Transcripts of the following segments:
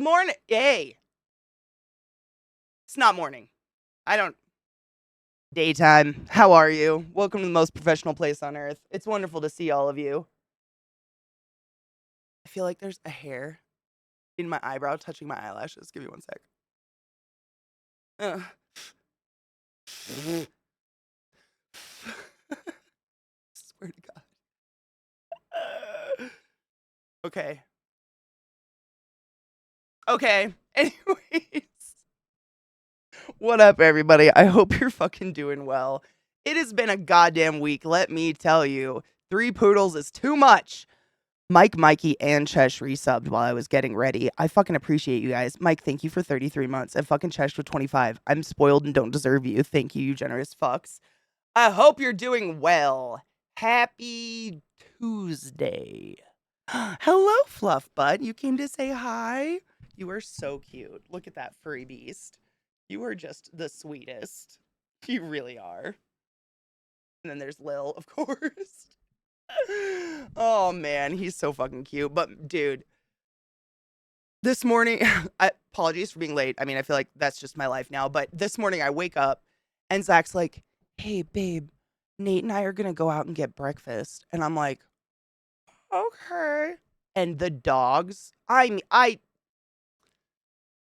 Morning. Hey, it's not morning. I don't. Daytime. How are you? Welcome to the most professional place on earth. It's wonderful to see all of you. I feel like there's a hair in my eyebrow touching my eyelashes. Give me one sec. Ugh. Swear to God. Okay. Okay. Anyways, what up, everybody? I hope you're fucking doing well. It has been a goddamn week, let me tell you. 3 poodles is too much. Mikey, and Chesh resubbed while I was getting ready. I fucking appreciate you guys. Mike, thank you for 33 months. And fucking Chesh with 25. I'm spoiled and don't deserve you. Thank you, you generous fucks. I hope you're doing well. Happy Tuesday. Hello, Fluff Bud. You came to say hi? You are so cute. Look at that furry beast. You are just the sweetest. You really are. And then there's Lil, of course. Oh man, he's so fucking cute. But dude, this morning, apologies for being late. I mean, I feel like that's just my life now. But this morning, I wake up and Zach's like, "Hey, babe, Nate and I are gonna go out and get breakfast." And I'm like, "Okay." And the dogs,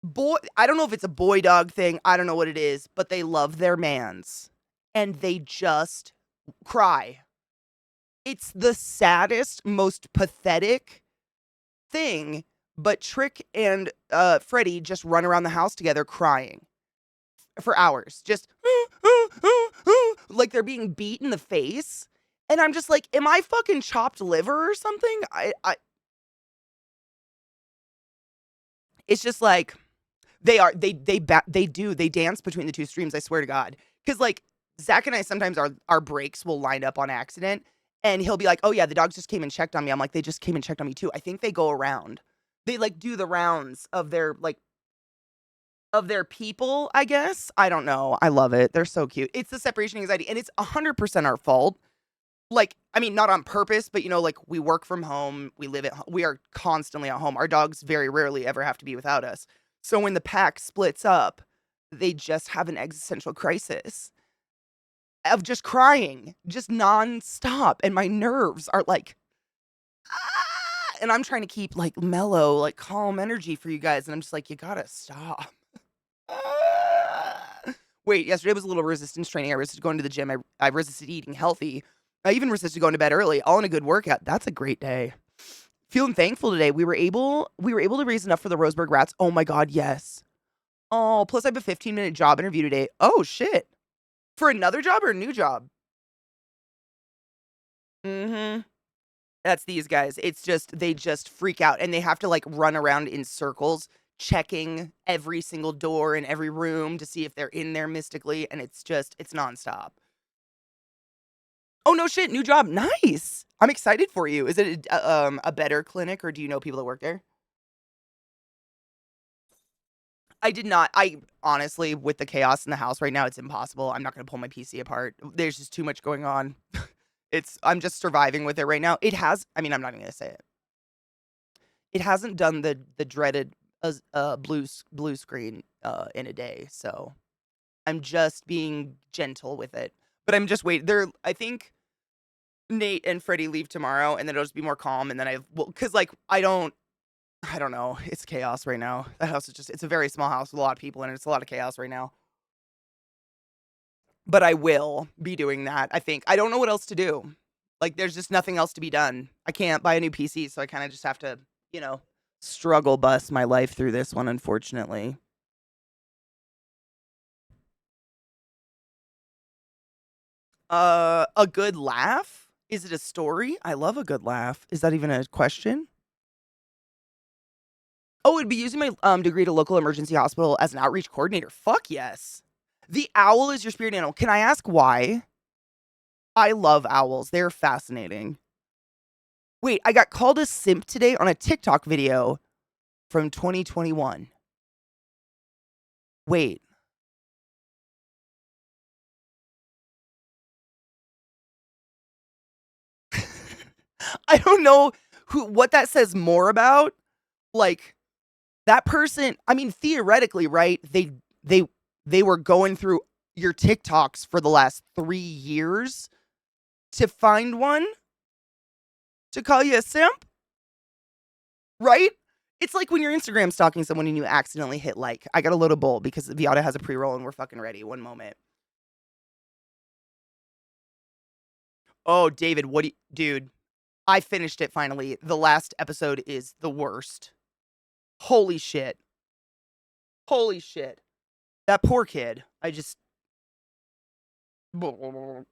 boy, I don't know if it's a boy dog thing. I don't know what it is, but they love their mans, and they just cry. It's the saddest, most pathetic thing, but Trick and Freddie just run around the house together crying for hours. Just like they're being beat in the face. And I'm just like, am I fucking chopped liver or something? It's just like they dance between the two streams, I swear to God. Cause like Zach and I sometimes our breaks will line up on accident and he'll be like, "Oh yeah, the dogs just came and checked on me." I'm like, "They just came and checked on me too." I think they go around. They like do the rounds of their people, I guess. I don't know. I love it. They're so cute. It's the separation anxiety and it's 100% our fault. Like, I mean, not on purpose, but like we work from home, we are constantly at home. Our dogs very rarely ever have to be without us. So when the pack splits up, they just have an existential crisis of just crying, just nonstop. And my nerves are like, ah! And I'm trying to keep like mellow, like calm energy for you guys. And I'm just like, you gotta stop. Ah! Wait, yesterday was a little resistance training. I resisted going to the gym. I resisted eating healthy. I even resisted going to bed early, all in a good workout. That's a great day. Feeling thankful today. We were able to raise enough for the Roseburg rats. Oh my God, yes. Oh, plus I have a 15-minute job interview today. Oh shit. For another job or a new job? Mm-hmm. That's these guys. It's just they just freak out and they have to like run around in circles checking every single door in every room to see if they're in there mystically, and it's nonstop. Oh no shit, new job. Nice. I'm excited for you. Is it a better clinic or do you know people that work there? I did not. I honestly, with the chaos in the house right now, it's impossible. I'm not going to pull my PC apart. There's just too much going on. I'm just surviving with it right now. I mean, I'm not even going to say it. It hasn't done the dreaded blue screen in a day, so I'm just being gentle with it. But I'm just waiting. I think Nate and Freddie leave tomorrow, and then it'll just be more calm. And then because like I don't know. It's chaos right now. That house is it's a very small house with a lot of people in it. It's a lot of chaos right now. But I will be doing that. I think I don't know what else to do. Like there's just nothing else to be done. I can't buy a new PC, so I kind of just have to, you know, struggle bus my life through this one, unfortunately. A good laugh? Is it a story? I love a good laugh. Is that even a question? Oh, it'd be using my degree to local emergency hospital as an outreach coordinator. Fuck yes. The owl is your spirit animal. Can I ask why? I love owls. They're fascinating. Wait, I got called a simp today on a TikTok video from 2021. Wait. I don't know what that says more about. Like, That person, I mean, theoretically, right? They they were going through your TikToks for the last 3 years to find one to call you a simp, right? It's like when you're Instagram stalking someone and you accidentally hit like. I got a load of bowl because Viata has a pre-roll and we're fucking ready. One moment. Oh, David, what do you, dude? I finished it finally. The last episode is the worst. Holy shit. Holy shit. That poor kid. I just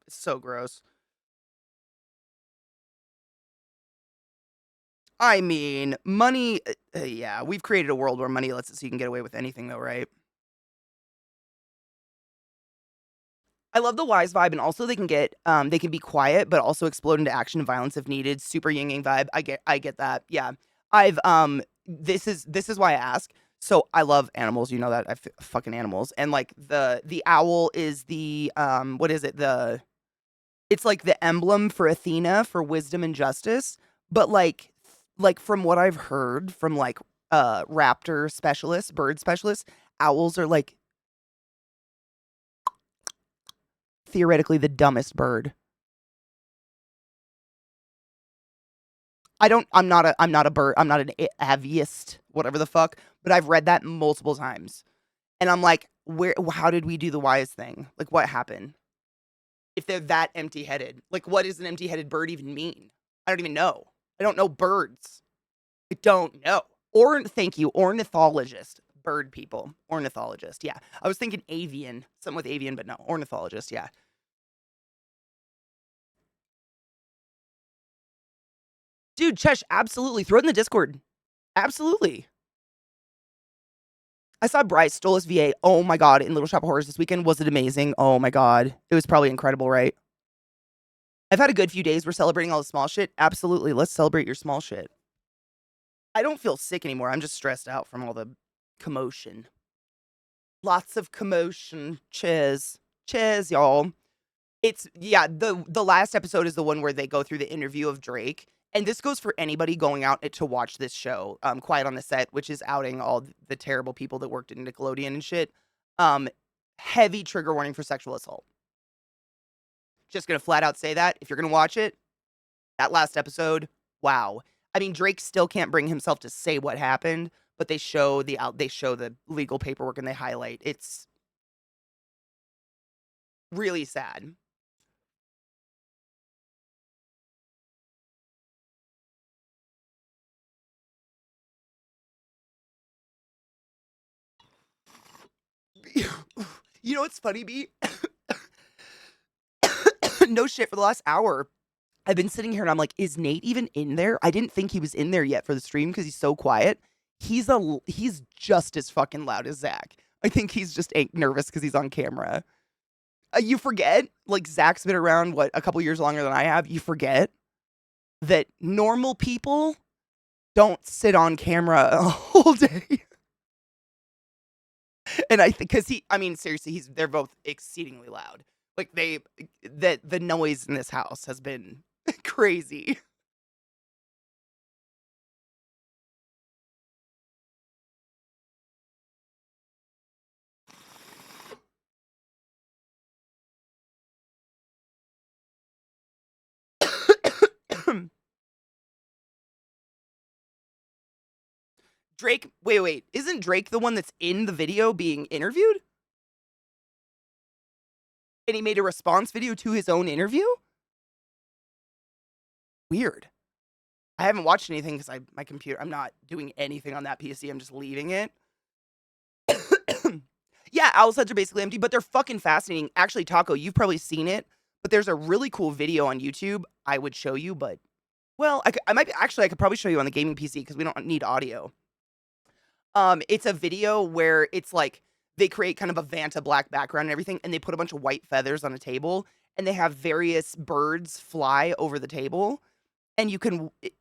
so gross. I mean, money yeah, we've created a world where money lets us so you can get away with anything though, right? I love the wise vibe, and also they can be quiet, but also explode into action and violence if needed. Super yin yang vibe. I get that. Yeah, I've this is why I ask. So I love animals. You know that fucking animals, and like the owl is the what is it it's like the emblem for Athena for wisdom and justice. But like from what I've heard from like raptor specialists, bird specialists, owls are like theoretically the dumbest bird. I'm not a bird. I'm not an aviist, whatever the fuck. But I've read that multiple times, and I'm like, how did we do the wise thing? Like, what happened? If they're that empty-headed, like, what does an empty-headed bird even mean? I don't even know. I don't know birds. I don't know. Thank you, ornithologist, bird people, ornithologist. Yeah, I was thinking avian, something with avian, but no, ornithologist. Yeah, dude, Chesh, absolutely. Throw it in the Discord. Absolutely. I saw Bryce Stolas VA. Oh my god, in Little Shop of Horrors this weekend. Was it amazing? Oh my god. It was probably incredible, right? I've had a good few days. We're celebrating all the small shit. Absolutely. Let's celebrate your small shit. I don't feel sick anymore. I'm just stressed out from all the commotion. Lots of commotion. Cheers. Cheers, y'all. It's yeah, the last episode is the one where they go through the interview of Drake. And this goes for anybody going out to watch this show, Quiet on the Set, which is outing all the terrible people that worked in Nickelodeon and shit. Um, Heavy trigger warning for sexual assault. Just gonna flat out say that. If you're gonna watch it, that last episode, wow. I mean, Drake still can't bring himself to say what happened, but they show the legal paperwork and they highlight. It's really sad. You know what's funny, B? No shit, for the last hour, I've been sitting here and I'm like, is Nate even in there? I didn't think he was in there yet for the stream because he's so quiet. He's just as fucking loud as Zach. I think he's just nervous because he's on camera. You forget, like Zach's been around a couple years longer than I have. You forget that normal people don't sit on camera a whole day. And I think because I mean, seriously, they're both exceedingly loud. Like the noise in this house has been crazy. Drake, wait, isn't Drake the one that's in the video being interviewed? And he made a response video to his own interview? Weird. I haven't watched anything because my computer, I'm not doing anything on that PC. I'm just leaving it. Yeah, owl sets are basically empty, but they're fucking fascinating. Actually, Taco, you've probably seen it, but there's a really cool video on YouTube I would show you, but well, I might actually I could probably show you on the gaming PC because we don't need audio. It's a video where it's like they create kind of a Vanta black background and everything, and they put a bunch of white feathers on a table, and they have various birds fly over the table. And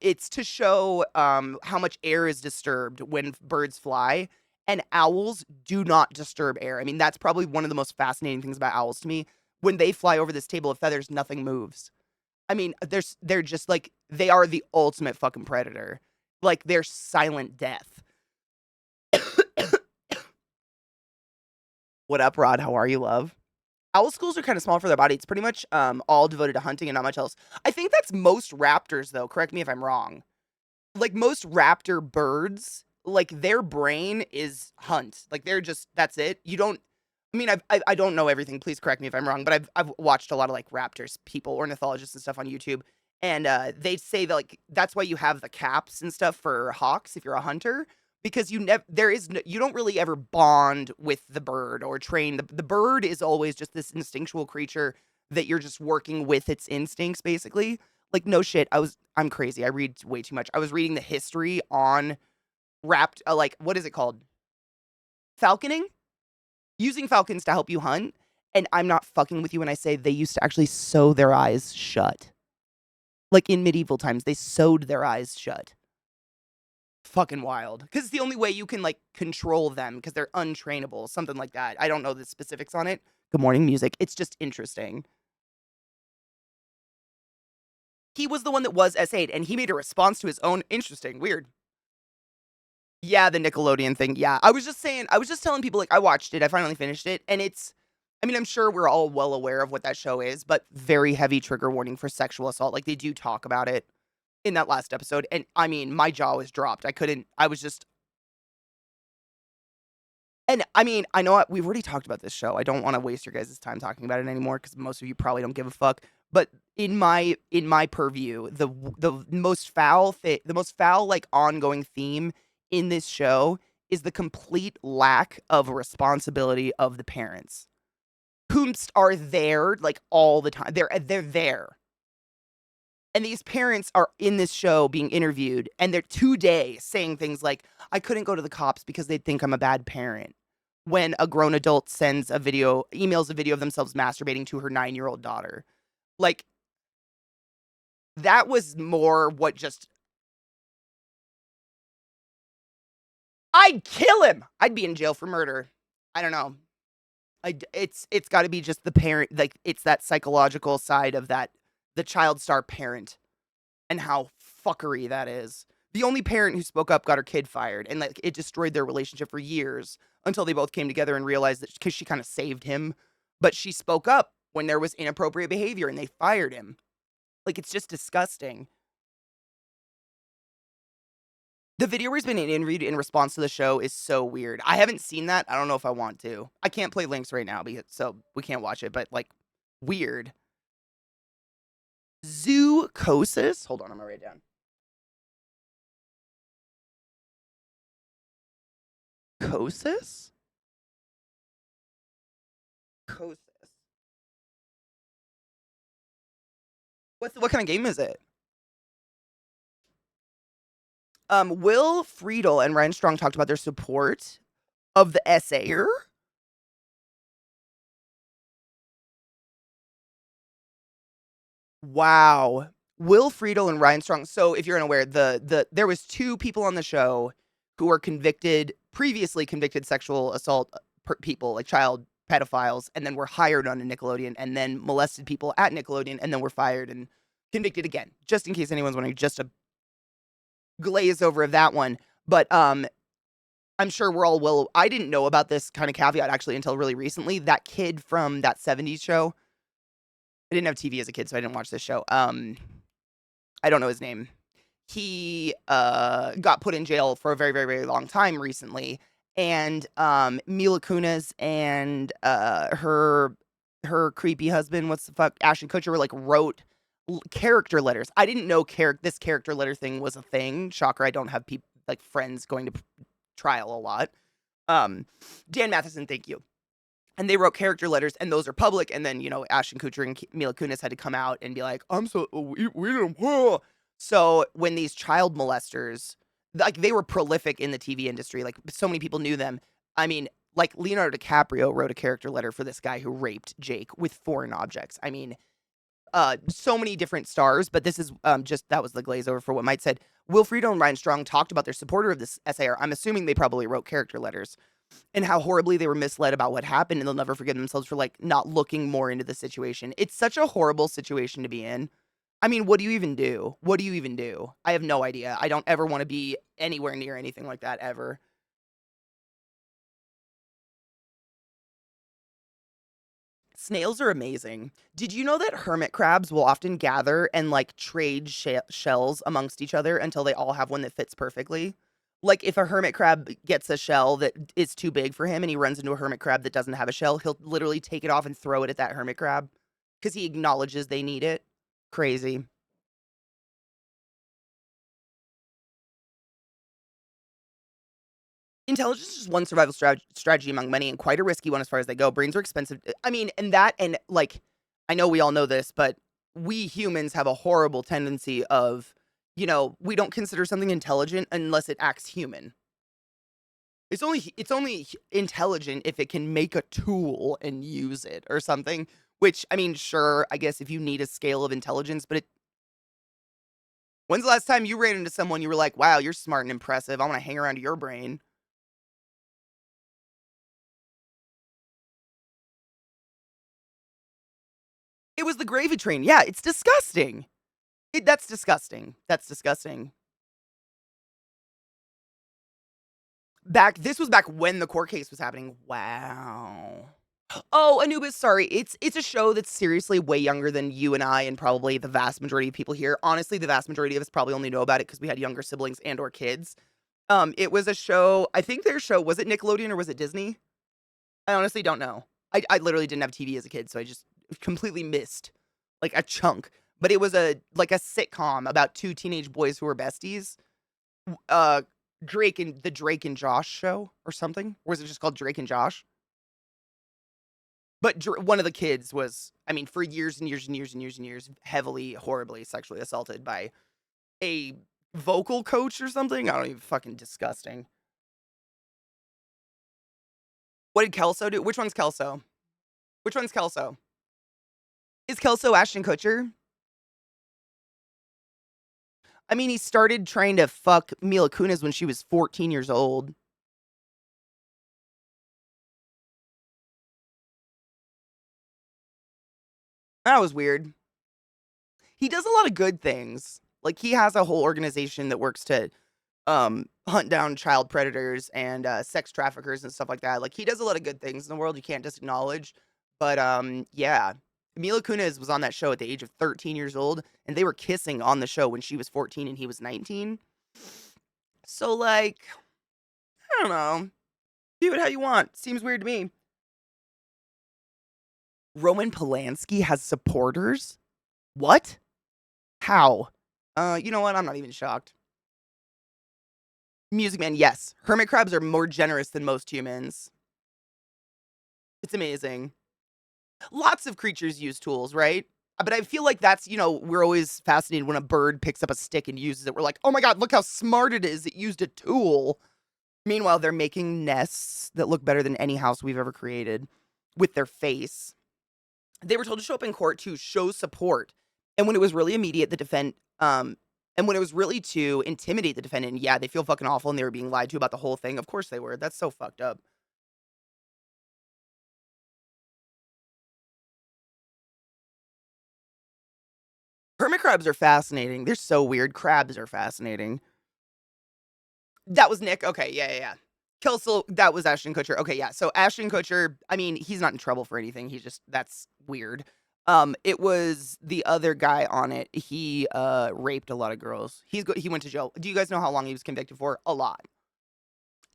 it's to show how much air is disturbed when birds fly. And owls do not disturb air. I mean, that's probably one of the most fascinating things about owls to me. When they fly over this table of feathers, nothing moves. I mean, they're just like they are the ultimate fucking predator. Like they're silent death. What up, Rod? How are you, love? Owl schools are kind of small for their body. It's pretty much all devoted to hunting and not much else. I think that's most raptors, though. Correct me if I'm wrong. Like most raptor birds, like their brain is hunt. Like they're just that's it. You don't. I mean, I don't know everything. Please correct me if I'm wrong, but I've watched a lot of like raptors people, ornithologists and stuff on YouTube, and they say that like that's why you have the caps and stuff for hawks if you're a hunter because you never there is no, you don't really ever bond with the bird or train the bird is always just this instinctual creature that you're just working with its instincts basically. Like no shit, I'm crazy. I read way too much. I was reading the history on like what is it called? Falconing? Using falcons to help you hunt. And I'm not fucking with you when I say they used to actually sew their eyes shut. Like in medieval times, they sewed their eyes shut. Fucking wild. Because it's the only way you can like control them because they're untrainable, something like that. I don't know the specifics on it. Good morning, music. It's just interesting. He was the one that was S8 and he made a response to his own interesting, weird. Yeah, the Nickelodeon thing. Yeah. I was just telling people like I watched it. I finally finished it and it's I mean, I'm sure we're all well aware of what that show is, but very heavy trigger warning for sexual assault. Like they do talk about it in that last episode and I mean, my jaw was dropped. I was just and I mean, I know we've already talked about this show. I don't want to waste your guys' time talking about it anymore because most of you probably don't give a fuck. But in my purview, the most foul like ongoing theme in this show is the complete lack of responsibility of the parents, whom are there like all the time. They're there, and these parents are in this show being interviewed, and they're today saying things like, "I couldn't go to the cops because they'd think I'm a bad parent." When a grown adult emails a video of themselves masturbating to her 9-year-old daughter. Like, that was more what just I'd kill him! I'd be in jail for murder. I don't know. It's gotta be just the parent, like, it's that psychological side of that the child star parent and how fuckery that is. The only parent who spoke up got her kid fired, and, like, it destroyed their relationship for years until they both came together and realized that because she kinda saved him, but she spoke up when there was inappropriate behavior, and they fired him. Like, it's just disgusting. The video where he's been interviewed in response to the show is so weird. I haven't seen that. I don't know if I want to. I can't play links right now so we can't watch it, but, like, weird. Zoocosis? Hold on, I'm gonna write it down. Cosis? Cosis. What kind of game is it? Will Friedle and Ryan Strong talked about their support of the essayer. Wow. Will Friedle and Ryan Strong. So if you're unaware, there was two people on the show who were previously convicted sexual assault people, like child pedophiles, and then were hired on a Nickelodeon and then molested people at Nickelodeon and then were fired and convicted again. Just in case anyone's wondering, just a glaze over of that one. But I'm sure we're all I didn't know about this kind of caveat actually until really recently. That kid from that 70s show. I didn't have TV as a kid, so I didn't watch this show. I don't know his name. He got put in jail for a very, very, very long time recently. And Mila Kunis and her creepy husband, what's the fuck, Ashton Kutcher, were like wrote character letters. I didn't know this character letter thing was a thing. Shocker, I don't have like friends going to trial a lot. Dan Matheson, thank you. And they wrote character letters, and those are public. And then, Ashton Kutcher and Mila Kunis had to come out and be like, we don't. So when these child molesters, like they were prolific in the TV industry, like so many people knew them. I mean, like Leonardo DiCaprio wrote a character letter for this guy who raped Jake with foreign objects. I mean, so many different stars, but this is just that was the glaze over for what Mike said. Will Friedle and Ryan Strong talked about their supporter of this SAR. I'm assuming they probably wrote character letters and how horribly they were misled about what happened, and they'll never forgive themselves for like not looking more into the situation. It's such a horrible situation to be in. I mean, what do you even do? What do you even do? I have no idea. I don't ever want to be anywhere near anything like that ever. Snails are amazing. Did you know that hermit crabs will often gather and like trade shells amongst each other until they all have one that fits perfectly? Like if a hermit crab gets a shell that is too big for him and he runs into a hermit crab that doesn't have a shell, he'll literally take it off and throw it at that hermit crab because he acknowledges they need it. Crazy. Intelligence is just one survival strategy among many and quite a risky one as far as they go. Brains are expensive. I mean, and that, and like, I know we all know this, but we humans have a horrible tendency of, we don't consider something intelligent unless it acts human. It's only intelligent if it can make a tool and use it or something. Which I mean, sure, I guess if you need a scale of intelligence, but when's the last time you ran into someone you were like, "Wow, you're smart and impressive. I want to hang around your brain." It was the gravy train. Yeah, it's disgusting. That's disgusting. That's disgusting. This was back when the court case was happening. Wow. Oh, Anubis, sorry. It's a show that's seriously way younger than you and I and probably the vast majority of people here. Honestly, the vast majority of us probably only know about it because we had younger siblings and or kids. It was a show, I think their show, was it Nickelodeon or was it Disney? I honestly don't know. I literally didn't have TV as a kid, so I just completely missed like a chunk. But it was a sitcom about two teenage boys who were besties. Uh Drake and Josh show or something? Or was it just called Drake and Josh? But one of the kids was, I mean, for years and years and years and years and years, heavily, horribly sexually assaulted by a vocal coach or something. I don't even fucking disgusting. What did Kelso do? Which one's Kelso? Which one's Kelso? Is Kelso Ashton Kutcher? I mean, he started trying to fuck Mila Kunis when she was 14 years old. That was weird. He does a lot of good things. Like he has a whole organization that works to hunt down child predators and sex traffickers and stuff like that. Like he does a lot of good things in the world you can't just acknowledge. But yeah. Mila Kunis was on that show at the age of 13 years old and they were kissing on the show when she was 14 and he was 19. So like, I don't know. Do it how you want. Seems weird to me. Roman Polanski has supporters? What? How? You know what? I'm not even shocked. Music Man, yes. Hermit crabs are more generous than most humans. It's amazing. Lots of creatures use tools, right? But I feel like that's, we're always fascinated when a bird picks up a stick and uses it. We're like, oh my God, look how smart it is. It used a tool. Meanwhile, they're making nests that look better than any house we've ever created with their face. They were told to show up in court to show support. And when it was really immediate, and when it was really to intimidate the defendant, and yeah, they feel fucking awful and they were being lied to about the whole thing. Of course they were. That's so fucked up. Hermit crabs are fascinating. They're so weird. Crabs are fascinating. That was Nick. Okay, yeah, yeah, yeah. Kelso, that was Ashton Kutcher. Okay, yeah. So Ashton Kutcher, I mean, he's not in trouble for anything. He's just that's weird. It was the other guy on it. He raped a lot of girls. He went to jail. Do you guys know how long he was convicted for? A lot.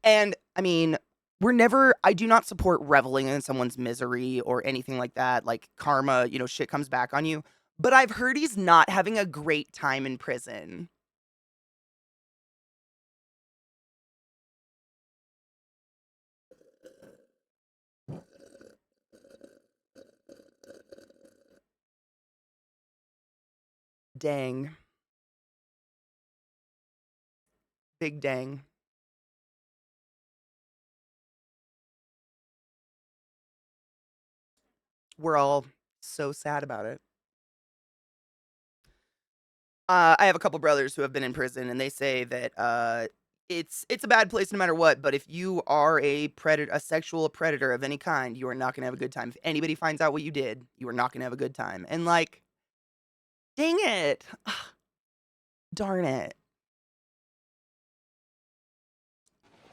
And I mean, I do not support reveling in someone's misery or anything like that. Like karma, shit comes back on you. But I've heard he's not having a great time in prison. Dang. Big dang. We're all so sad about it. I have a couple brothers who have been in prison, and they say that it's a bad place no matter what. But if you are a sexual predator of any kind, you are not gonna have a good time. If anybody finds out what you did, you are not gonna have a good time. And like, dang it, darn it,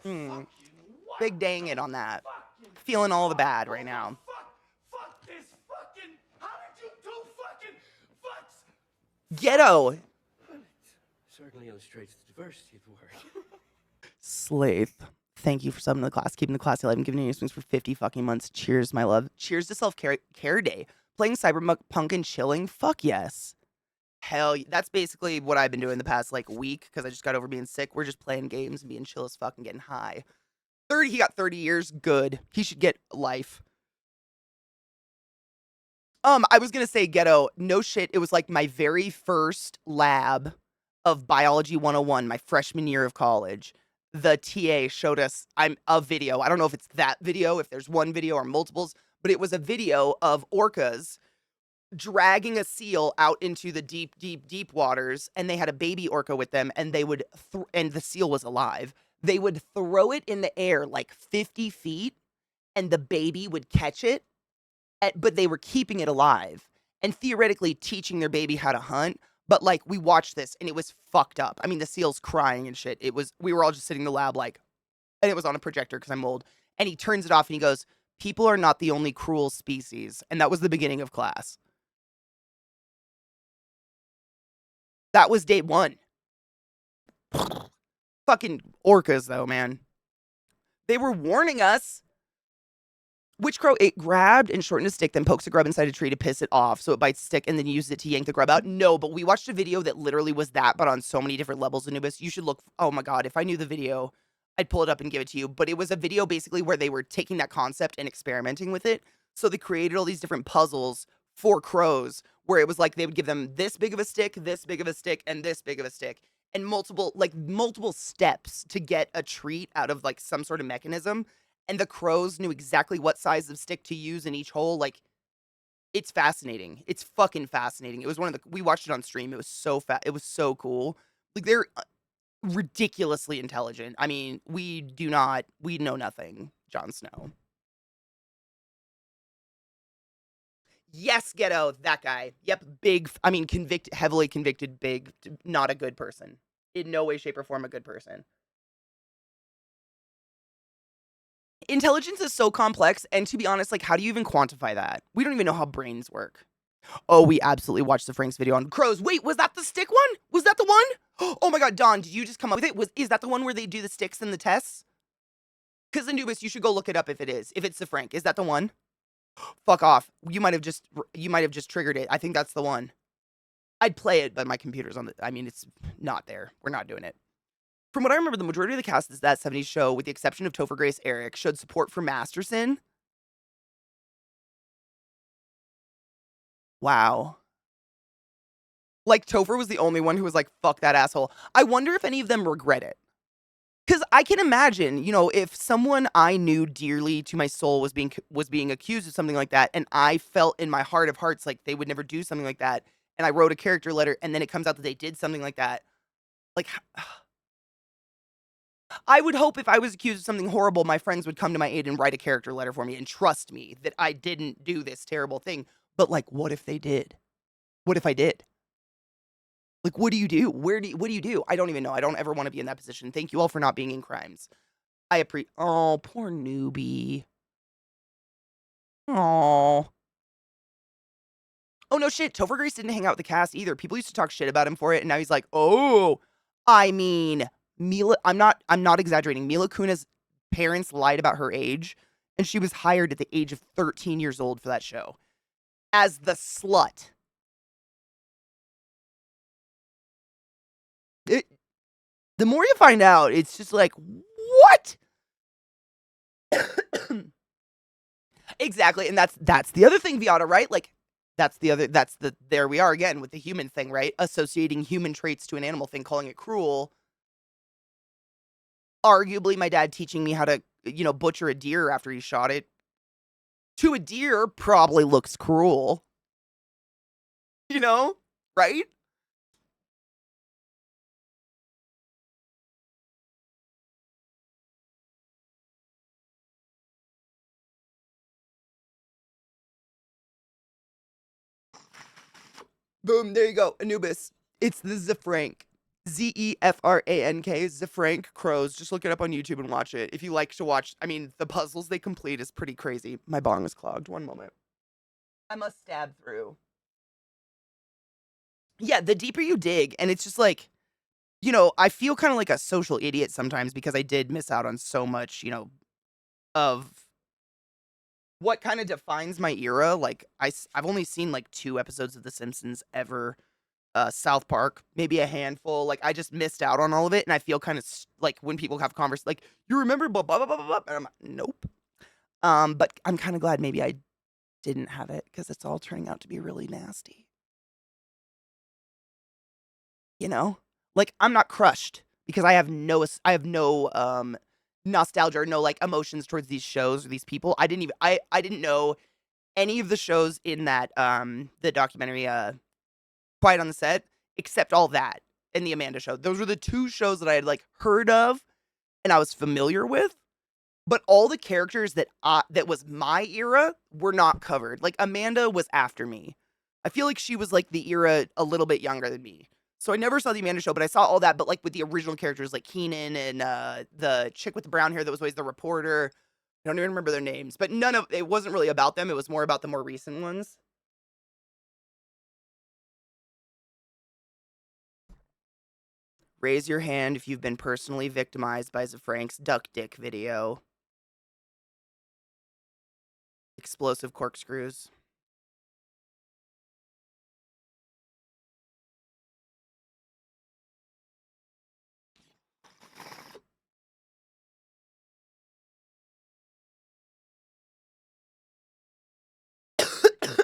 Hmm. Big dang it on that. Feeling all the bad right now. Ghetto. Certainly illustrates the diversity of the word. Slaith. Thank you for subbing to the class. Keeping the class alive and giving you swings for 50 fucking months. Cheers, my love. Cheers to self-care day. Playing Cyberpunk and chilling? Fuck yes. Hell, that's basically what I've been doing the past like week because I just got over being sick. We're just playing games and being chill as fuck and getting high. 30, he got 30 years. Good. He should get life. I was gonna say ghetto. No shit. It was like my very first lab of biology 101, my freshman year of college. The TA showed us a video. I don't know if it's that video, if there's one video or multiples, but it was a video of orcas dragging a seal out into the deep, deep, deep waters, and they had a baby orca with them, and they would, and the seal was alive. They would throw it in the air like 50 feet, and the baby would catch it, but they were keeping it alive and theoretically teaching their baby how to hunt. But like we watched this and it was fucked up. I mean, the seal's crying and shit. We were all just sitting in the lab like, and it was on a projector because I'm old. And he turns it off and he goes, "People are not the only cruel species." And that was the beginning of class. That was day one. Fucking orcas though, man. They were warning us. Witch Crow, it grabbed and shortened a stick, then pokes a grub inside a tree to piss it off, so it bites the stick and then uses it to yank the grub out. No, but we watched a video that literally was that, but on so many different levels, Anubis. You should look, oh my god, if I knew the video, I'd pull it up and give it to you. But it was a video basically where they were taking that concept and experimenting with it. So they created all these different puzzles for crows, where it was like they would give them this big of a stick, this big of a stick, and this big of a stick. And multiple steps to get a treat out of like some sort of mechanism. And the crows knew exactly what size of stick to use in each hole. Like, it's fascinating. It's fucking fascinating. It was we watched it on stream. It was so it was so cool. Like, they're ridiculously intelligent. I mean, we know nothing, Jon Snow. Yes, Ghetto, that guy. Yep, big, I mean, heavily convicted, big, not a good person. In no way, shape, or form a good person. Intelligence is so complex, and to be honest, like, how do you even quantify that? We don't even know how brains work. Oh, we absolutely watched the Frank's video on crows. Wait, was that the stick one? Was that the one? Oh my god, Dawn, did you just come up with it? Is that the one where they do the sticks and the tests? Because Anubis, you should go look it up if it is. If it's the Frank, is that the one? Fuck off. You might have just triggered it. I think that's the one. I'd play it, but my computer's on I mean, it's not there. We're not doing it. From what I remember, the majority of the cast of that 70s show, with the exception of Topher Grace Eric, showed support for Masterson. Wow. Like, Topher was the only one who was like, fuck that asshole. I wonder if any of them regret it. Because I can imagine, you know, if someone I knew dearly to my soul was being accused of something like that, and I felt in my heart of hearts like they would never do something like that, and I wrote a character letter, and then it comes out that they did something like that, like, I would hope if I was accused of something horrible, my friends would come to my aid and write a character letter for me and trust me that I didn't do this terrible thing. But like, what if they did? What if I did? Like, what do you do? What do you do? I don't even know. I don't ever want to be in that position. Thank you all for not being in crimes. Oh, poor newbie. Oh. Oh no shit. Topher Grace didn't hang out with the cast either. People used to talk shit about him for it, and now he's like, oh, I mean, Mila, I'm not exaggerating. Mila Kunis' parents lied about her age, and she was hired at the age of 13 years old for that show as the slut. The more you find out, it's just like, what? Exactly, and that's the other thing, Viata, right? Like, there we are again with the human thing, right? Associating human traits to an animal thing, calling it cruel. Arguably, my dad teaching me how to, you know, butcher a deer after he shot it. To a deer, probably looks cruel. You know? Right? Boom, there you go. Anubis. It's the Zefrank. Zefrank. Zefrank crows. Just look it up on YouTube and watch it. If you like to watch, I mean, the puzzles they complete is pretty crazy. My bong is clogged. One moment. I must stab through. Yeah, the deeper you dig, and it's just like, you know, I feel kind of like a social idiot sometimes because I did miss out on so much, you know, of what kind of defines my era. Like I've only seen like 2 episodes of The Simpsons ever. South Park, maybe a handful. Like I just missed out on all of it, and I feel kind of like when people have converse, like you remember blah blah blah blah blah, and I'm like, nope. But I'm kind of glad maybe I didn't have it because it's all turning out to be really nasty. You know, like I'm not crushed because I have no nostalgia or no like emotions towards these shows or these people. I didn't know any of the shows in that the documentary Quiet on the Set, except all that and the Amanda Show. Those were the 2 shows that I had like heard of and I was familiar with. But all the characters that was my era were not covered. Like Amanda was after me. I feel like she was like the era a little bit younger than me. So I never saw the Amanda Show, but I saw all that. But like with the original characters, like Keenan and the chick with the brown hair that was always the reporter. I don't even remember their names, but none of it wasn't really about them. It was more about the more recent ones. Raise your hand if you've been personally victimized by Zafrank's duck dick video. Explosive corkscrews.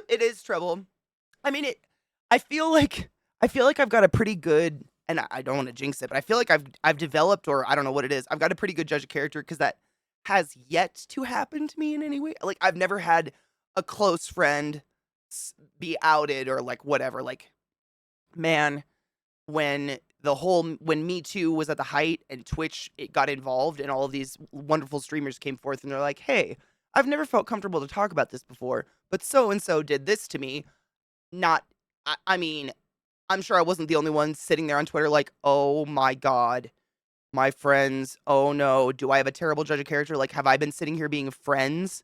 It is trouble. I mean, I feel like I've got a pretty good, and I don't want to jinx it, but I feel like I've developed, or I don't know what it is. I've got a pretty good judge of character because that has yet to happen to me in any way. Like I've never had a close friend be outed or like whatever. Like man, when Me Too was at the height and Twitch it got involved and all of these wonderful streamers came forth and they're like, "Hey, I've never felt comfortable to talk about this before, but so and so did this to me." Not I mean, I'm sure I wasn't the only one sitting there on Twitter like, "Oh my god, my friends, oh no, do I have a terrible judge of character? Like, have I been sitting here being friends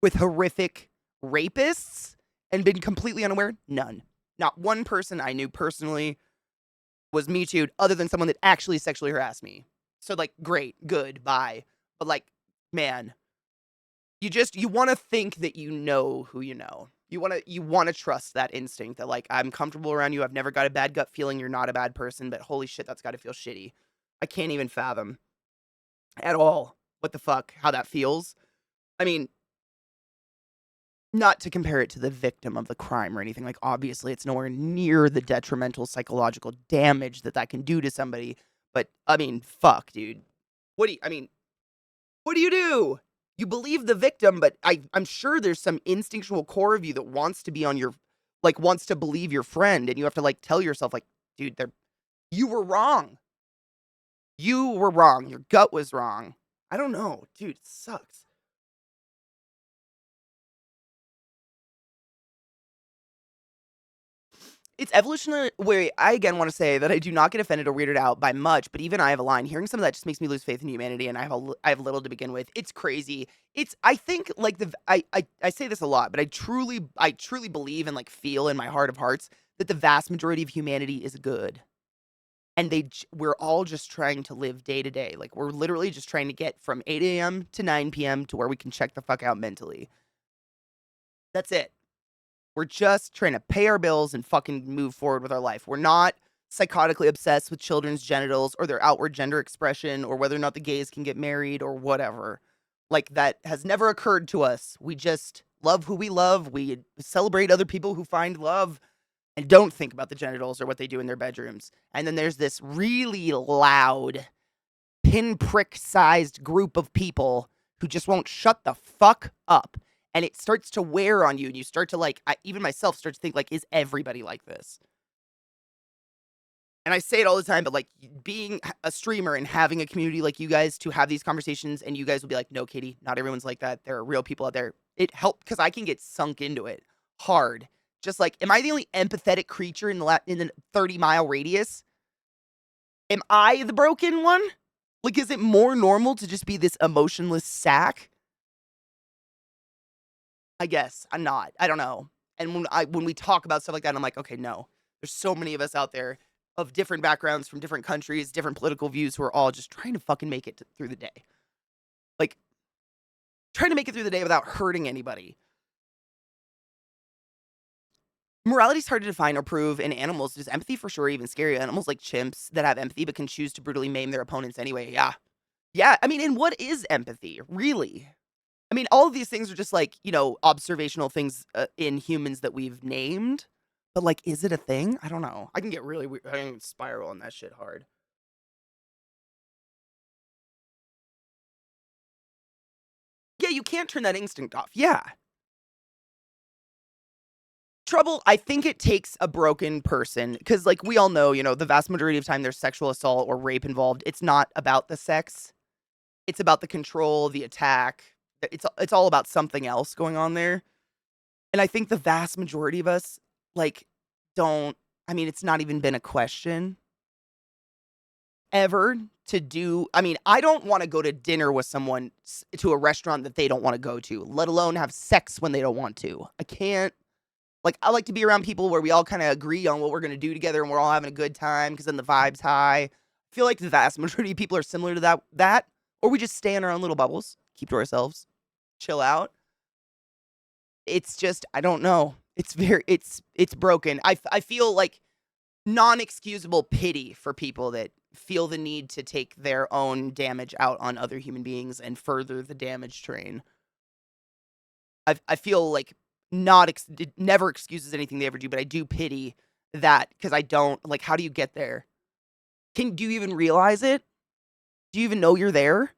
with horrific rapists and been completely unaware?" None. Not one person I knew personally was Me Too other than someone that actually sexually harassed me. So, like, great, good, bye. But, like, man, you want to think that you know who you know. You want to trust that instinct that like I'm comfortable around you. I've never got a bad gut feeling you're not a bad person, but holy shit, that's got to feel shitty. I can't even fathom at all what the fuck how that feels. I mean, not to compare it to the victim of the crime or anything. Like obviously, it's nowhere near the detrimental psychological damage that that can do to somebody. But I mean, fuck, dude. I mean, what do? You believe the victim, but I'm sure there's some instinctual core of you that wants to be on your like wants to believe your friend, and you have to like tell yourself, like, dude, you were wrong. You were wrong. Your gut was wrong. I don't know. Dude, it sucks. It's evolutionary where I again want to say that I do not get offended or weirded out by much, but even I have a line. Hearing some of that just makes me lose faith in humanity, and I have little to begin with. It's crazy. It's I think like I say this a lot, but I truly believe and like feel in my heart of hearts that the vast majority of humanity is good, and we're all just trying to live day to day. Like we're literally just trying to get from 8 a.m. to 9 p.m. to where we can check the fuck out mentally. That's it. We're just trying to pay our bills and fucking move forward with our life. We're not psychotically obsessed with children's genitals or their outward gender expression or whether or not the gays can get married or whatever. Like that has never occurred to us. We just love who we love. We celebrate other people who find love and don't think about the genitals or what they do in their bedrooms. And then there's this really loud, pinprick sized group of people who just won't shut the fuck up. And it starts to wear on you, and you start to like, even myself start to think like, is everybody like this? And I say it all the time, but like being a streamer and having a community like you guys to have these conversations, and you guys will be like, no, Katie, not everyone's like that. There are real people out there. It helped because I can get sunk into it hard. Just like, am I the only empathetic creature in the 30-mile radius? Am I the broken one? Like, is it more normal to just be this emotionless sack? I guess I'm not. I don't know. And when we talk about stuff like that, I'm like, okay, no. There's so many of us out there of different backgrounds from different countries, different political views who are all just trying to fucking make it through the day. Like, trying to make it through the day without hurting anybody. Morality is hard to define or prove in animals. Is empathy for sure even scary? Animals like chimps that have empathy but can choose to brutally maim their opponents anyway. Yeah. Yeah. I mean, and what is empathy, really? I mean, all of these things are just like, observational things in humans that we've named. But, like, is it a thing? I don't know. I can get really weird. I can spiral on that shit hard. Yeah, you can't turn that instinct off. Yeah. Trouble, I think it takes a broken person because, like, we all know, the vast majority of time there's sexual assault or rape involved. It's not about the sex. It's about the control, the attack. It's all about something else going on there. And I think the vast majority of us, like, don't. I mean, it's not even been a question ever to do. I mean, I don't want to go to dinner with someone to a restaurant that they don't want to go to, let alone have sex when they don't want to. I can't. Like, I like to be around people where we all kind of agree on what we're going to do together and we're all having a good time because then the vibe's high. I feel like the vast majority of people are similar to that, or we just stay in our own little bubbles, keep to ourselves, chill out. It's just, I don't know. It's broken. I feel like non-excusable pity for people that feel the need to take their own damage out on other human beings and further the damage train. I feel like it never excuses anything they ever do, but I do pity that because I don't like. How do you get there? Do you even realize it? Do you even know you're there?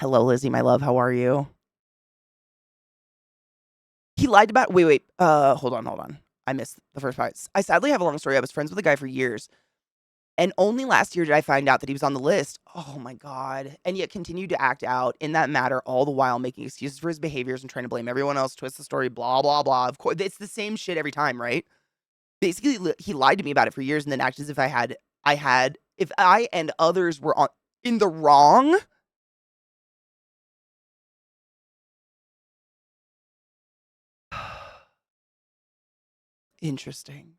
Hello, Lizzie, my love. How are you? He lied about. Wait. Hold on. I missed the first part. I sadly have a long story. I was friends with a guy for years. And only last year did I find out that he was on the list. Oh my God. And yet continued to act out in that matter all the while, making excuses for his behaviors and trying to blame everyone else, twist the story, blah, blah, blah. Of course, it's the same shit every time, right? Basically, he lied to me about it for years and then acted as if if I and others were in the wrong. Interesting.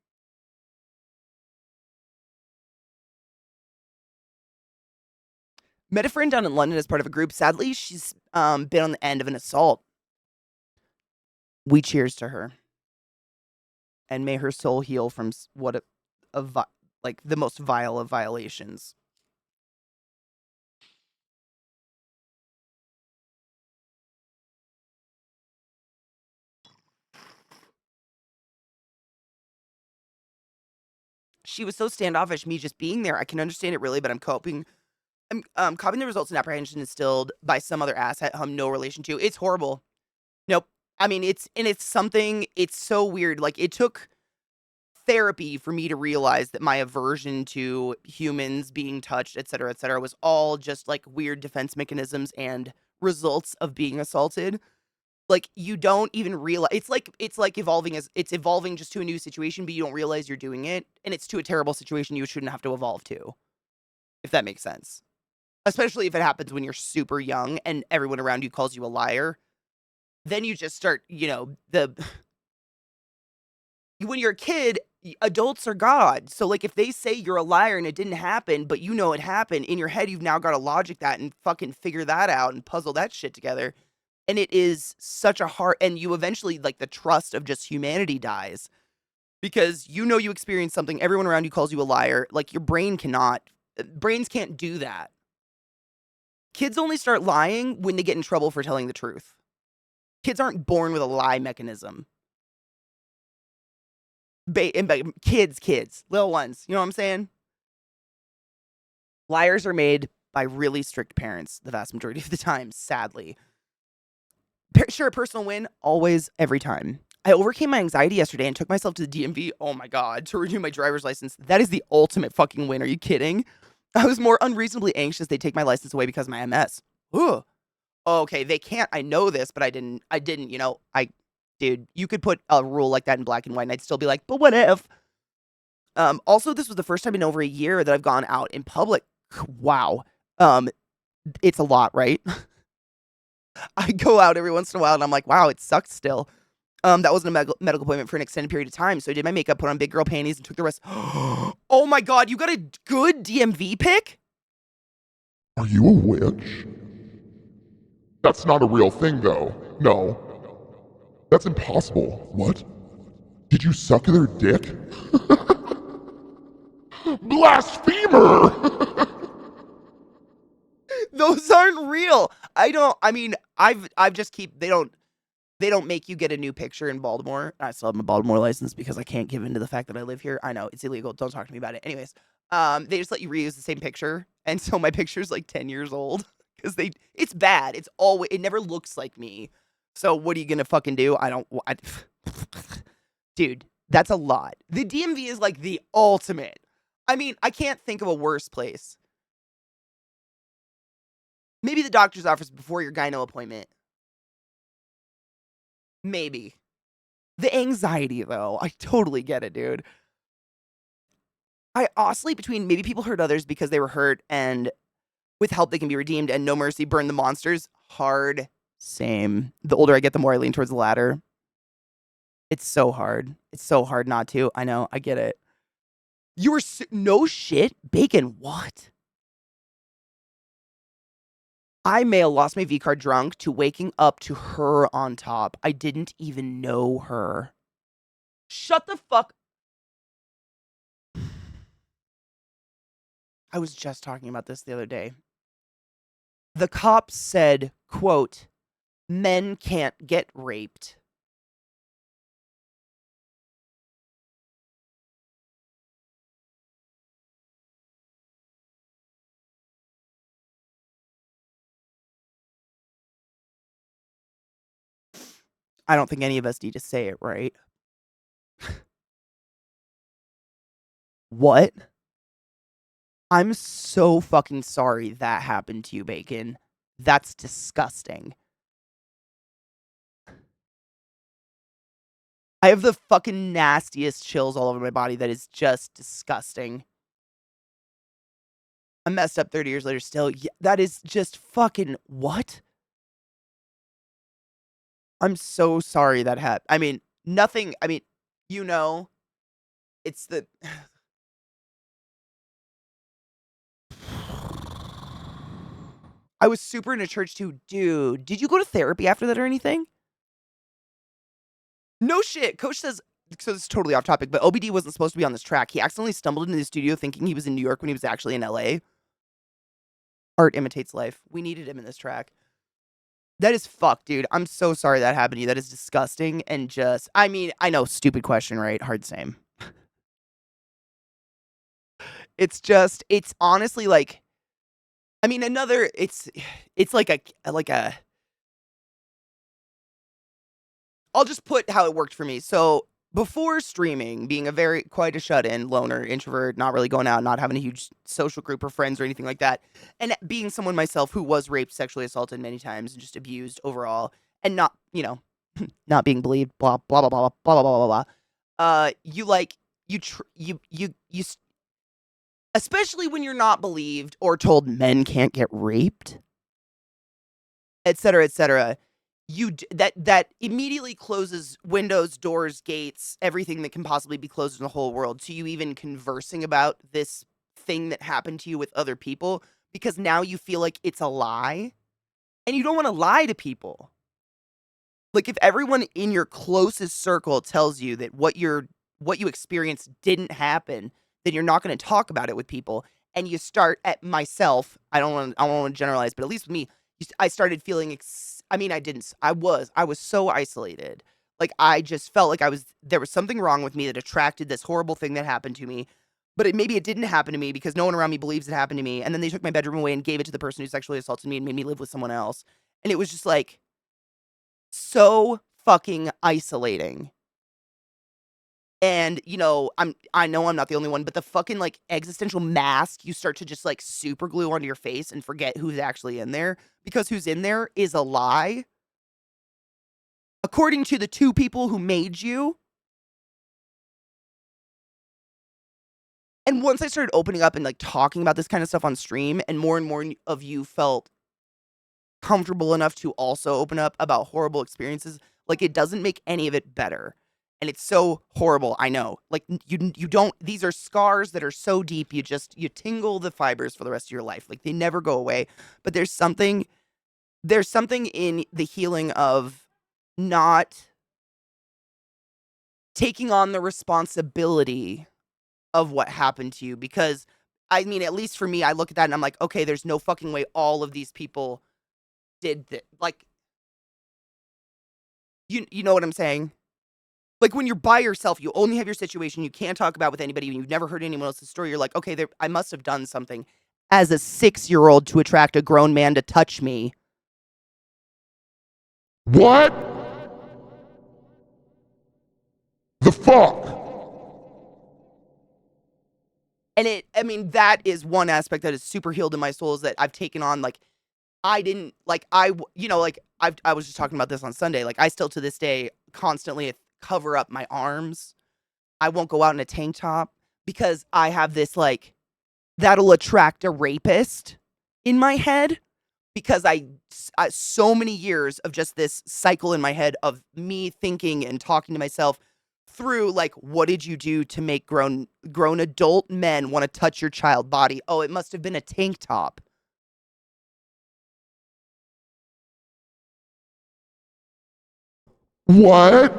Met a friend down in London as part of a group. Sadly, she's been on the end of an assault. We cheers to her. And may her soul heal from like the most vile of violations. She was so standoffish, me just being there. I can understand it really, but I'm coping. I'm copying the results and apprehension instilled by some other asset I'm no relation to. It's horrible. Nope. I mean, it's something, it's so weird. Like, it took therapy for me to realize that my aversion to humans being touched, et cetera, was all just like weird defense mechanisms and results of being assaulted. Like, you don't even realize it's like evolving just to a new situation, but you don't realize you're doing it, and it's to a terrible situation you shouldn't have to evolve to, if that makes sense. Especially if it happens when you're super young and everyone around you calls you a liar. Then you just start, when you're a kid, adults are God. So, like, if they say you're a liar and it didn't happen, but you know it happened, in your head, you've now got to logic that and fucking figure that out and puzzle that shit together. And it is such a hard, and you eventually, like, the trust of just humanity dies because you experience something, everyone around you calls you a liar. Like, your brains can't do that. Kids only start lying when they get in trouble for telling the truth. Kids aren't born with a lie mechanism. Kids, little ones, you know what I'm saying? Liars are made by really strict parents the vast majority of the time, sadly. Sure, personal win, always, every time. I overcame my anxiety yesterday and took myself to the DMV, oh my God, to renew my driver's license. That is the ultimate fucking win. Are you kidding? I was more unreasonably anxious they take my license away because of my MS. Ugh. Okay, they can't. I know this, but I didn't, dude, you could put a rule like that in black and white and I'd still be like, but what if? Also, this was the first time in over a year that I've gone out in public. Wow. It's a lot, right? I go out every once in a while and I'm like, wow, it sucks still. That wasn't a medical appointment for an extended period of time, so I did my makeup, put on big girl panties, and took the rest. Oh my god, you got a good DMV pic? Are you a witch? That's not a real thing, though. No. That's impossible. What? Did you suck their dick? Blasphemer! Those aren't real. I mean, I've just they don't make you get a new picture in Baltimore. I still have my Baltimore license because I can't give into the fact that I live here. I know it's illegal. Don't talk to me about it. Anyways, they just let you reuse the same picture, and so my picture's like 10 years old because it's bad. It never looks like me. So what are you gonna fucking do? Dude, that's a lot. The DMV is like the ultimate. I mean, I can't think of a worse place. Maybe the doctor's office before your gyno appointment. Maybe. The anxiety, though, I totally get it, dude. I oscillate between maybe people hurt others because they were hurt and with help they can be redeemed and no mercy, burn the monsters. Hard. Same. The older I get, the more I lean towards the latter. It's so hard. It's so hard not to. I know. I get it. You were no shit? Bacon, what? I mail lost my V card drunk to waking up to her on top. I didn't even know her. Shut the fuck. I was just talking about this the other day. The cops said, quote, men can't get raped. I don't think any of us need to say it, right? What? I'm so fucking sorry that happened to you, Bacon. That's disgusting. I have the fucking nastiest chills all over my body that is just disgusting. I'm messed up 30 years later still. Yeah, that is just fucking what? I'm so sorry that happened. I mean, nothing. I mean, you know, it's the. I was super into church too. Dude, did you go to therapy after that or anything? No shit. Coach says, so this is totally off topic, but OBD wasn't supposed to be on this track. He accidentally stumbled into the studio thinking he was in New York when he was actually in LA. Art imitates life. We needed him in this track. That is fucked, dude. I'm so sorry that happened to you. That is disgusting and just, I mean, I know, stupid question, right? Hard same. It's honestly like, I mean, it's like a, I'll just put how it worked for me. So before streaming, being quite a shut-in, loner, introvert, not really going out, not having a huge social group or friends or anything like that, and being someone myself who was raped, sexually assaulted many times, and just abused overall, and not, not being believed, blah, blah, blah, blah, blah, blah, blah, blah, blah. Especially when you're not believed or told men can't get raped, etc., etc., that immediately closes windows, doors, gates, everything that can possibly be closed in the whole world to you even conversing about this thing that happened to you with other people, because now you feel like it's a lie and you don't want to lie to people. Like if everyone in your closest circle tells you that what you experienced didn't happen, then you're not going to talk about it with people. And you start at myself. I don't want to generalize, but at least with me, I started feeling. I was so isolated. Like I just felt like there was something wrong with me that attracted this horrible thing that happened to me. But maybe it didn't happen to me because no one around me believes it happened to me. And then they took my bedroom away and gave it to the person who sexually assaulted me and made me live with someone else. And it was just like so fucking isolating. And, I know I'm not the only one, but the fucking like existential mask you start to just like super glue onto your face and forget who's actually in there, because who's in there is a lie. According to the two people who made you. And once I started opening up and like talking about this kind of stuff on stream, and more of you felt comfortable enough to also open up about horrible experiences, Like, it doesn't make any of it better. And it's so horrible, I know. Like, you don't, these are scars that are so deep, you tingle the fibers for the rest of your life. Like, they never go away. But there's something in the healing of not taking on the responsibility of what happened to you. Because, I mean, at least for me, I look at that and I'm like, okay, there's no fucking way all of these people did that. Like, you know what I'm saying? Like, when you're by yourself, you only have your situation, you can't talk about with anybody, and you've never heard anyone else's story, you're like, okay, I must have done something as a 6-year-old to attract a grown man to touch me. What? The fuck? And I mean, that is one aspect that is super healed in my soul, is that I've taken on, like, I didn't, like, I was just talking about this on Sunday, like, I still to this day constantly cover up my arms. I won't go out in a tank top because I have this, like, that'll attract a rapist in my head, because I so many years of just this cycle in my head of me thinking and talking to myself through, like, what did you do to make grown adult men want to touch your child body? Oh, it must have been a tank top. What?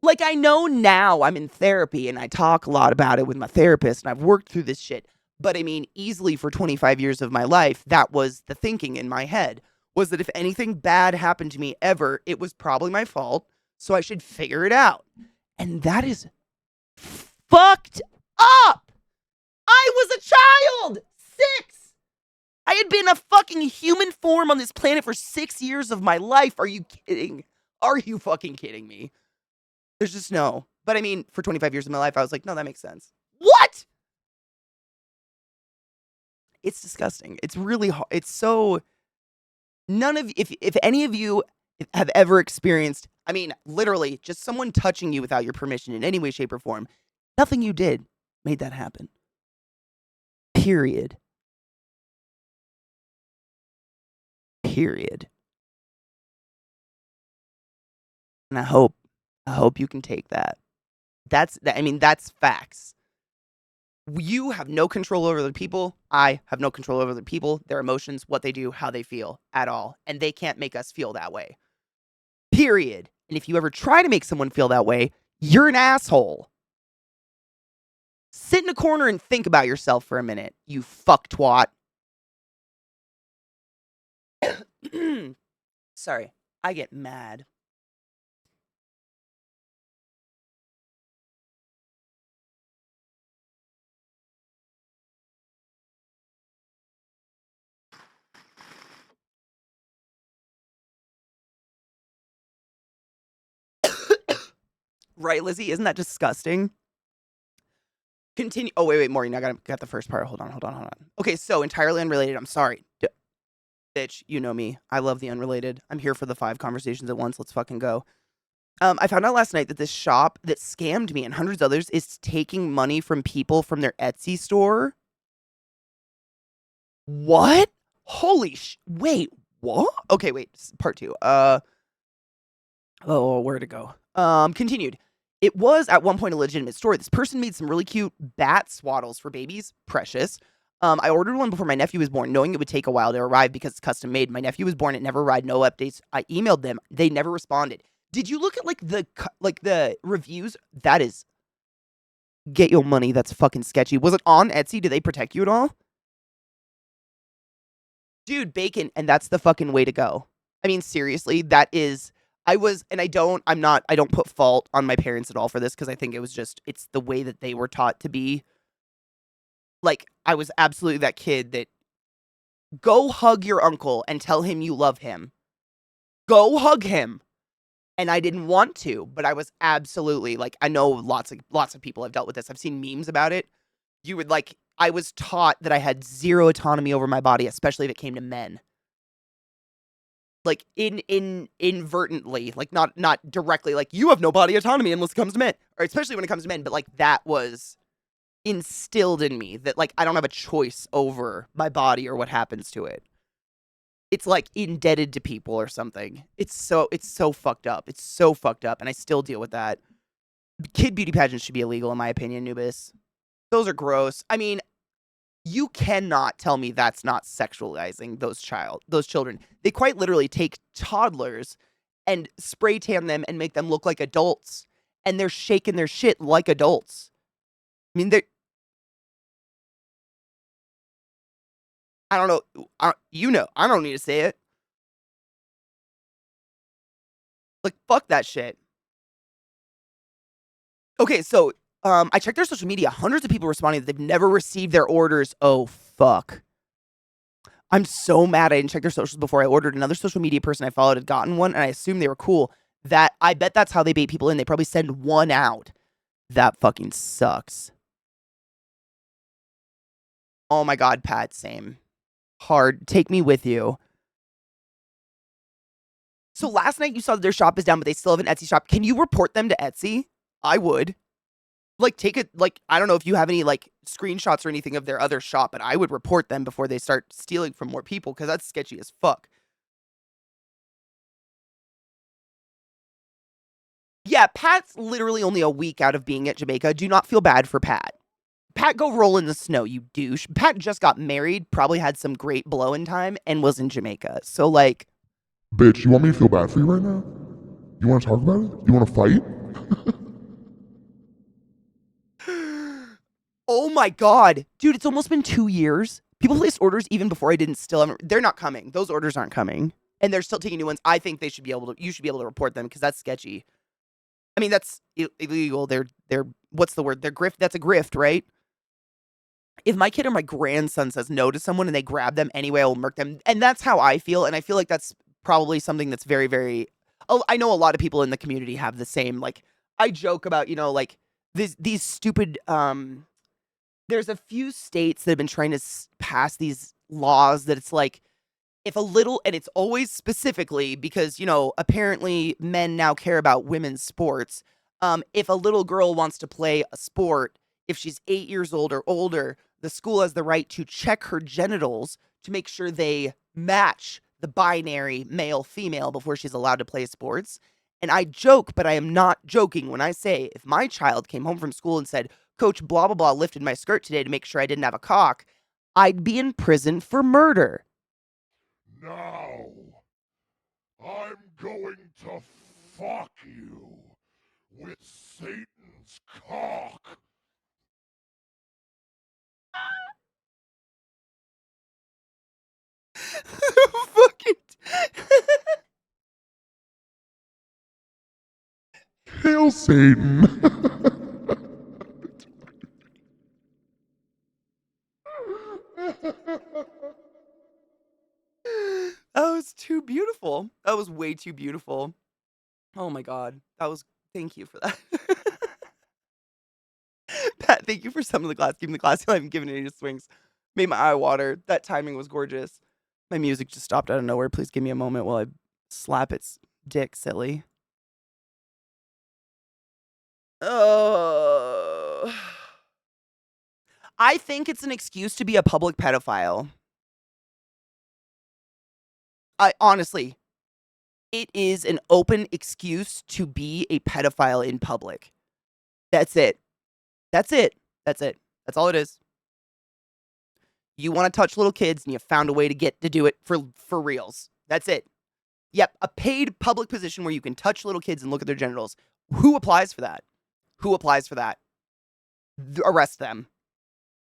Like, I know now I'm in therapy and I talk a lot about it with my therapist and I've worked through this shit. But I mean, easily for 25 years of my life, that was the thinking in my head, was that if anything bad happened to me ever, it was probably my fault. So I should figure it out. And that is fucked up. I was a child. 6. I had been a fucking human form on this planet for 6 years of my life. Are you kidding? Are you fucking kidding me? There's just no. But I mean, for 25 years of my life, I was like, no, that makes sense. What? It's disgusting. It's really hard. It's so, none of, if any of you have ever experienced, I mean, literally just someone touching you without your permission in any way, shape, or form, nothing you did made that happen. Period. Period. And I hope you can take that. I mean, that's facts. You have no control over other people. I have no control over other people, their emotions, what they do, how they feel at all. And they can't make us feel that way. Period. And if you ever try to make someone feel that way, you're an asshole. Sit in a corner and think about yourself for a minute, you fuck twat. Sorry, I get mad. Right, Lizzie? Isn't that disgusting? Continue. Oh, wait, Maureen, I got the first part. Hold on. Okay, so entirely unrelated. I'm sorry. Bitch, you know me. I love the unrelated. I'm here for the 5 conversations at once. Let's fucking go. I found out last night that this shop that scammed me and hundreds of others is taking money from people from their Etsy store. What? Holy wait, what? Okay, wait, part 2. Where'd it go? Continued. It was at one point a legitimate store. This person made some really cute bat swaddles for babies. Precious. I ordered one before my nephew was born, knowing it would take a while to arrive because it's custom made. My nephew was born, it never arrived, no updates. I emailed them. They never responded. Did you look at the reviews? That is, get your money. That's fucking sketchy. Was it on Etsy? Did they protect you at all? Dude, bacon, and that's the fucking way to go. I mean, seriously, that is, I don't put fault on my parents at all for this, because I think it's the way that they were taught to be. Like, I was absolutely that kid that, go hug your uncle and tell him you love him. Go hug him. And I didn't want to, but I was absolutely, like, I know lots of people have dealt with this. I've seen memes about it. I was taught that I had zero autonomy over my body, especially if it came to men. Like, inadvertently, like, not directly, like, you have no body autonomy unless it comes to men, or especially when it comes to men, but, like, that was instilled in me, that, like, I don't have a choice over my body or what happens to it. it's like indebted to people or something. It's so fucked up. It's so fucked up, and I still deal with that. Kid beauty pageants should be illegal, in my opinion, Nubis. Those are gross. I mean, you cannot tell me that's not sexualizing those children. They quite literally take toddlers and spray tan them and make them look like adults, and they're shaking their shit like adults. I mean, they're I don't know. I don't need to say it. Like, fuck that shit. Okay, so I checked their social media. Hundreds of people responding that they've never received their orders. Oh fuck. I'm so mad I didn't check their socials before I ordered. Another social media person I followed had gotten one, and I assumed they were cool. That I bet that's how they bait people in. They probably send one out. That fucking sucks. Oh my god, Pat, same. Hard. Take me with you. So last night you saw that their shop is down, but they still have an Etsy shop. Can you report them to Etsy? I would. Like, take it, like, I don't know if you have any, like, screenshots or anything of their other shop, but I would report them before they start stealing from more people, because that's sketchy as fuck. Yeah, Pat's literally only a week out of being at Jamaica. Do not feel bad for Pat. Pat, go roll in the snow, you douche. Pat just got married, probably had some great blowing time, and was in Jamaica. So, like... Bitch, you want me to feel bad for you right now? You want to talk about it? You want to fight? Oh my god. Dude, it's almost been 2 years. People placed orders even before I didn't still... They're not coming. Those orders aren't coming. And they're still taking new ones. I think they should be able to... You should be able to report them, because that's sketchy. I mean, that's illegal. They're... What's the word? They're grift. That's a grift, right? If my kid or my grandson says no to someone and they grab them anyway, I will murk them. And that's how I feel. And I feel like that's probably something that's very, very... I know a lot of people in the community have the same, like... I joke about, you know, like, these stupid... There's a few states that have been trying to pass these laws that it's like, if a little... And it's always specifically because, you know, apparently men now care about women's sports. If a little girl wants to play a sport, if she's 8 years old or older, the school has the right to check her genitals to make sure they match the binary male-female before she's allowed to play sports. And I joke, but I am not joking when I say if my child came home from school and said, Coach blah, blah, blah lifted my skirt today to make sure I didn't have a cock, I'd be in prison for murder. Now, I'm going to fuck you with Satan's cock. Fucking... Hail Satan. That was too beautiful. That was way too beautiful. Oh my god. That was... Thank you for that. Pat, thank you for some of the glass. Keeping the glass till I haven't given any swings. Made my eye water. That timing was gorgeous. My music just stopped out of nowhere. Please give me a moment while I slap its dick, silly. Oh. I think it's an excuse to be a public pedophile. Honestly, it is an open excuse to be a pedophile in public. That's it. That's it. That's it. That's all it is. You want to touch little kids and you found a way to get to do it for reals. That's it. Yep, a paid public position where you can touch little kids and look at their genitals. Who applies for that? Who applies for that? Arrest them.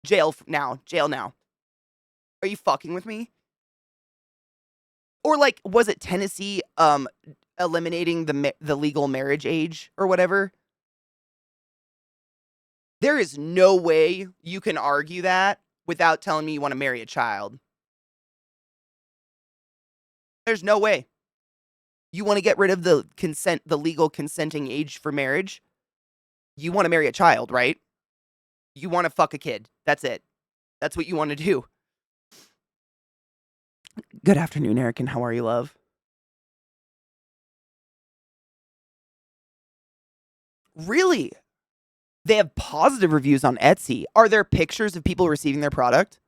Jail now. Jail now. Are you fucking with me? Or like, was it Tennessee eliminating the legal marriage age or whatever? There is no way you can argue that without telling me you want to marry a child. There's no way. You want to get rid of the legal consenting age for marriage? You want to marry a child, right? You want to fuck a kid. That's it. That's what you want to do. Good afternoon, Eric, and how are you, love? Really? They have positive reviews on Etsy. Are there pictures of people receiving their product?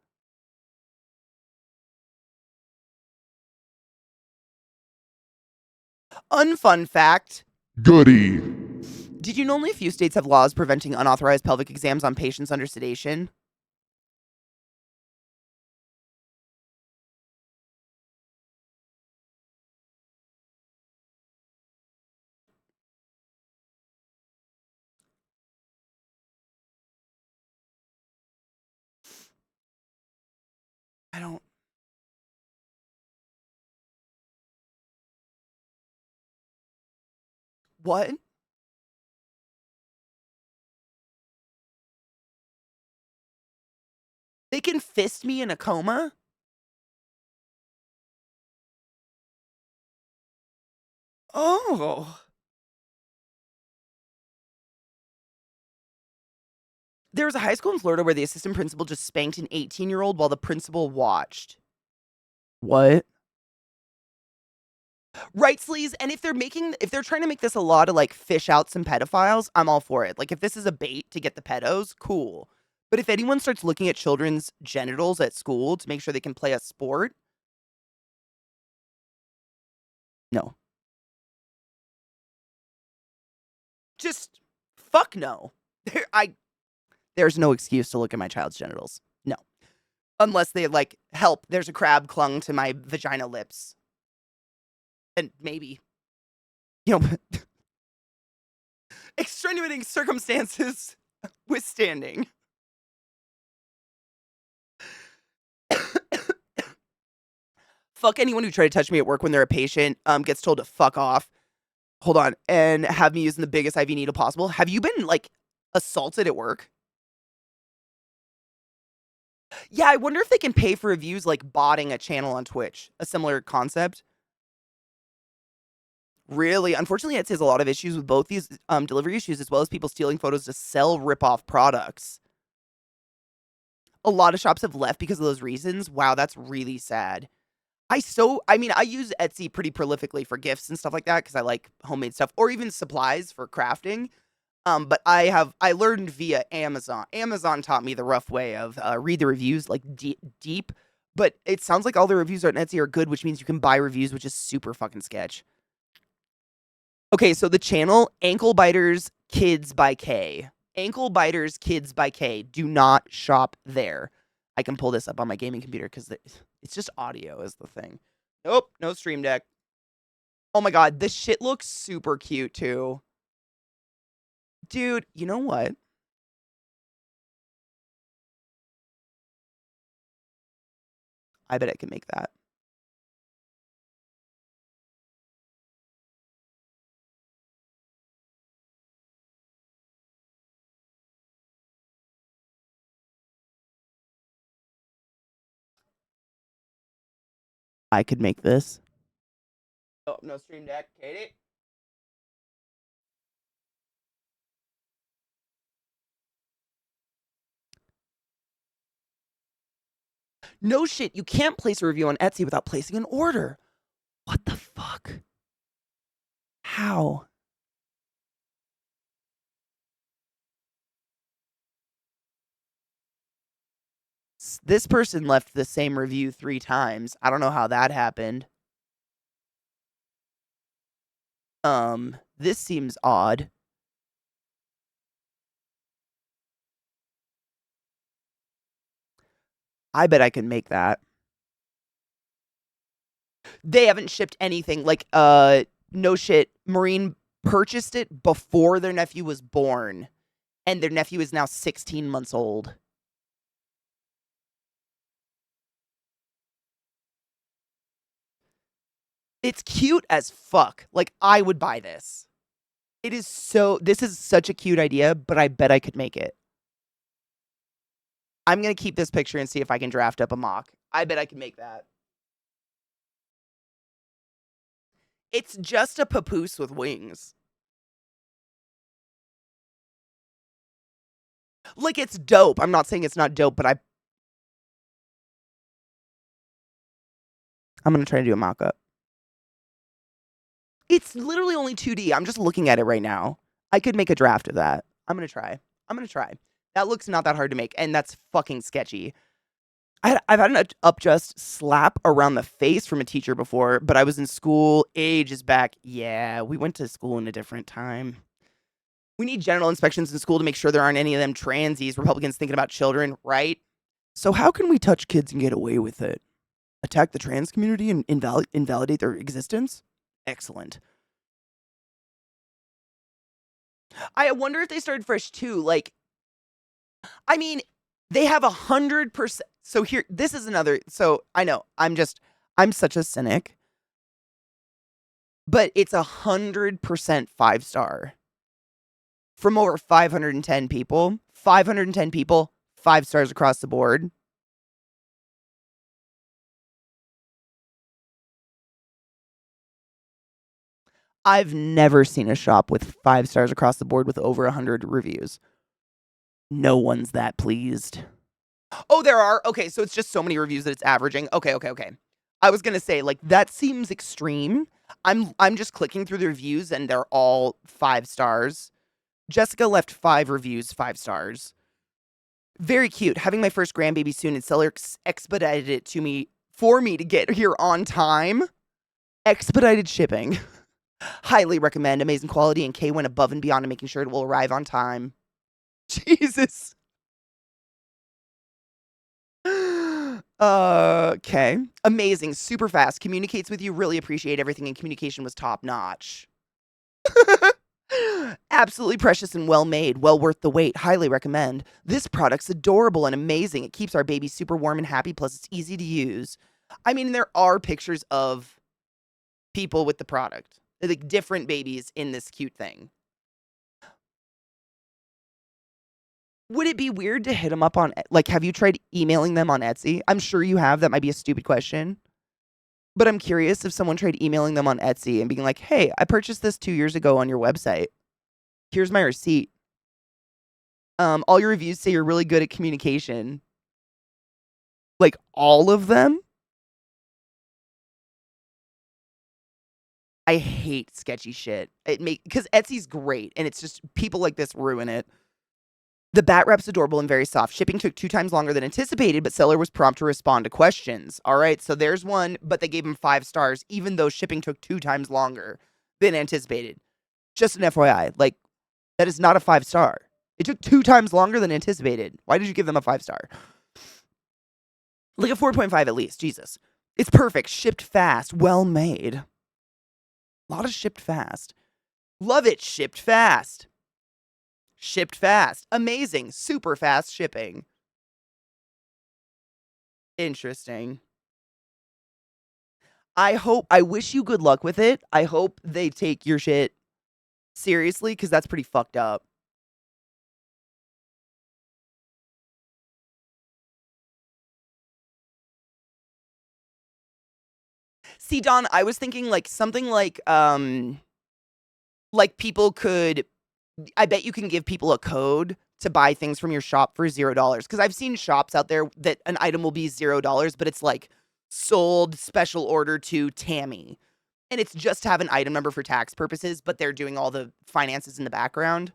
Unfun fact. Goody. Did you know only a few states have laws preventing unauthorized pelvic exams on patients under sedation? I don't. What? They can fist me in a coma? Oh. There was a high school in Florida where the assistant principal just spanked an 18-year-old while the principal watched. What? Right, sleaze. And if they're trying to make this a law to like fish out some pedophiles, I'm all for it. Like if this is a bait to get the pedos, cool. But if anyone starts looking at children's genitals at school to make sure they can play a sport, no. Just fuck no. There's no excuse to look at my child's genitals. No. Unless they like help. There's a crab clung to my vagina lips. And maybe, you know, extenuating circumstances withstanding. Fuck anyone who tried to touch me at work when they're a patient, gets told to fuck off. Hold on. And have me using the biggest IV needle possible. Have you been, like, assaulted at work? Yeah, I wonder if they can pay for reviews like botting a channel on Twitch. A similar concept. Really? Unfortunately, it has a lot of issues with both these delivery issues as well as people stealing photos to sell rip-off products. A lot of shops have left because of those reasons. Wow, that's really sad. I mean, I use Etsy pretty prolifically for gifts and stuff like that because I like homemade stuff or even supplies for crafting. But I learned via Amazon. Amazon taught me the rough way of read the reviews like deep. But it sounds like all the reviews on Etsy are good, which means you can buy reviews, which is super fucking sketch. Okay, so the channel Ankle Biters Kids by K. Ankle Biters Kids by K. Do not shop there. I can pull this up on my gaming computer because it's just audio is the thing. Nope, no Stream Deck. Oh my god, this shit looks super cute too. Dude, you know what? I bet I can make that. I could make this. Oh, no Stream Deck, Katie. No shit, you can't place a review on Etsy without placing an order. What the fuck? How? This person left the same review 3 times. I don't know how that happened. This seems odd. I bet I can make that. They haven't shipped anything. Like, no shit. Maureen purchased it before their nephew was born. And their nephew is now 16 months old. It's cute as fuck. Like, I would buy this. This is such a cute idea, but I bet I could make it. I'm going to keep this picture and see if I can draft up a mock. I bet I can make that. It's just a papoose with wings. Like, it's dope. I'm not saying it's not dope, but I'm going to try to do a mock-up. It's literally only 2D. I'm just looking at it right now. I could make a draft of that. I'm going to try. That looks not that hard to make, and that's fucking sketchy. I've had an up-just slap around the face from a teacher before, but I was in school ages back. Yeah, we went to school in a different time. We need general inspections in school to make sure there aren't any of them transies, Republicans thinking about children, right? So how can we touch kids and get away with it? Attack the trans community and invalidate their existence? Excellent. I wonder if they started fresh too. Like, I mean, they have 100%. So here, this is another. So I know I'm such a cynic, but it's 100% 5-star from over 510 people. 510 people, 5 stars across the board. I've never seen a shop with 5 stars across the board with over 100 reviews. No one's that pleased. Oh, there are? Okay, so it's just so many reviews that it's averaging. Okay. I was gonna say, like, that seems extreme. I'm just clicking through the reviews and they're all 5 stars. Jessica left 5 reviews, 5 stars. Very cute. Having my first grandbaby soon and seller expedited it to me for me to get here on time. Expedited shipping. Highly recommend. Amazing quality, and Kay went above and beyond in making sure it will arrive on time. Jesus. Okay. Amazing. Super fast. Communicates with you. Really appreciate everything, and communication was top notch. Absolutely precious and well made. Well worth the wait. Highly recommend. This product's adorable and amazing. It keeps our baby super warm and happy, plus it's easy to use. I mean, there are pictures of people with the product. Like different babies in this cute thing. Would it be weird to hit them up on, like, have you tried emailing them on Etsy? I'm sure you have. That might be a stupid question. But I'm curious if someone tried emailing them on Etsy and being like, hey, I purchased this 2 years ago on your website. Here's my receipt. All your reviews say you're really good at communication. Like, all of them? I hate sketchy shit. Because Etsy's great, and it's just people like this ruin it. The bat wrap's adorable and very soft. Shipping took 2 times longer than anticipated, but seller was prompt to respond to questions. All right, so there's one, but they gave him 5 stars, even though shipping took 2 times longer than anticipated. Just an FYI, like, that is not a 5 star. It took 2 times longer than anticipated. Why did you give them a 5 star? Like a 4.5 at least, Jesus. It's perfect, shipped fast, well made. A lot of shipped fast. Love it, shipped fast. Shipped fast. Amazing. Super fast shipping. Interesting. I wish you good luck with it. I hope they take your shit seriously, because that's pretty fucked up. See, Don, I was thinking like something like people could, I bet you can give people a code to buy things from your shop for $0. Because I've seen shops out there that an item will be $0, but it's like sold special order to Tammy. And it's just to have an item number for tax purposes, but they're doing all the finances in the background.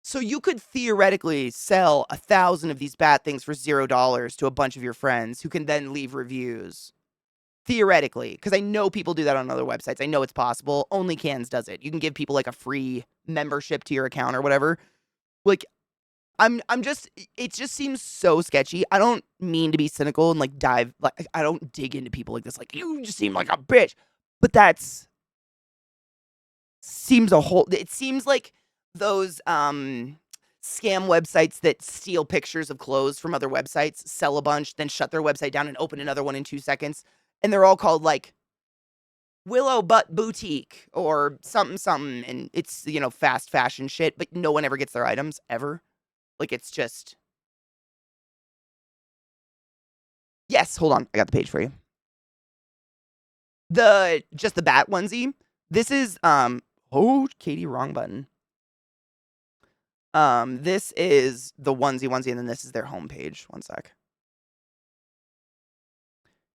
So you could theoretically sell 1,000 of these bad things for $0 to a bunch of your friends who can then leave reviews. Theoretically, because I know people do that on other websites. I know it's possible. OnlyCans does it. You can give people like a free membership to your account or whatever. Like, I'm just, it just seems so sketchy. I don't mean to be cynical and like dive, like, I don't dig into people like this. Like, you just seem like a bitch. But that's, it seems like those scam websites that steal pictures of clothes from other websites, sell a bunch, then shut their website down and open another one in 2 seconds. And they're all called like Willow Butt Boutique or something. And it's, fast fashion shit, but no one ever gets their items ever. Like, it's just. Yes, hold on. I got the page for you. Just the bat onesie. This is, Katie, wrong button. This is the onesie, and then this is their homepage. One sec.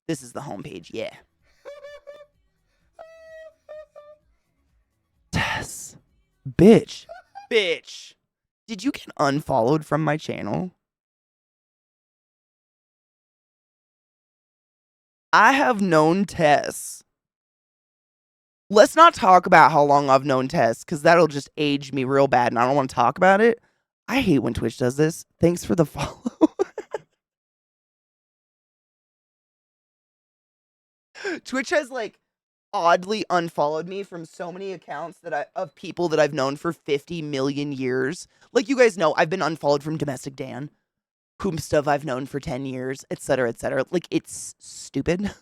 This is the homepage, yeah. Tess. Bitch. Bitch. Did you get unfollowed from my channel? I have known Tess. Let's not talk about how long I've known Tess, because that'll just age me real bad, and I don't want to talk about it. I hate when Twitch does this. Thanks for the follow. Twitch has like oddly unfollowed me from so many accounts of people that I've known for 50 million years. Like you guys know, I've been unfollowed from Domestic Dan, whom stuff I've known for 10 years, etc., etc. Like it's stupid.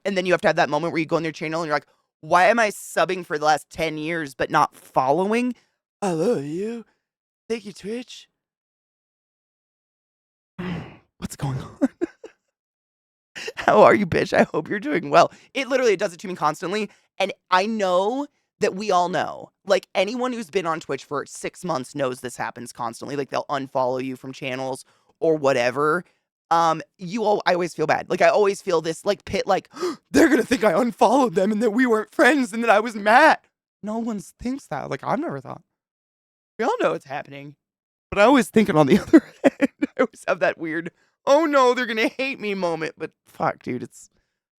And then you have to have that moment where you go on their channel and you're like, why am I subbing for the last 10 years but not following? I love you. Thank you, Twitch. What's going on? How are you, bitch? I hope you're doing well. It literally does it to me constantly. And I know that we all know, like anyone who's been on Twitch for 6 months knows this happens constantly. Like they'll unfollow you from channels or whatever. I always feel bad. Like I always feel this like pit, like they're gonna think I unfollowed them and that we weren't friends and that I was mad. No one thinks that. Like I've never thought. We all know it's happening. But I always think it on the other end. I always have that weird, oh no, they're gonna hate me moment. But fuck, dude, it's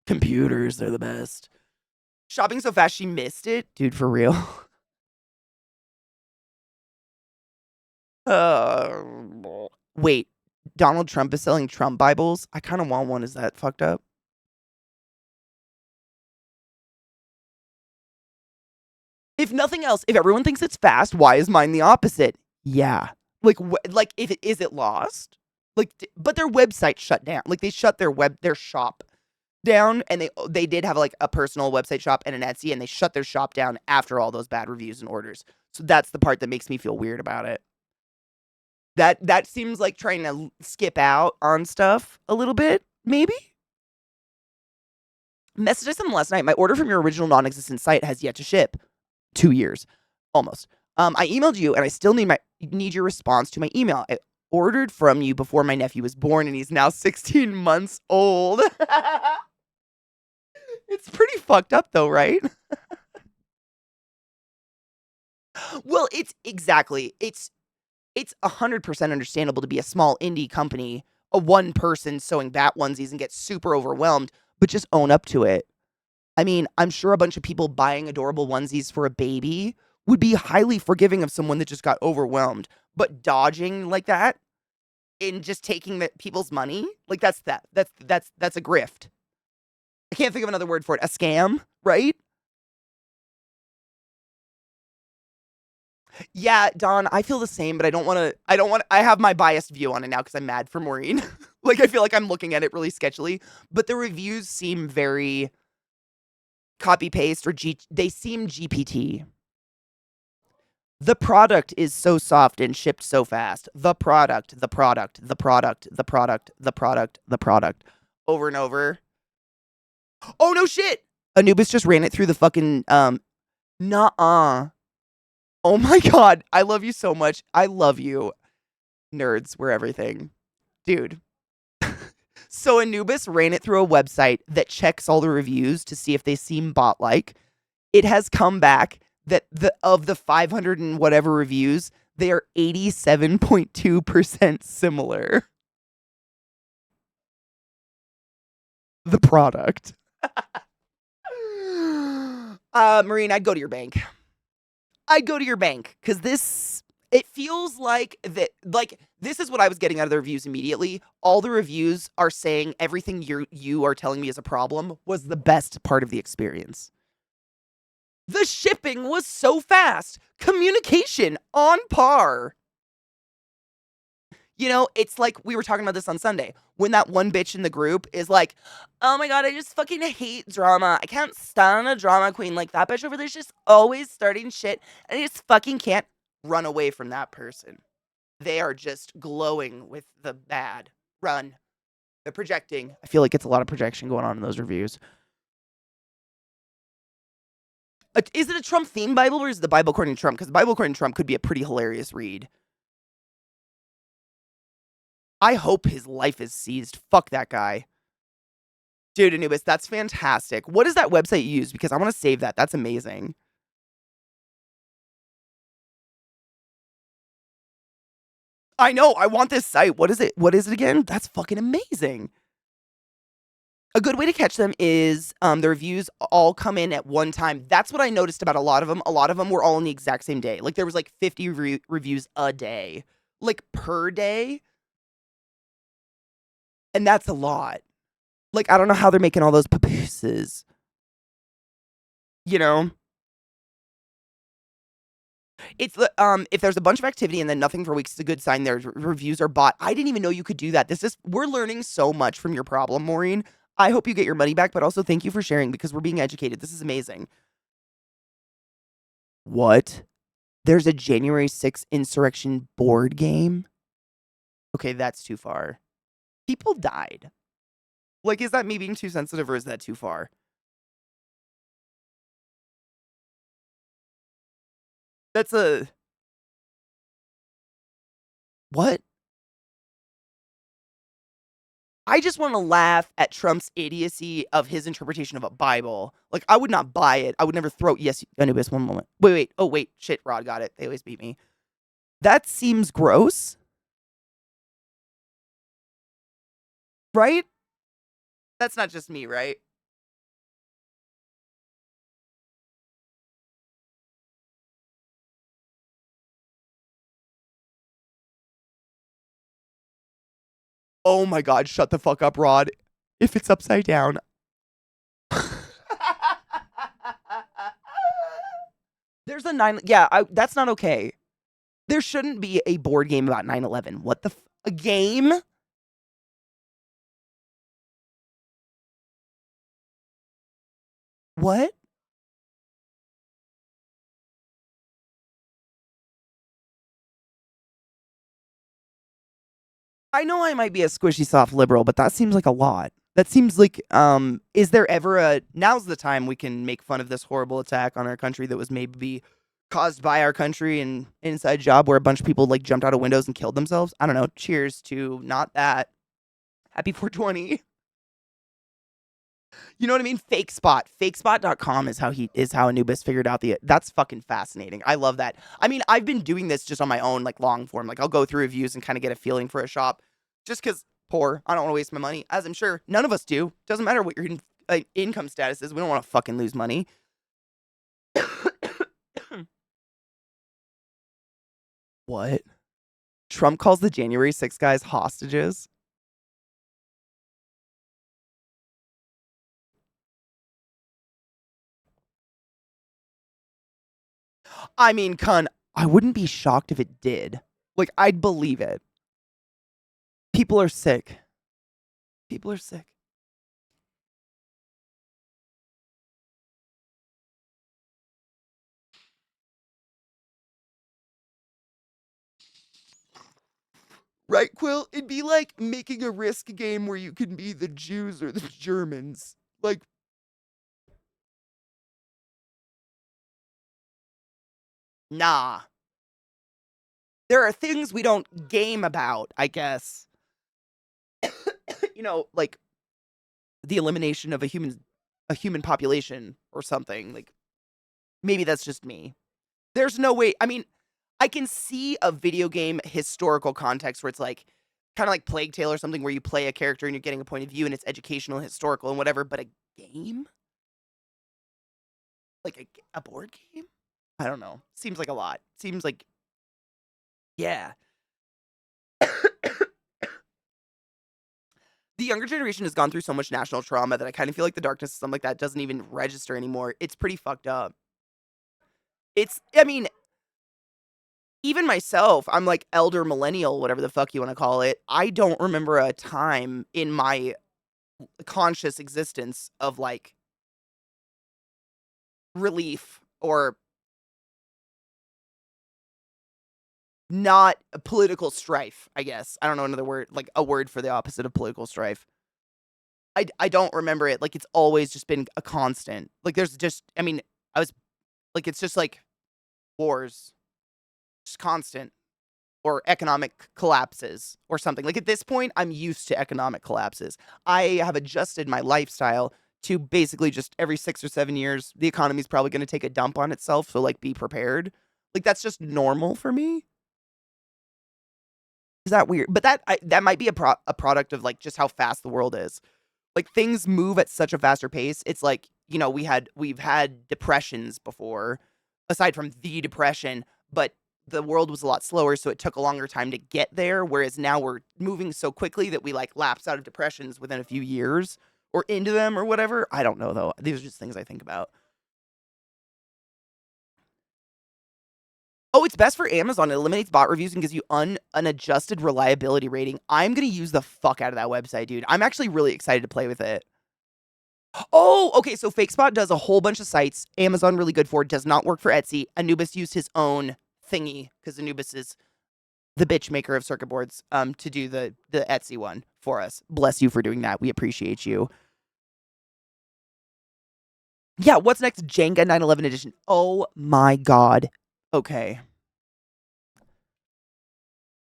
computers. They're the best. Shopping so fast she missed it, dude. For real. Uh, wait, Donald Trump is selling Trump Bibles. I kind of want one. Is that fucked up? If nothing else, if everyone thinks it's fast, why is mine the opposite? Yeah. Like if is it lost? Like, but their website shut down. Like they shut their shop down, and they did have like a personal website shop and an Etsy, and they shut their shop down after all those bad reviews and orders. So that's the part that makes me feel weird about it. That seems like trying to skip out on stuff a little bit, maybe. Messaged them last night. My order from your original non-existent site has yet to ship. 2 years, almost. I emailed you, and I still need your response to my email. I ordered from you before my nephew was born, and he's now 16 months old. It's pretty fucked up, though, right? Well, it's 100% understandable to be a small indie company, a one person sewing bat onesies and get super overwhelmed, but just own up to it. I mean, I'm sure a bunch of people buying adorable onesies for a baby would be highly forgiving of someone that just got overwhelmed, but dodging like that and just taking people's money, like that's a grift. I can't think of another word for it. A scam, right? Yeah, Don, I feel the same, but I have my biased view on it now because I'm mad for Maureen. Like, I feel like I'm looking at it really sketchily, but the reviews seem very copy paste or they seem GPT. The product is so soft and shipped so fast. The product, the product, the product, the product, the product, the product. Over and over. Oh no shit! Anubis just ran it through the fucking nuh-uh. Oh my god, I love you so much. I love you. Nerds, we're everything. Dude. So Anubis ran it through a website that checks all the reviews to see if they seem bot-like. It has come back that of the 500 and whatever reviews, they are 87.2% similar. The product. Marine, I'd go to your bank. I'd go to your bank because it feels like this is what I was getting out of the reviews immediately. All the reviews are saying everything you are telling me is a problem was the best part of the experience. The shipping was so fast. Communication on par. You know, it's like we were talking about this on Sunday when that one bitch in the group is like, oh my god, I just fucking hate drama. I can't stand a drama queen. Like that bitch over there's just always starting shit and I just fucking can't run away from that person. They are just glowing with the bad. Run. They're projecting. I feel like it's a lot of projection going on in those reviews. Is it a Trump themed Bible or is it the Bible according to Trump? Because the Bible according to Trump could be a pretty hilarious read. I hope his life is seized. Fuck that guy. Dude, Anubis, that's fantastic. What is that website you use? Because I want to save that. That's amazing. I know. I want this site. What is it? What is it again? That's fucking amazing. A good way to catch them is the reviews all come in at one time. That's what I noticed about a lot of them. A lot of them were all on the exact same day. Like there was like 50 reviews a day, like per day. And that's a lot. Like I don't know how they're making all those papooses. You know? It's if there's a bunch of activity and then nothing for weeks, it's a good sign their reviews are bought. I didn't even know you could do that. We're learning so much from your problem, Maureen. I hope you get your money back, but also thank you for sharing because we're being educated. This is amazing. What? There's a January 6th insurrection board game? Okay, that's too far. People died. Like, is that me being too sensitive or is that too far? That's a... What? I just want to laugh at Trump's idiocy of his interpretation of a Bible. Like, I would not buy it. I would never throw... Yes, Anubis, one moment. Wait. Oh, wait. Shit, Rod got it. They always beat me. That seems gross. Right? That's not just me, right? Oh my god, shut the fuck up, Rod. If it's upside down. There's a 9... Yeah, that's not okay. There shouldn't be a board game about 9/11. What the... A game? What? I know I might be a squishy soft liberal, but that seems like a lot. That seems like, is there ever a... Now's the time we can make fun of this horrible attack on our country that was maybe caused by our country and inside job where a bunch of people, like, jumped out of windows and killed themselves. I don't know. Cheers to not that. Happy 420. You know what I mean? Fake spot. Fakespot.com is how Anubis figured out that's fucking fascinating. I love that. I mean, I've been doing this just on my own, like long form. Like I'll go through reviews and kind of get a feeling for a shop just because poor. I don't want to waste my money, as I'm sure none of us do. Doesn't matter what your income status is. We don't want to fucking lose money. What? Trump calls the January 6th guys hostages? I mean, I wouldn't be shocked if it did. Like, I'd believe it. People are sick. People are sick. Right, Quill? It'd be like making a Risk game where you can be the Jews or the Germans. Like, nah. There are things we don't game about, I guess. You know, like the elimination of a human population or something. Like, maybe that's just me. There's no way. I mean, I can see a video game historical context where it's like kind of like Plague Tale or something where you play a character and you're getting a point of view and it's educational, historical, and whatever. But a game, like a board game, I don't know. Seems like a lot. Seems like, yeah. The younger generation has gone through so much national trauma that I kind of feel like the darkness of something like that doesn't even register anymore. It's pretty fucked up. I mean, even myself, I'm like elder millennial, whatever the fuck you want to call it. I don't remember a time in my conscious existence of like relief or not a political strife, I guess. I don't know another word, like a word for the opposite of political strife. I don't remember it. Like it's always just been a constant. Like there's just, I mean, I was like, it's just like wars, just constant. Or economic collapses or something. Like at this point, I'm used to economic collapses. I have adjusted my lifestyle to basically just every 6 or 7 years, the economy's probably going to take a dump on itself. So like be prepared. Like that's just normal for me. Is that weird? But that might be a product of like just how fast the world is. Like, things move at such a faster pace. It's like, you know, we've had depressions before, aside from the depression, but the world was a lot slower, so it took a longer time to get there, whereas now we're moving so quickly that we, like, lapse out of depressions within a few years or into them or whatever. I don't know, though. These are just things I think about. Oh, it's best for Amazon. It eliminates bot reviews and gives you an adjusted reliability rating. I'm gonna use the fuck out of that website, dude. I'm actually really excited to play with it. Oh, okay, so FakeSpot does a whole bunch of sites. Amazon really good for it. Does not work for Etsy. Anubis used his own thingy, because Anubis is the bitch maker of circuit boards, to do the Etsy one for us. Bless you for doing that. We appreciate you. Yeah, what's next? Jenga 9/11 edition. Oh my god. Okay.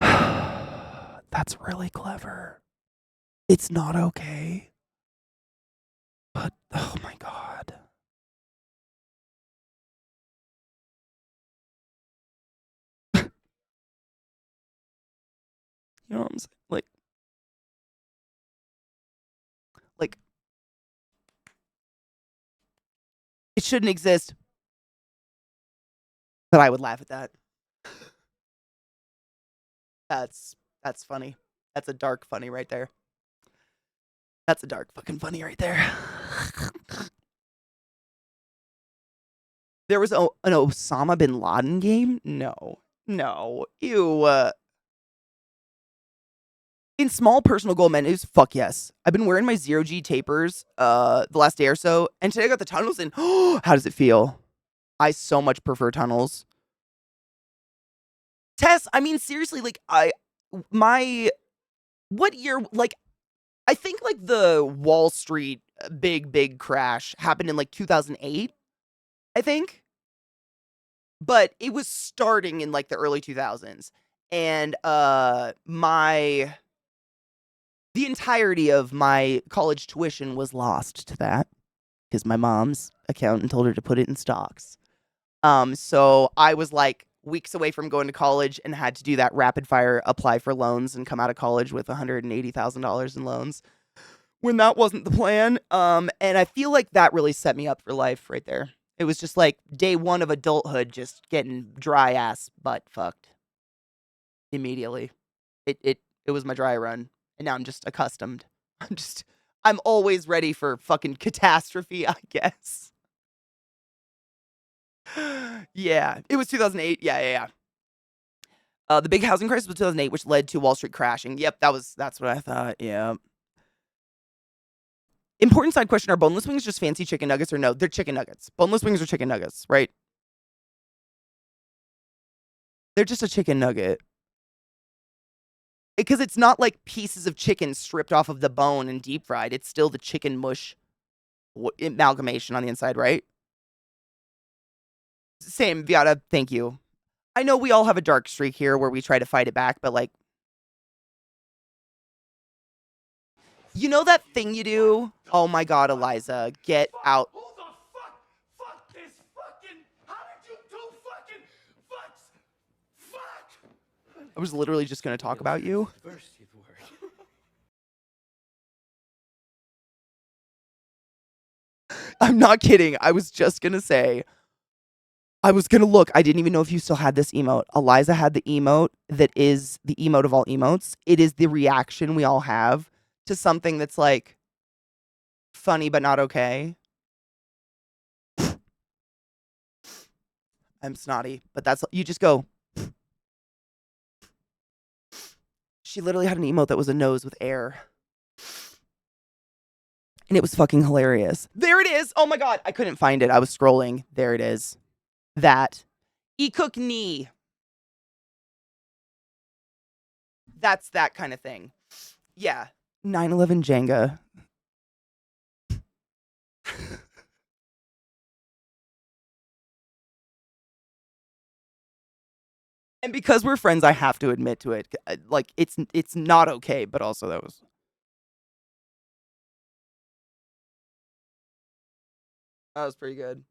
That's really clever. It's not okay. But, oh my god. You know what I'm saying? Like, it shouldn't exist, but I would laugh at that. That's funny. That's a dark funny right there. That's a dark fucking funny right there. There was an Osama bin Laden game? No. No. Ew. In small personal goal menus, fuck yes. I've been wearing my 0G tapers the last day or so, and today I got the tunnels in. How does it feel? I so much prefer tunnels. Tess, I mean, seriously, like, what year, like, I think, like, the Wall Street big crash happened in, like, 2008, I think? But it was starting in, like, the early 2000s, and, the entirety of my college tuition was lost to that, because my mom's accountant told her to put it in stocks. So I was, like, weeks away from going to college and had to do that rapid fire apply for loans and come out of college with $180,000 in loans when that wasn't the plan. And I feel like that really set me up for life right there. It was just like day one of adulthood, just getting dry ass butt fucked immediately. It was my dry run, and now I'm just accustomed. I'm always ready for fucking catastrophe, I guess. Yeah, it was 2008. Yeah. The big housing crisis was 2008, which led to Wall Street crashing. Yep, that's what I thought. Yeah. Important side question: are boneless wings just fancy chicken nuggets, or no? They're chicken nuggets. Boneless wings are chicken nuggets, right? They're just a chicken nugget. Because it's not like pieces of chicken stripped off of the bone and deep fried. It's still the chicken mush amalgamation on the inside, right? Same, Viata. Thank you. I know we all have a dark streak here where we try to fight it back, but, like, you know that thing you do? Oh my god, Eliza, get out. Who the fuck? Fuck this fucking. How did you do fucking fuck? I was literally just going to talk about you. First, you'd worry. I'm not kidding. I was just going to say, I was going to look. I didn't even know if you still had this emote. Eliza had the emote that is the emote of all emotes. It is the reaction we all have to something that's, like, funny but not okay. I'm snotty, but that's, you just go. She literally had an emote that was a nose with air. And it was fucking hilarious. There it is. Oh my god. I couldn't find it. I was scrolling. There it is. That. E-cook knee. That's that kind of thing. Yeah. 9/11 Jenga. And because we're friends, I have to admit to it. Like, it's not okay, but also that was pretty good.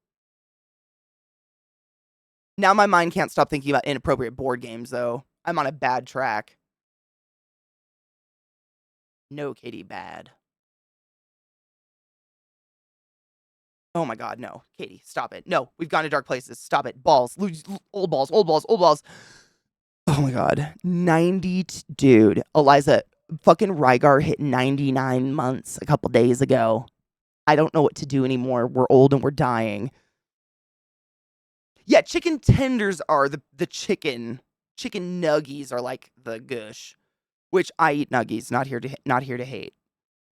Now my mind can't stop thinking about inappropriate board games, though. I'm on a bad track. No, Katie, bad. Oh my God, no. Katie, stop it. No, we've gone to dark places. Stop it. Balls. Old balls, old balls, old balls. Oh my God. Dude, Eliza, fucking Rygar hit 99 months a couple days ago. I don't know what to do anymore. We're old and we're dying. Yeah, chicken tenders are the chicken. Chicken nuggies are like the gush, which I eat nuggies. Not here to hate.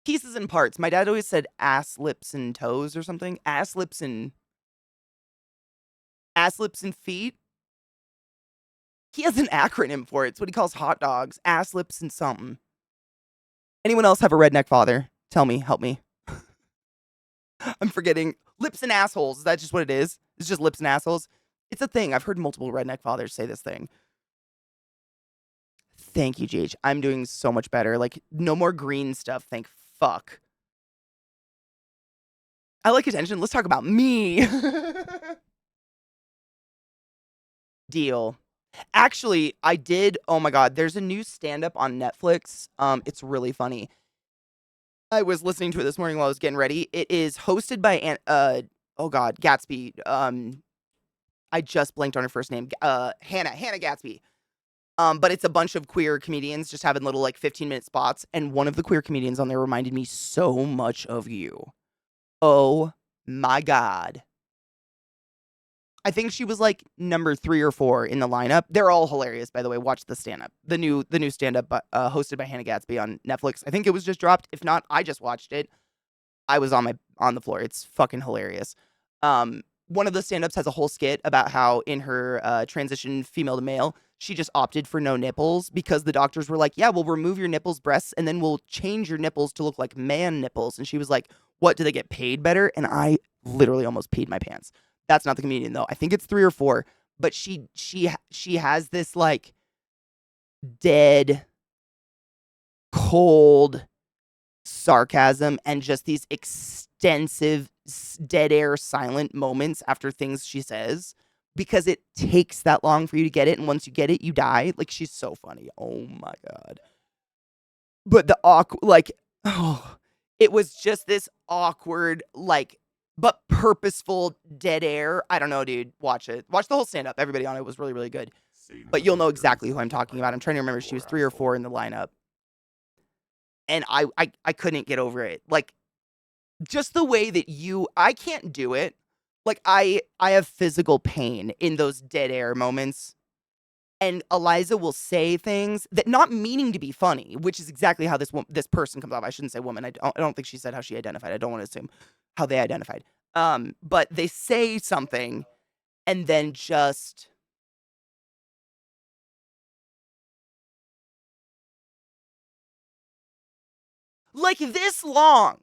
Pieces and parts. My dad always said ass, lips, and toes or something. Ass, lips, and feet. He has an acronym for it. It's what he calls hot dogs. Ass, lips, and something. Anyone else have a redneck father? Tell me, help me. I'm forgetting. Lips and assholes. Is that just what it is? It's just lips and assholes. It's a thing. I've heard multiple redneck fathers say this thing. Thank you, GH. I'm doing so much better. Like, no more green stuff. Thank fuck. I like attention. Let's talk about me. Deal. Actually, I did. Oh my God. There's a new stand up on Netflix. It's really funny. I was listening to it this morning while I was getting ready. It is hosted by oh God, Gatsby. I just blanked on her first name. Hannah Gatsby. But it's a bunch of queer comedians just having little like 15-minute spots, and one of the queer comedians on there reminded me so much of you. Oh my God. I think she was like number 3 or 4 in the lineup. They're all hilarious, by the way. Watch the stand up. The new stand up hosted by Hannah Gatsby on Netflix. I think it was just dropped. If not, I just watched it. I was on the floor. It's fucking hilarious. One of the stand-ups has a whole skit about how in her transition female to male, she just opted for no nipples because the doctors were like, yeah, we'll remove your nipples, breasts, and then we'll change your nipples to look like man nipples. And she was like, what, do they get paid better? And I literally almost peed my pants. That's not the comedian though. I think it's 3 or 4, but she has this like dead, cold sarcasm and just these extensive dead air silent moments after things she says because it takes that long for you to get it, and once you get it you die. Like, she's so funny. Oh my God. But the awkward, like, oh, it was just this awkward, like, but purposeful dead air. I don't know, dude. Watch it. Watch the whole stand up. Everybody on it was really, really good. But you'll know exactly who I'm talking about. I'm trying to remember. She was 3 or 4 in the lineup. And I couldn't get over it. Like, just the way that I can't do it. Like, I have physical pain in those dead air moments. And Eliza will say things that, not meaning to be funny, which is exactly how this person comes off. I shouldn't say woman. I don't think she said how she identified. I don't want to assume how they identified. But they say something and then just like this long.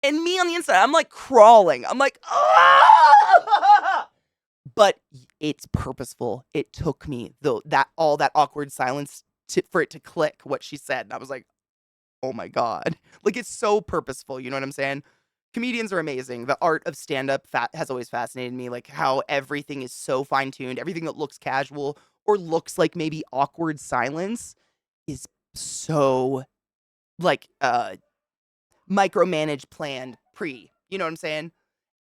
And me on the inside, I'm like crawling. I'm like, ah! But it's purposeful. It took me that awkward silence for it to click what she said. And I was like, oh my God. Like, it's so purposeful. You know what I'm saying? Comedians are amazing. The art of stand-up has always fascinated me. Like, how everything is so fine-tuned. Everything that looks casual or looks like maybe awkward silence is so, like, micromanaged, planned, you know what I'm saying?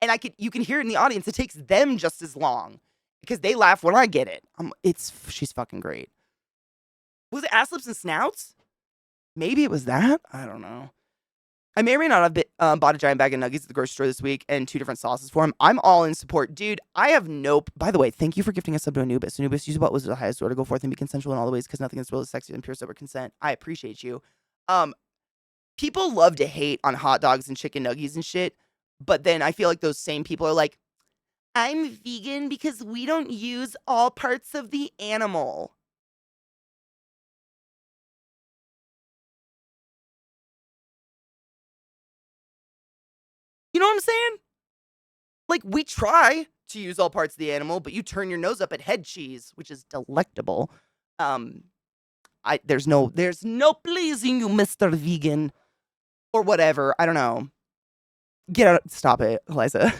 And you can hear it in the audience. It takes them just as long because they laugh when I get it. She's fucking great. Was it ass, lips, and snouts? Maybe it was that. I don't know. I may or may not have bought a giant bag of nuggets at the grocery store this week and 2 different sauces for him. I'm all in support. Dude, I have By the way, thank you for gifting a sub to Anubis. Anubis, use what was the highest order. Go forth and be consensual in all the ways because nothing is really sexy than pure sober consent. I appreciate you. People love to hate on hot dogs and chicken nuggies and shit, but then I feel like those same people are like, I'm vegan because we don't use all parts of the animal. You know what I'm saying? Like, we try to use all parts of the animal, but you turn your nose up at head cheese, which is delectable. There's no pleasing you, Mr. Vegan. Or whatever. I don't know. Get out. Stop it, Eliza.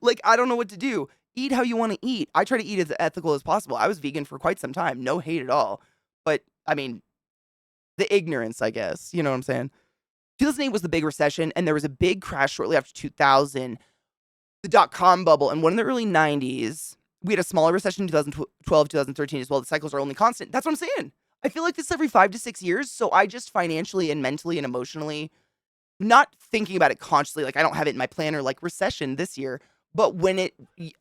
Like, I don't know what to do. Eat how you want to eat. I try to eat as ethical as possible. I was vegan for quite some time. No hate at all. But, I mean, The ignorance, I guess. You know what I'm saying? 2008 was the big recession, and there was a big crash shortly after 2000, the dot-com bubble, and one in the early 90s. We had a smaller recession in 2012, 2013 as well. The cycles are only constant. That's what I'm saying. I feel like this every 5 to 6 years, so I just financially and mentally and emotionally, not thinking about it consciously, like I don't have it in my planner like recession this year, but when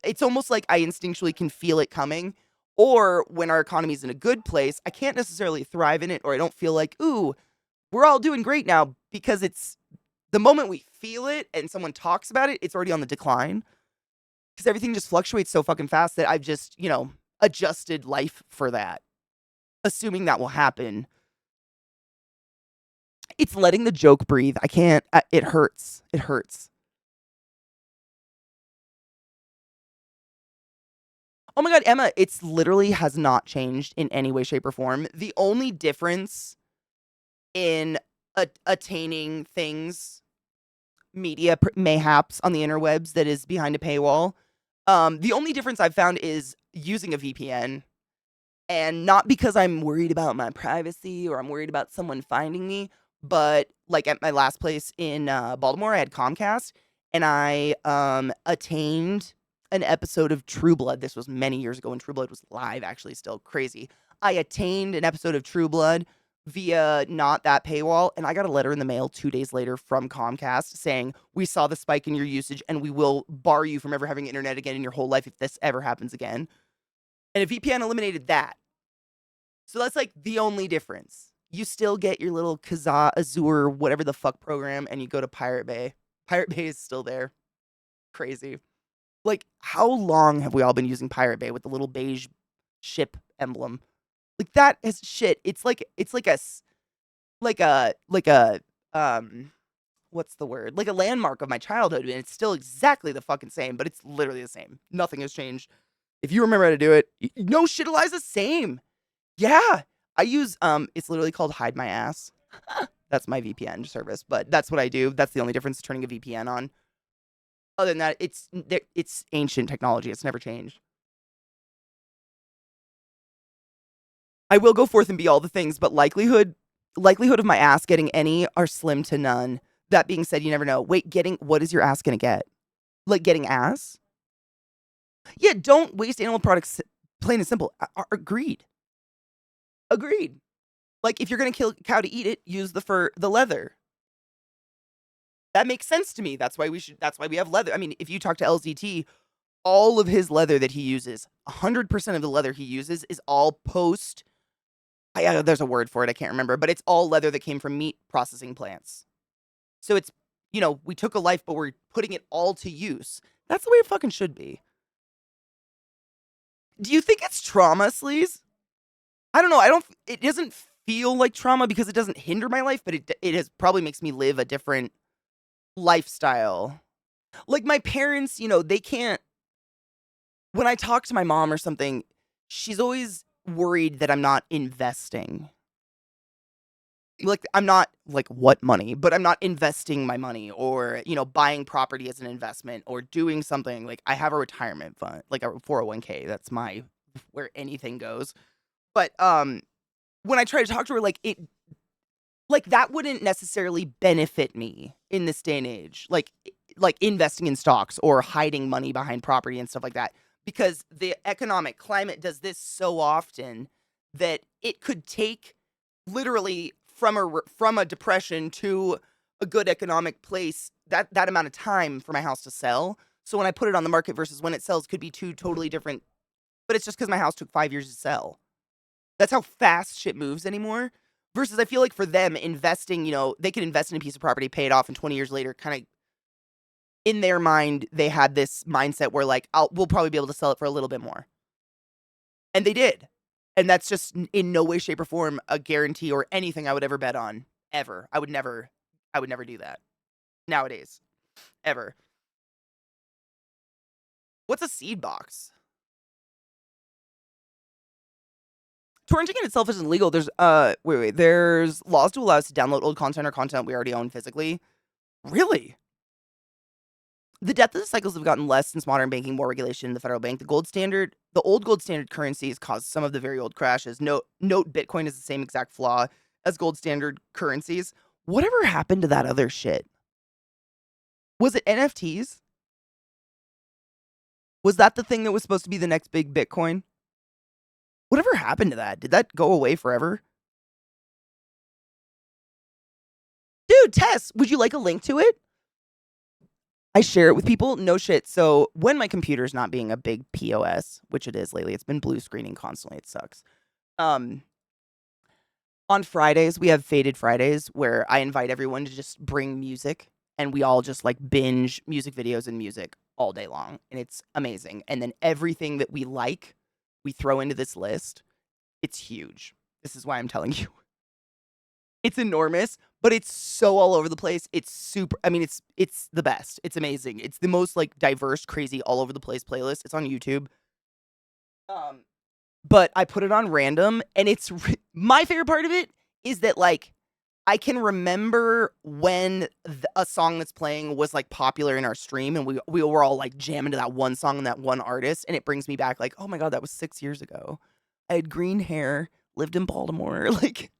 it's almost like I instinctually can feel it coming, or when our economy's in a good place, I can't necessarily thrive in it, or I don't feel like, ooh, we're all doing great now, because it's the moment we feel it and someone talks about it, it's already on the decline. Because everything just fluctuates so fucking fast that I've just, adjusted life for that, assuming that will happen. It's letting the joke breathe. I can't, it hurts. It hurts. Oh my God, Emma, it's literally has not changed in any way, shape, or form. The only difference in attaining things, media mayhaps on the interwebs that is behind a paywall, the only difference I've found is using a VPN. And not because I'm worried about my privacy or I'm worried about someone finding me, but like at my last place in Baltimore, I had Comcast, and I attained an episode of True Blood. This was many years ago when True Blood was live, actually, still crazy. I attained an episode of True Blood via not that paywall, and I got a letter in the mail 2 days later from Comcast saying, we saw the spike in your usage and we will bar you from ever having internet again in your whole life if this ever happens again. And a VPN eliminated that. So that's like the only difference. You still get your little Kazaa, Azure, whatever the fuck program, and you go to Pirate Bay. Pirate Bay is still there. Crazy. Like, how long have we all been using Pirate Bay with the little beige ship emblem? Like, that is shit. It's like what's the word? Like a landmark of my childhood, and it's still exactly the fucking same, but it's literally the same. Nothing has changed. If you remember how to do it, no shit, Eliza's same. Yeah, I use, it's literally called Hide My Ass. That's my VPN service, but that's what I do. That's the only difference, turning a VPN on. Other than that, it's ancient technology. It's never changed. I will go forth and be all the things, but likelihood of my ass getting any are slim to none. That being said, you never know. Wait, what is your ass gonna get? Like getting ass? Yeah, don't waste animal products, plain and simple. Agreed. Agreed. Like, if you're gonna kill a cow to eat it, use the fur, the leather. That makes sense to me. That's why we have leather. I mean, if you talk to LZT, all of his leather that he uses, 100% of the leather he uses is all there's a word for it, I can't remember, but it's all leather that came from meat processing plants. So it's, we took a life, but we're putting it all to use. That's the way it fucking should be. Do you think it's trauma, Sleaze? I don't know. It doesn't feel like trauma because it doesn't hinder my life, but it probably makes me live a different lifestyle. Like my parents, they can't, when I talk to my mom or something, she's always worried that I'm not investing. Like, I'm not, like, what money? But I'm not investing my money or, buying property as an investment or doing something. Like, I have a retirement fund, like a 401k. That's where anything goes. But when I try to talk to her, like, that wouldn't necessarily benefit me in this day and age. Like investing in stocks or hiding money behind property and stuff like that. Because the economic climate does this so often that it could take literally from a depression to a good economic place, that amount of time for my house to sell. So when I put it on the market versus when it sells could be two totally different, but it's just because my house took 5 years to sell. That's how fast shit moves anymore. Versus I feel like for them, investing, they can invest in a piece of property, pay it off, and 20 years later, kind of in their mind, they had this mindset where like, we'll probably be able to sell it for a little bit more. And they did. And that's just in no way, shape, or form a guarantee or anything I would ever bet on. Ever. I would never do that. Nowadays. Ever. What's a seed box? Torrenting in itself isn't legal. There's there's laws to allow us to download old content or content we already own physically. Really? The depth of the cycles have gotten less since modern banking, more regulation in the federal bank. The old gold standard currency has caused some of the very old crashes. Note Bitcoin is the same exact flaw as gold standard currencies. Whatever happened to that other shit? Was it NFTs? Was that the thing that was supposed to be the next big Bitcoin? Whatever happened to that? Did that go away forever? Dude, Tess, would you like a link to it? I share it with people. No shit. So when my computer's not being a big POS, which it is lately, it's been blue screening constantly. It sucks. On Fridays, we have Faded Fridays where I invite everyone to just bring music and we all just like binge music videos and music all day long. And it's amazing. And then everything that we like, we throw into this list. It's huge. This is why I'm telling you. It's enormous, but it's so all over the place. It's super. I mean, it's the best. It's amazing. It's the most like diverse, crazy, all over the place playlist. It's on YouTube. But I put it on random, and it's my favorite part of it is that like I can remember when a song that's playing was like popular in our stream, and we were all like jamming to that one song and that one artist, and it brings me back like, oh my god, that was 6 years ago. I had green hair, lived in Baltimore, like.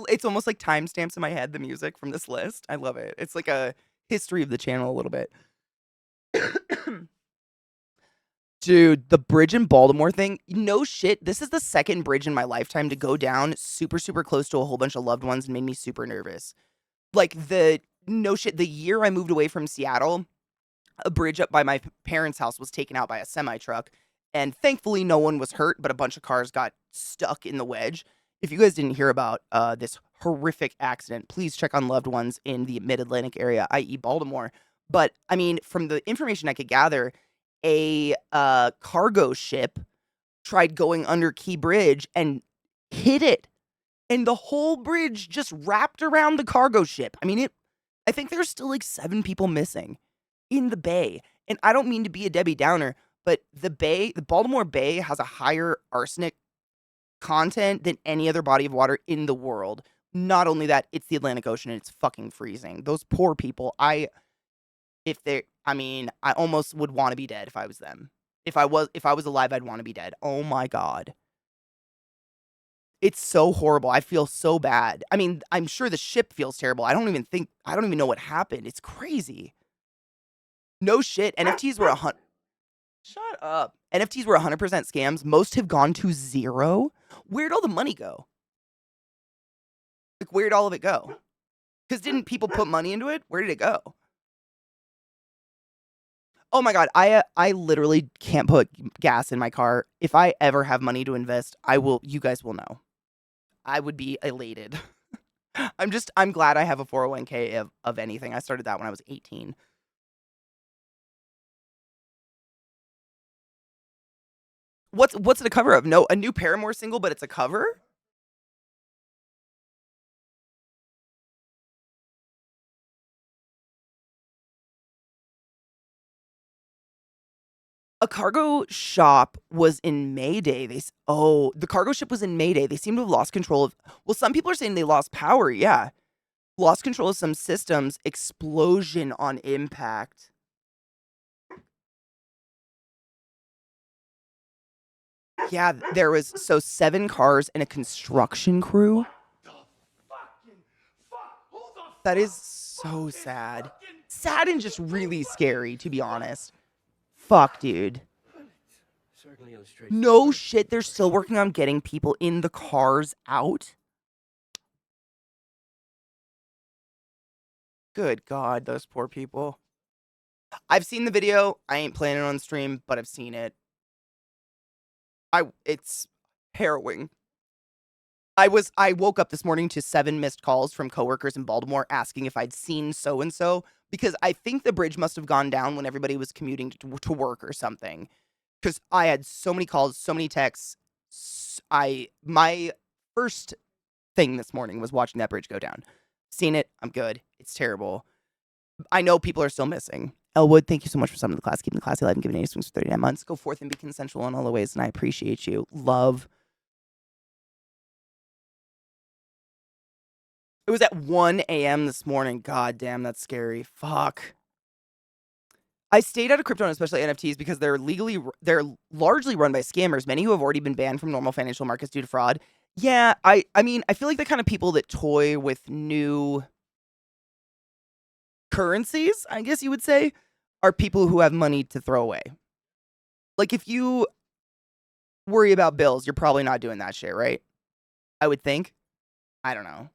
It's almost like timestamps in my head, the music from this list. I love it. It's like a history of the channel a little bit. Dude, the bridge in Baltimore thing, no shit. This is the second bridge in my lifetime to go down super, super close to a whole bunch of loved ones and made me super nervous. Like no shit, the year I moved away from Seattle, a bridge up by my parents' house was taken out by a semi-truck. And thankfully, no one was hurt, but a bunch of cars got stuck in the wedge. If you guys didn't hear about this horrific accident, please check on loved ones in the mid-Atlantic area, i.e. Baltimore. But, I mean, from the information I could gather, a cargo ship tried going under Key Bridge and hit it. And the whole bridge just wrapped around the cargo ship. I mean, I think there's still like 7 people missing in the bay. And I don't mean to be a Debbie Downer, but the Baltimore Bay has a higher arsenic content than any other body of water in the world. Not only that, it's the Atlantic Ocean and it's fucking freezing. Those poor people, I almost would want to be dead if I was them. If I was alive, I'd want to be dead. Oh my god. It's so horrible. I feel so bad. I mean, I'm sure the ship feels terrible. I don't even know what happened. It's crazy. No shit. NFTs were Shut up. NFTs were 100% scams. Most have gone to zero. Where'd all the money go? Like, where'd all of it go? Because didn't people put money into it? Where did it go? Oh my god, I literally can't put gas in my car. If I ever have money to invest, you guys will know. I would be elated. I'm glad I have a 401k of anything. I started that when I was 18. What's it a cover of? No, a new Paramore single, but it's a cover? A cargo shop was in Mayday. The cargo ship was in Mayday. They seem to have lost control of. Well, some people are saying they lost power. Yeah, lost control of some systems. Explosion on impact. Yeah, there was 7 cars and a construction crew. That is so sad. Sad and just really scary, to be honest. Fuck, dude. No shit, they're still working on getting people in the cars out. Good God, those poor people. I've seen the video. I ain't planning on stream, but I've seen it. It's harrowing. I woke up this morning to 7 missed calls from coworkers in Baltimore asking if I'd seen so-and-so, because I think the bridge must have gone down when everybody was commuting to work or something. Because I had so many calls, so many texts. My first thing this morning was watching that bridge go down. Seen it. I'm good. It's terrible. I know people are still missing. Elwood, thank you so much for summoning the class, keeping the class alive, and giving 80 swings for 39 months. Go forth and be consensual in all the ways, and I appreciate you. Love. It was at 1 a.m. this morning. God damn, that's scary. Fuck. I stayed out of crypto and especially NFTs because they're largely run by scammers, many who have already been banned from normal financial markets due to fraud. Yeah, I mean, I feel like the kind of people that toy with new currencies, I guess you would say, are people who have money to throw away. Like, if you worry about bills, you're probably not doing that shit, right? I would think. I don't know.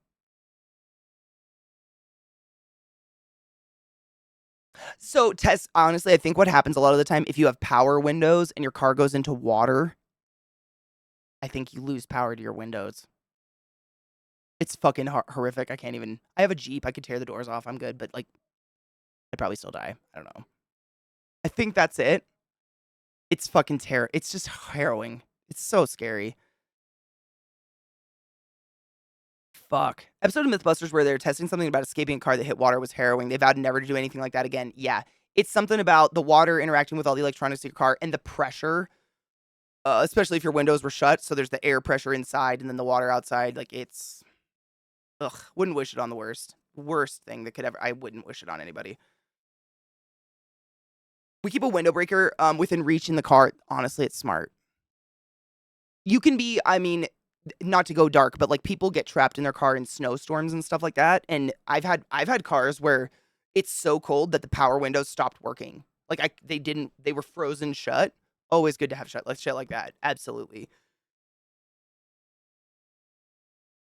So, Tess, honestly, I think what happens a lot of the time, if you have power windows and your car goes into water, I think you lose power to your windows. It's fucking horrific. I can't even. I have a Jeep. I could tear the doors off. I'm good, but like, I'd probably still die. I don't know. I think that's it. It's fucking It's just harrowing. It's so scary. Fuck. Episode of Mythbusters where they're testing something about escaping a car that hit water was harrowing. They vowed never to do anything like that again. Yeah. It's something about the water interacting with all the electronics in your car and the pressure, especially if your windows were shut. So there's the air pressure inside and then the water outside. Like, it's. Ugh. Wouldn't wish it on the worst. Worst thing that could ever. I wouldn't wish it on anybody. We keep a window breaker within reach in the car. Honestly, it's smart. You can be, I mean, not to go dark, but like people get trapped in their car in snowstorms and stuff like that. And I've had cars where it's so cold that the power windows stopped working. Like they were frozen shut. Always good to have shit like that. Absolutely.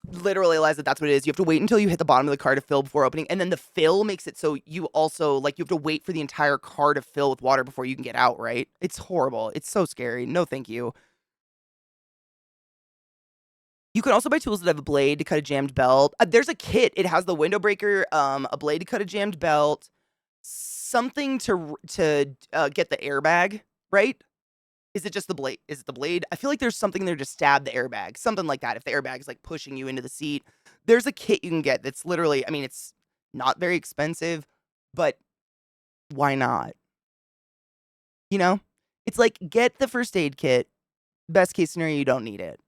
Literally, Eliza, that's what it is. You have to wait until you hit the bottom of the car to fill before opening. And then the fill makes it so you also, like, you have to wait for the entire car to fill with water before you can get out, right? It's horrible. It's so scary. No, thank you. You can also buy tools that have a blade to cut a jammed belt. There's a kit. It has the window breaker, a blade to cut a jammed belt, something to get the airbag, right? Is it just the blade? Is it the blade? I feel like there's something there to stab the airbag, something like that. If the airbag is like pushing you into the seat, there's a kit you can get that's literally, I mean, it's not very expensive, but why not? You know, it's like get the first aid kit. Best case scenario, you don't need it.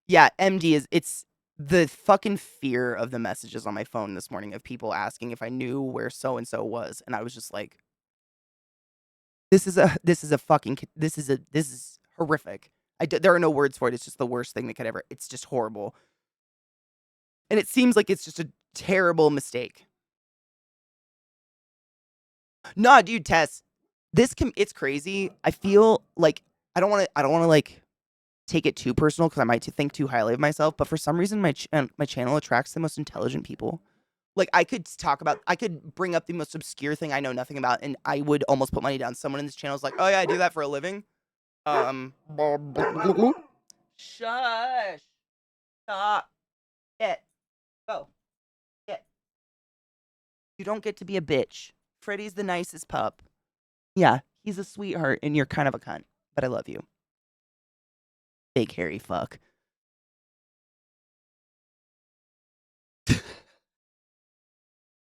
Yeah, MD it's the fucking fear of the messages on my phone this morning of people asking if I knew where so and so was, and I was just like, this is a fucking this is horrific. There are no words for it. It's just the worst thing that could ever. It's just horrible, and it seems like it's just a terrible mistake. Nah, dude, Tess, it's crazy. I feel like I don't want to like take it too personal because I might think too highly of myself. But for some reason, my channel attracts the most intelligent people. Like I could bring up the most obscure thing I know nothing about, and I would almost put money down. Someone in this channel is like, "Oh yeah, I do that for a living." Shush. Stop it. Go. Get. You don't get to be a bitch. Freddy's the nicest pup. Yeah, he's a sweetheart, and you're kind of a cunt, but I love you. Big hairy fuck.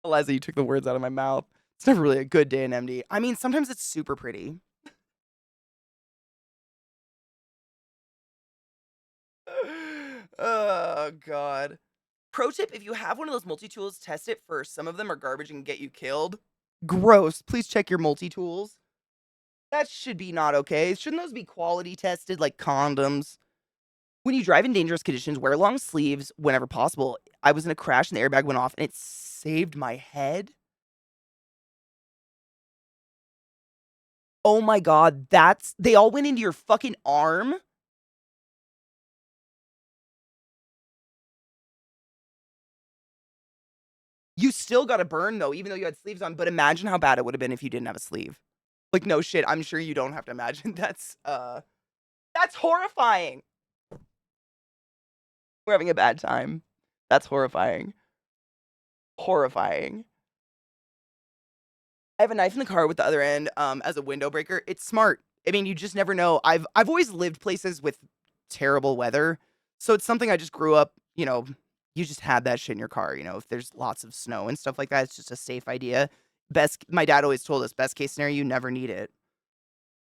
Eliza, you took the words out of my mouth. It's never really a good day in MD. I mean, sometimes it's super pretty. Oh, God. Pro tip, if you have one of those multi-tools, test it first. Some of them are garbage and can get you killed. Gross. Please check your multi-tools. That should be not okay. Shouldn't those be quality tested like condoms? When you drive in dangerous conditions, wear long sleeves whenever possible. I was in a crash and the airbag went off and it saved my head. Oh my God, they all went into your fucking arm? You still got a burn though, even though you had sleeves on, but imagine how bad it would have been if you didn't have a sleeve. Like, no shit, I'm sure you don't have to imagine. That's horrifying. We're having a bad time. That's horrifying. Horrifying. I have a knife in the car with the other end, as a window breaker. It's smart. I mean, you just never know. I've always lived places with terrible weather, so it's something I just grew up, you just had that shit in your car, if there's lots of snow and stuff like that, it's just a safe idea. My dad always told us, best case scenario, you never need it.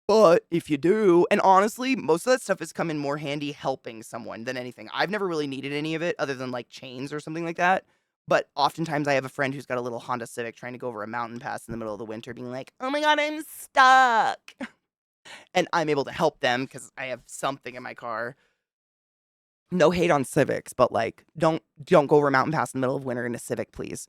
But if you do, and honestly, most of that stuff has come in more handy helping someone than anything. I've never really needed any of it other than like chains or something like that. But oftentimes I have a friend who's got a little Honda Civic trying to go over a mountain pass in the middle of the winter, being like, oh my God, I'm stuck. And I'm able to help them because I have something in my car. No hate on Civics, but like, don't go over Mountain Pass in the middle of winter in a Civic, please.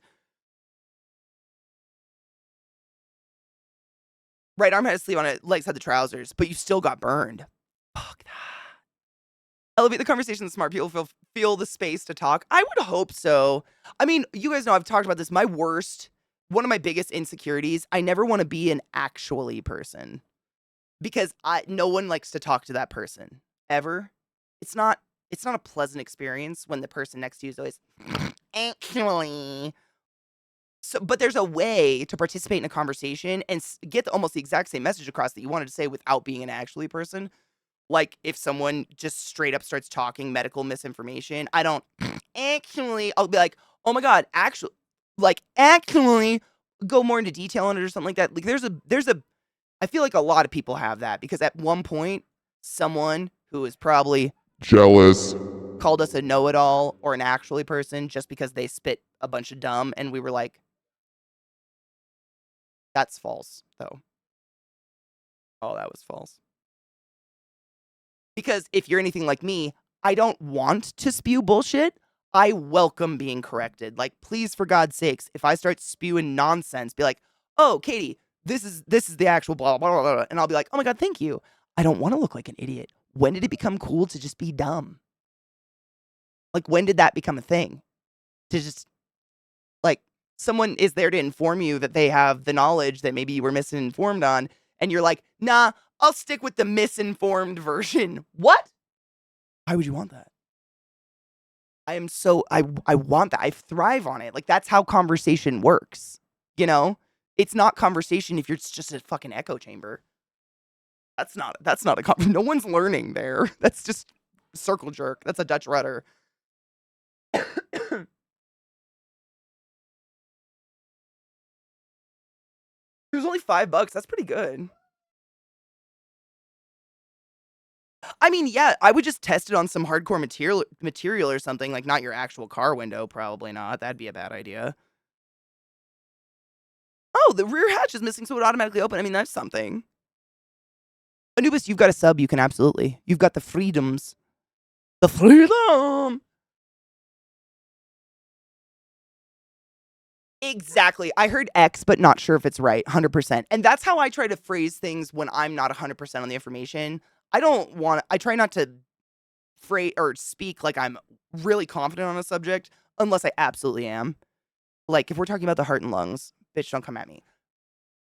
Right arm had to sleep on it, legs had the trousers, but you still got burned. Fuck that. Elevate the conversation. Smart people feel the space to talk. I would hope so. I mean, you guys know I've talked about this. One of my biggest insecurities, I never want to be an actually person because no one likes to talk to that person ever. It's not a pleasant experience when the person next to you is always actually. So, but there's a way to participate in a conversation and get almost the exact same message across that you wanted to say without being an actually person. Like, if someone just straight up starts talking medical misinformation, I don't actually, I'll be like, oh my God, actually, go more into detail on it or something like that. Like, I feel like a lot of people have that because at one point, someone who is probably Jealous. called us a know-it-all or an actually person just because they spit a bunch of dumb, and we were like, that's false, though. Oh, that was false. Because if you're anything like me, I don't want to spew bullshit. I welcome being corrected. Like, please, for God's sakes, if I start spewing nonsense, be like, oh, Katie, this is the actual blah, blah, blah, blah. And I'll be like, oh my God, thank you. I don't want to look like an idiot. When did it become cool to just be dumb? Like, when did that become a thing? To just, like, someone is there to inform you that they have the knowledge that maybe you were misinformed on, and you're like, nah, I'll stick with the misinformed version. What? Why would you want that? I want that. I thrive on it. Like, that's how conversation works. You know? It's not conversation if you're just a fucking echo chamber. That's not a no one's learning there. That's just circle jerk. That's a Dutch rudder. It was only $5. That's pretty good. I mean, yeah, I would just test it on some hardcore material or something, like not your actual car window, probably not. That'd be a bad idea. Oh, the rear hatch is missing, so it would automatically open. I mean, that's something. Anubis, you've got a sub, you can absolutely. You've got the freedoms. The freedom! Exactly. I heard X, but not sure if it's right, 100%. And that's how I try to phrase things when I'm not 100% on the information. I try not to phrase or speak like I'm really confident on a subject, unless I absolutely am. Like, if we're talking about the heart and lungs, bitch, don't come at me.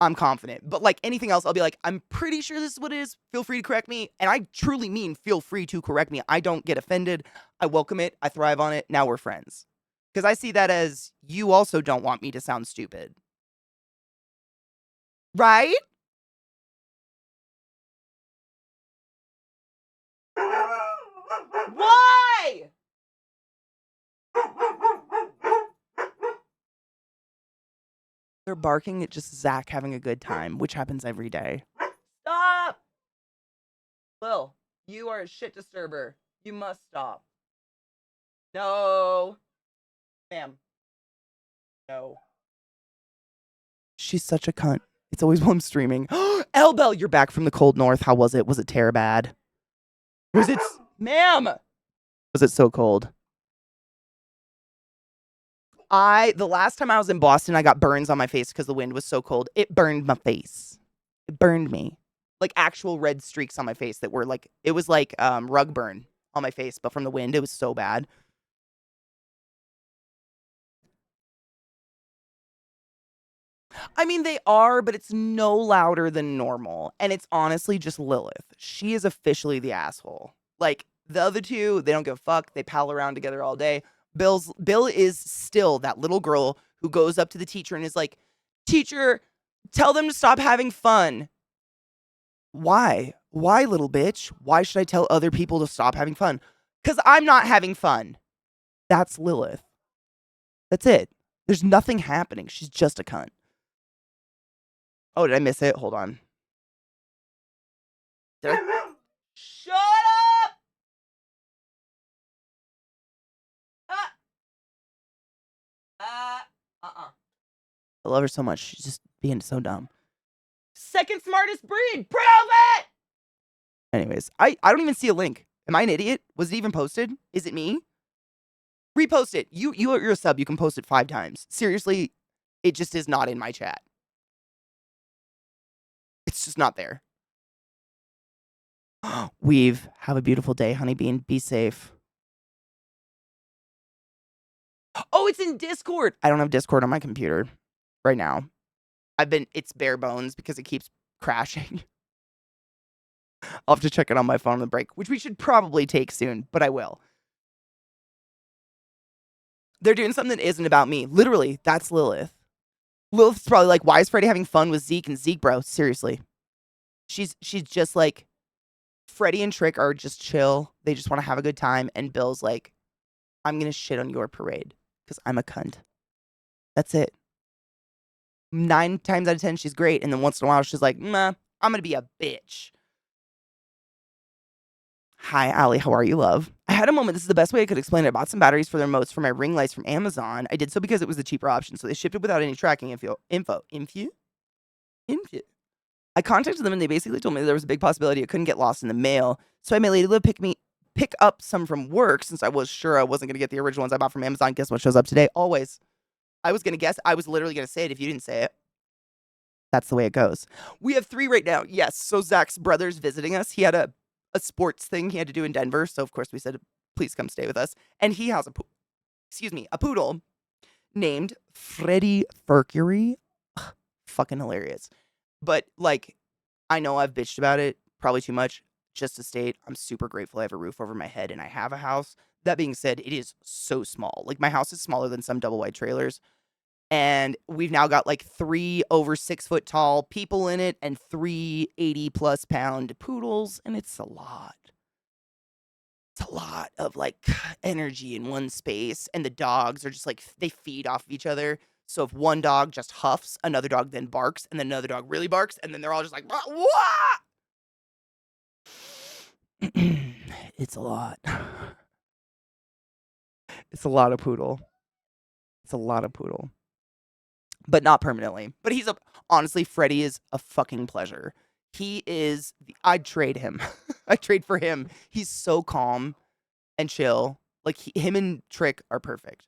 I'm confident. But like anything else, I'll be like, I'm pretty sure this is what it is. Feel free to correct me. And I truly mean feel free to correct me. I don't get offended. I welcome it. I thrive on it. Now we're friends. Because I see that as you also don't want me to sound stupid. Right? Why? They're barking at just Zach having a good time, which happens every day. Stop! Lil, you are a shit disturber. You must stop. No. Ma'am. No. She's such a cunt. It's always while I'm streaming. Elbel, you're back from the cold north. How was it? Was it terrible bad? Was it... Ma'am! Was it so cold? The last time I was in Boston, I got burns on my face because the wind was so cold. It burned my face. It burned me. Like actual red streaks on my face that were like, it was like rug burn on my face, but from the wind, it was so bad. I mean, they are, but it's no louder than normal. And it's honestly just Lilith. She is officially the asshole. Like, the other two, they don't give a fuck. They pal around together all day. Bill is still that little girl who goes up to the teacher and is like, teacher, tell them to stop having fun. Why? Why, little bitch? Why should I tell other people to stop having fun? Because I'm not having fun. That's Lilith. That's it. There's nothing happening. She's just a cunt. Oh, did I miss it? Hold on. Shut up! I love her so much. She's just being so dumb. Second smartest breed. Prove it! Anyways, I don't even see a link. Am I an idiot? Was it even posted? Is it me? Repost it. You're a sub. You can post it 5 times. Seriously, it just is not in my chat. It's just not there. Weave. Have a beautiful day, Honeybean. Be safe. Oh, it's in Discord. I don't have Discord on my computer right now. It's bare bones because it keeps crashing. I'll have to check it on my phone on the break, which we should probably take soon, but I will. They're doing something that isn't about me. Literally, that's Lilith. Lilith's probably like, why is Freddie having fun with Zeke and Zeke, bro? Seriously. She's just like, Freddie and Trick are just chill. They just want to have a good time. And Bill's like, I'm going to shit on your parade because I'm a cunt. That's it. 9 times out of 10, she's great. And then once in a while, she's like, nah, I'm going to be a bitch. Hi, Allie. How are you, love? I had a moment. This is the best way I could explain it. I bought some batteries for the remotes for my ring lights from Amazon. I did so because it was the cheaper option. So they shipped it without any tracking info. I contacted them and they basically told me there was a big possibility it couldn't get lost in the mail. So I made Lady Liv pick up some from work since I was sure I wasn't going to get the original ones I bought from Amazon. Guess what shows up today? Always. I was going to guess. I was literally going to say it if you didn't say it. That's the way it goes. We have 3 right now. Yes. So Zach's brother's visiting us. He had a sports thing he had to do in Denver. So of course we said, please come stay with us. And he has a poodle named Freddie Mercury. Fucking hilarious. But like, I know I've bitched about it probably too much. Just to state, I'm super grateful I have a roof over my head and I have a house. That being said, it is so small. Like my house is smaller than some double wide trailers. And we've now got like 3 over 6 foot tall people in it and 3 80+ pound poodles. And it's a lot. It's a lot of like energy in one space. And the dogs are just like, they feed off of each other. So if one dog just huffs, another dog then barks, and then another dog really barks, and then they're all just like, wah! It's a lot. It's a lot of poodle. It's a lot of poodle. But not permanently. But honestly, Freddie is a fucking pleasure. I'd trade him. I'd trade for him. He's so calm and chill. Like, him and Trick are perfect.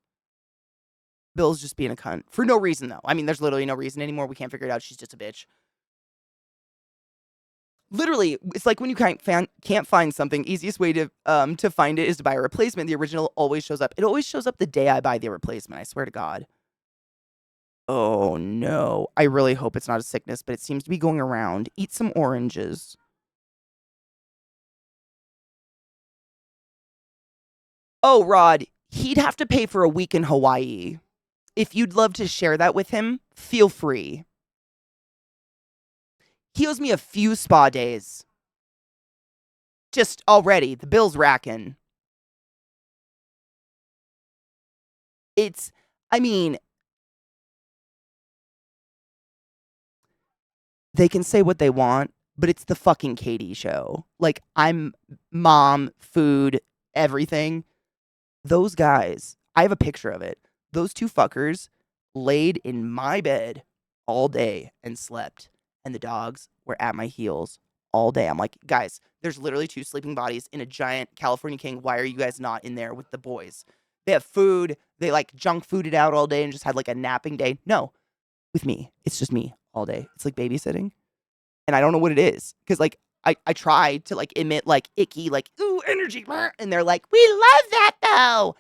Bill's just being a cunt. For no reason, though. I mean, there's literally no reason anymore. We can't figure it out. She's just a bitch. Literally, it's like when you can't find something, easiest way to find it is to buy a replacement. The original always shows up. It always shows up the day I buy the replacement, I swear to God. Oh, no. I really hope it's not a sickness, but it seems to be going around. Eat some oranges. Oh, Rod, he'd have to pay for a week in Hawaii. If you'd love to share that with him, feel free. He owes me a few spa days. Just already, the bill's racking. I mean, they can say what they want, but it's the fucking Katie show. Like, I'm mom, food, everything. Those guys, I have a picture of it. Those 2 fuckers laid in my bed all day and slept. And the dogs were at my heels all day. I'm like, guys, there's literally 2 sleeping bodies in a giant California king. Why are you guys not in there with the boys? They have food. They like junk fooded out all day and just had like a napping day. No, with me. It's just me all day. It's like babysitting. And I don't know what it is. Because like, I tried to like emit like icky, like, ooh, energy. And they're like, we love that though.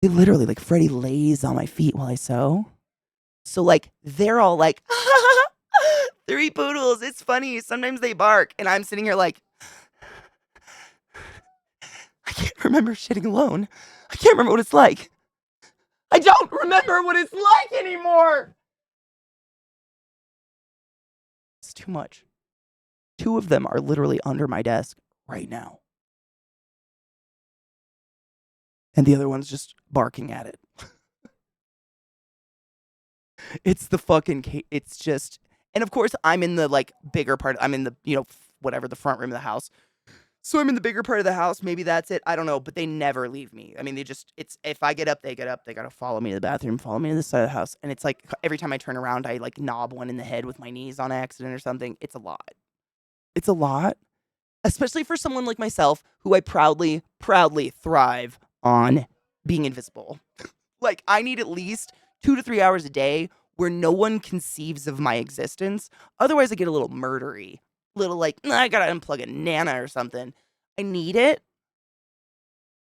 They literally, like, Freddie lays on my feet while I sew. So, like, they're all like, 3 poodles. It's funny. Sometimes they bark. And I'm sitting here like, I can't remember shitting alone. I can't remember what it's like. I don't remember what it's like anymore. It's too much. 2 of them are literally under my desk right now. And the other one's just barking at it. It's the fucking, it's just, and of course I'm in the like bigger part, I'm in the, whatever, the front room of the house. So I'm in the bigger part of the house. Maybe that's it. I don't know, but they never leave me. I mean, if I get up, they get up. They got to follow me to the bathroom, follow me to the side of the house. And it's like every time I turn around, I like knob one in the head with my knees on accident or something. It's a lot. It's a lot. especially for someone like myself who I proudly thrive on being invisible. Like, I need at least 2 to 3 hours a day where no one conceives of my existence. Otherwise, I get a little murdery. Little like, "Nah, I gotta unplug a Nana or something." I need it.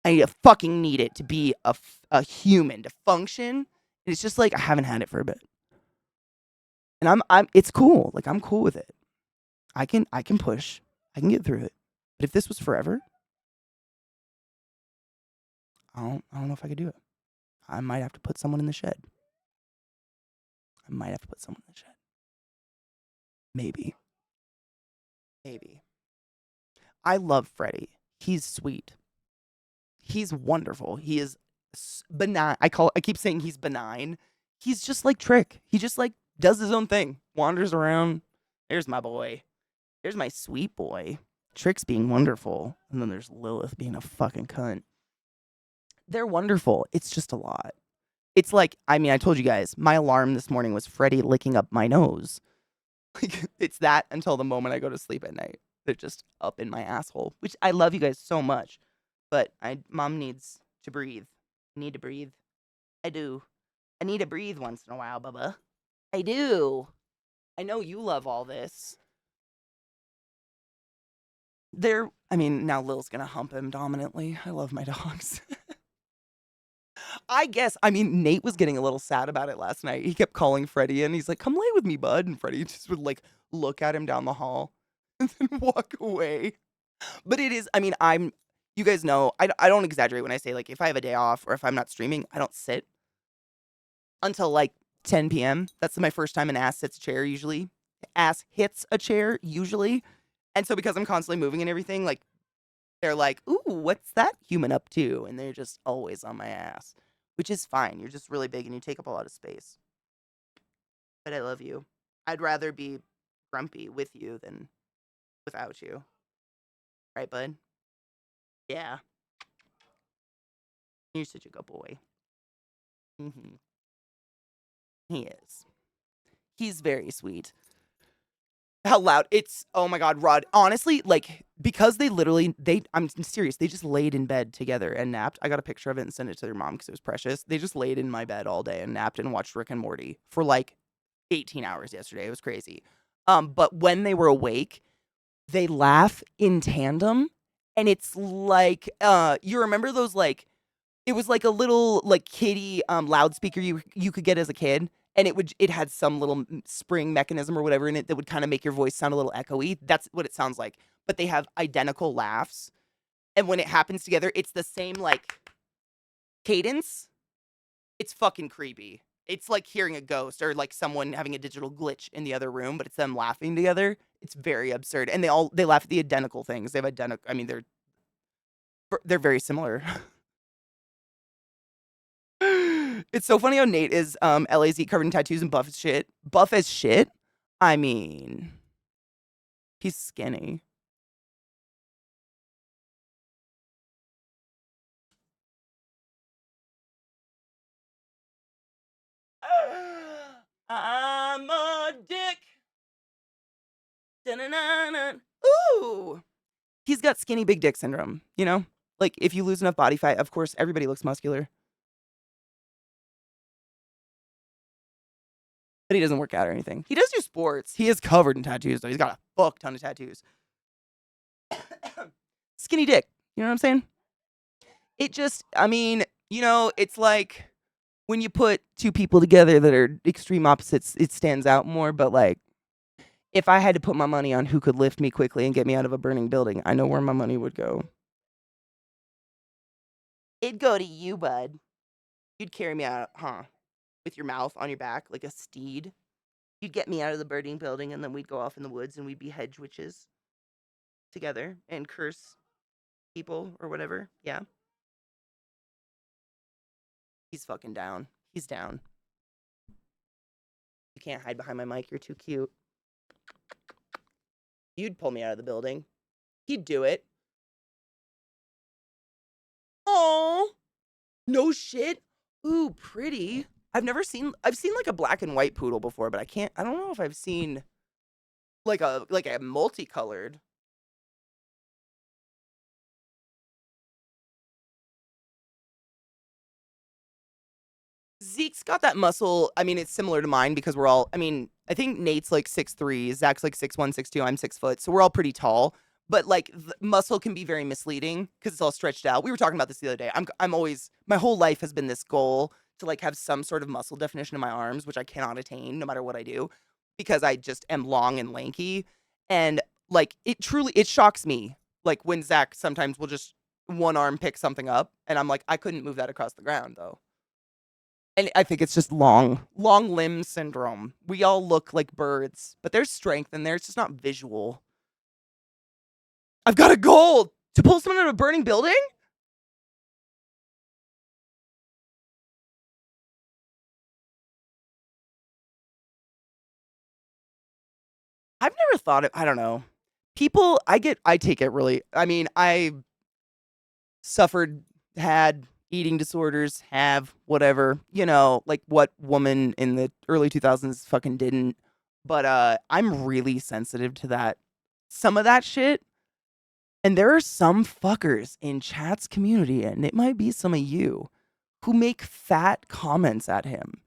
I fucking need it to be a human, to function. And it's just like, I haven't had it for a bit. And it's cool. Like, I'm cool with it. I can push. I can get through it. But if this was forever, I don't know if I could do it. I might have to put someone in the shed. Maybe. I love Freddie. He's sweet. He's wonderful. He is benign. I keep saying he's benign. He's just like Trick. He just like does his own thing. Wanders around. There's my boy. There's my sweet boy. Trick's being wonderful. And then there's Lilith being a fucking cunt. They're wonderful. It's just a lot. It's like, I mean, I told you guys, my alarm this morning was Freddie licking up my nose. Like, it's that until the moment I go to sleep at night. They're just up in my asshole, which I love you guys so much. But mom needs to breathe. I need to breathe. I do. I need to breathe once in a while, Bubba. I do. I know you love all this. Now Lil's gonna hump him dominantly. I love my dogs. Nate was getting a little sad about it last night. He kept calling Freddie in. He's like, "Come lay with me, bud." And Freddie just would like look at him down the hall and then walk away. But it is, you guys know, I don't exaggerate when I say, like, if I have a day off or if I'm not streaming, I don't sit until like 10 p.m. That's my first time an ass hits a chair usually. Ass hits a chair usually. And so because I'm constantly moving and everything, like, they're like, "Ooh, what's that human up to?" And they're just always on my ass, which is fine. You're just really big and you take up a lot of space. But I love you. I'd rather be grumpy with you than without you. Right, bud? Yeah. You're such a good boy. Mm-hmm. He is. He's very sweet. How loud it's, oh my god, Rod. Honestly, like, because I'm serious, they just laid in bed together and napped. I got a picture of it and sent it to their mom because it was precious. They just laid in my bed all day and napped and watched Rick and Morty for like 18 hours yesterday. It was crazy. But when they were awake, they laugh in tandem, and it's like, you remember those, like, it was like a little like kitty loudspeaker you could get as a kid, and it had some little spring mechanism or whatever in it that would kind of make your voice sound a little echoey. That's what it sounds like. But they have identical laughs, and when it happens together, it's the same like cadence. It's fucking creepy. It's like hearing a ghost or like someone having a digital glitch in the other room, but it's them laughing together. It's very absurd, and they laugh at the identical things. They have identical. I mean, they're very similar. It's so funny how Nate is LAZ covered in tattoos and buff as shit. Buff as shit? I mean, he's skinny. I'm a dick. Da-na-na-na. Ooh. He's got skinny big dick syndrome, you know? Like, if you lose enough body fat, of course, everybody looks muscular. But he doesn't work out or anything. He does do sports. He is covered in tattoos, though. He's got a fuck ton of tattoos. Skinny dick. You know what I'm saying? It just, it's like when you put two people together that are extreme opposites, it stands out more. But like, if I had to put my money on who could lift me quickly and get me out of a burning building, I know where my money would go. It'd go to you, bud. You'd carry me out, huh? With your mouth on your back like a steed. You'd get me out of the burning building, and then we'd go off in the woods and we'd be hedge witches together and curse people or whatever. Yeah. He's fucking down. He's down. You can't hide behind my mic. You're too cute. You'd pull me out of the building. He'd do it. Oh, no shit. Ooh, pretty. I've seen like a black and white poodle before, but I don't know if I've seen like a multicolored. Zeke's got that muscle. I mean, it's similar to mine because we're all, I mean, I think Nate's like 6'3", Zach's like 6'1", 6'2", I'm 6 foot. So we're all pretty tall. But like muscle can be very misleading because it's all stretched out. We were talking about this the other day. I'm always, my whole life has been this goal to like have some sort of muscle definition in my arms, which I cannot attain no matter what I do because I just am long and lanky. And like it shocks me. Like when Zach sometimes will just one arm pick something up and I'm like, I couldn't move that across the ground though. And I think it's just long limb syndrome. We all look like birds, but there's strength in there. It's just not visual. I've got a goal to pull someone out of a burning building? I've never thought of, I don't know. People, I take it really, I mean, I suffered, had eating disorders, have whatever, you know, like what woman in the early 2000s fucking didn't. But I'm really sensitive to that. Some of that shit. And there are some fuckers in chat's community, and it might be some of you, who make fat comments at him.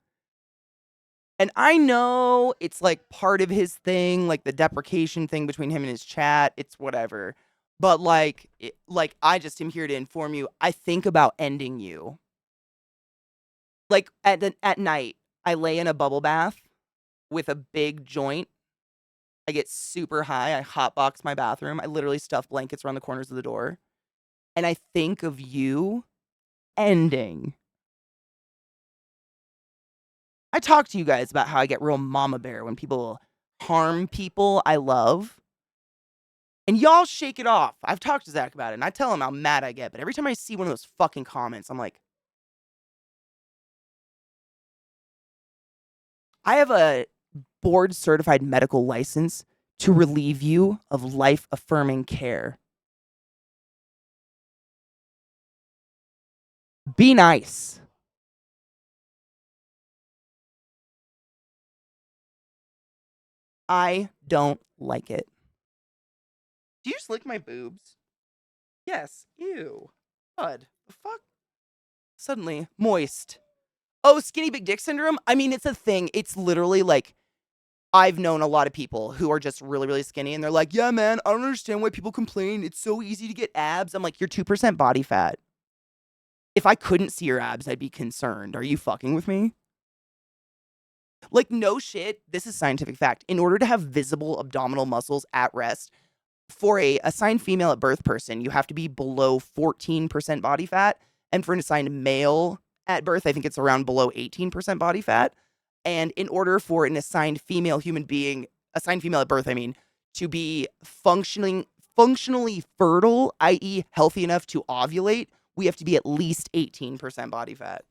And I know it's like part of his thing, like the deprecation thing between him and his chat. It's whatever. But like, I just am here to inform you. I think about ending you. Like at night, I lay in a bubble bath with a big joint. I get super high. I hotbox my bathroom. I literally stuff blankets around the corners of the door. And I think of you ending. I talk to you guys about how I get real mama bear when people harm people I love. And y'all shake it off. I've talked to Zach about it, and I tell him how mad I get. But every time I see one of those fucking comments, I'm like, I have a board-certified medical license to relieve you of life-affirming care. Be nice. I don't like it. Do you just lick my boobs? Yes. Ew. Bud. The fuck? Suddenly moist. Oh, skinny big dick syndrome? I mean, it's a thing. It's literally like, I've known a lot of people who are just really, really skinny and they're like, yeah, man, I don't understand why people complain. It's so easy to get abs. I'm like, you're 2% body fat. If I couldn't see your abs, I'd be concerned. Are you fucking with me? Like, no shit. This is scientific fact. In order to have visible abdominal muscles at rest, for a assigned female at birth person, you have to be below 14% body fat. And for an assigned male at birth, I think it's around below 18% body fat. And in order for an assigned female human being, assigned female at birth, I mean, to be functionally fertile, i.e. healthy enough to ovulate, we have to be at least 18% body fat.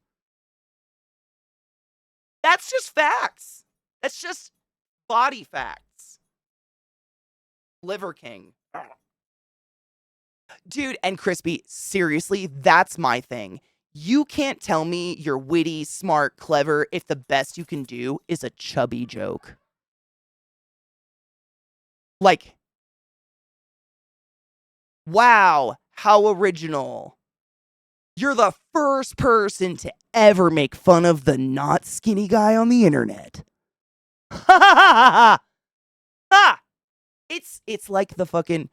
That's just facts. That's just body facts. Liver King. Dude, and Crispy, seriously, that's my thing. You can't tell me you're witty, smart, clever if the best you can do is a chubby joke. Like, wow, how original. You're the first person to ever make fun of the not skinny guy on the internet. Ha ha ha ha ha! It's like the fucking,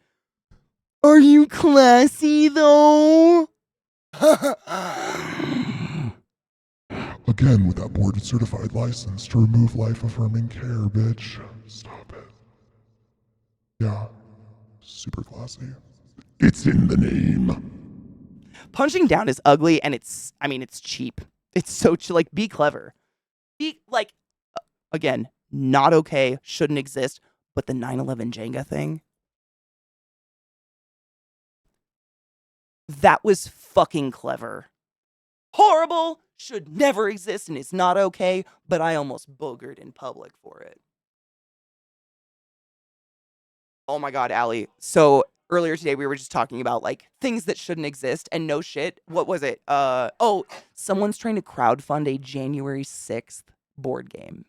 are you classy though? Again, with that board certified license to remove life affirming care, bitch. Stop it. Yeah, super classy. It's in the name. Punching down is ugly and it's cheap. It's so like, be clever. Be like, again, not okay, shouldn't exist, but the 9/11 Jenga thing, that was fucking clever. Horrible, should never exist, and it's not okay, but I almost boogered in public for it. Oh my god, Allie. So earlier today we were just talking about like things that shouldn't exist, and no shit. What was it? Oh, someone's trying to crowdfund a January 6th board game.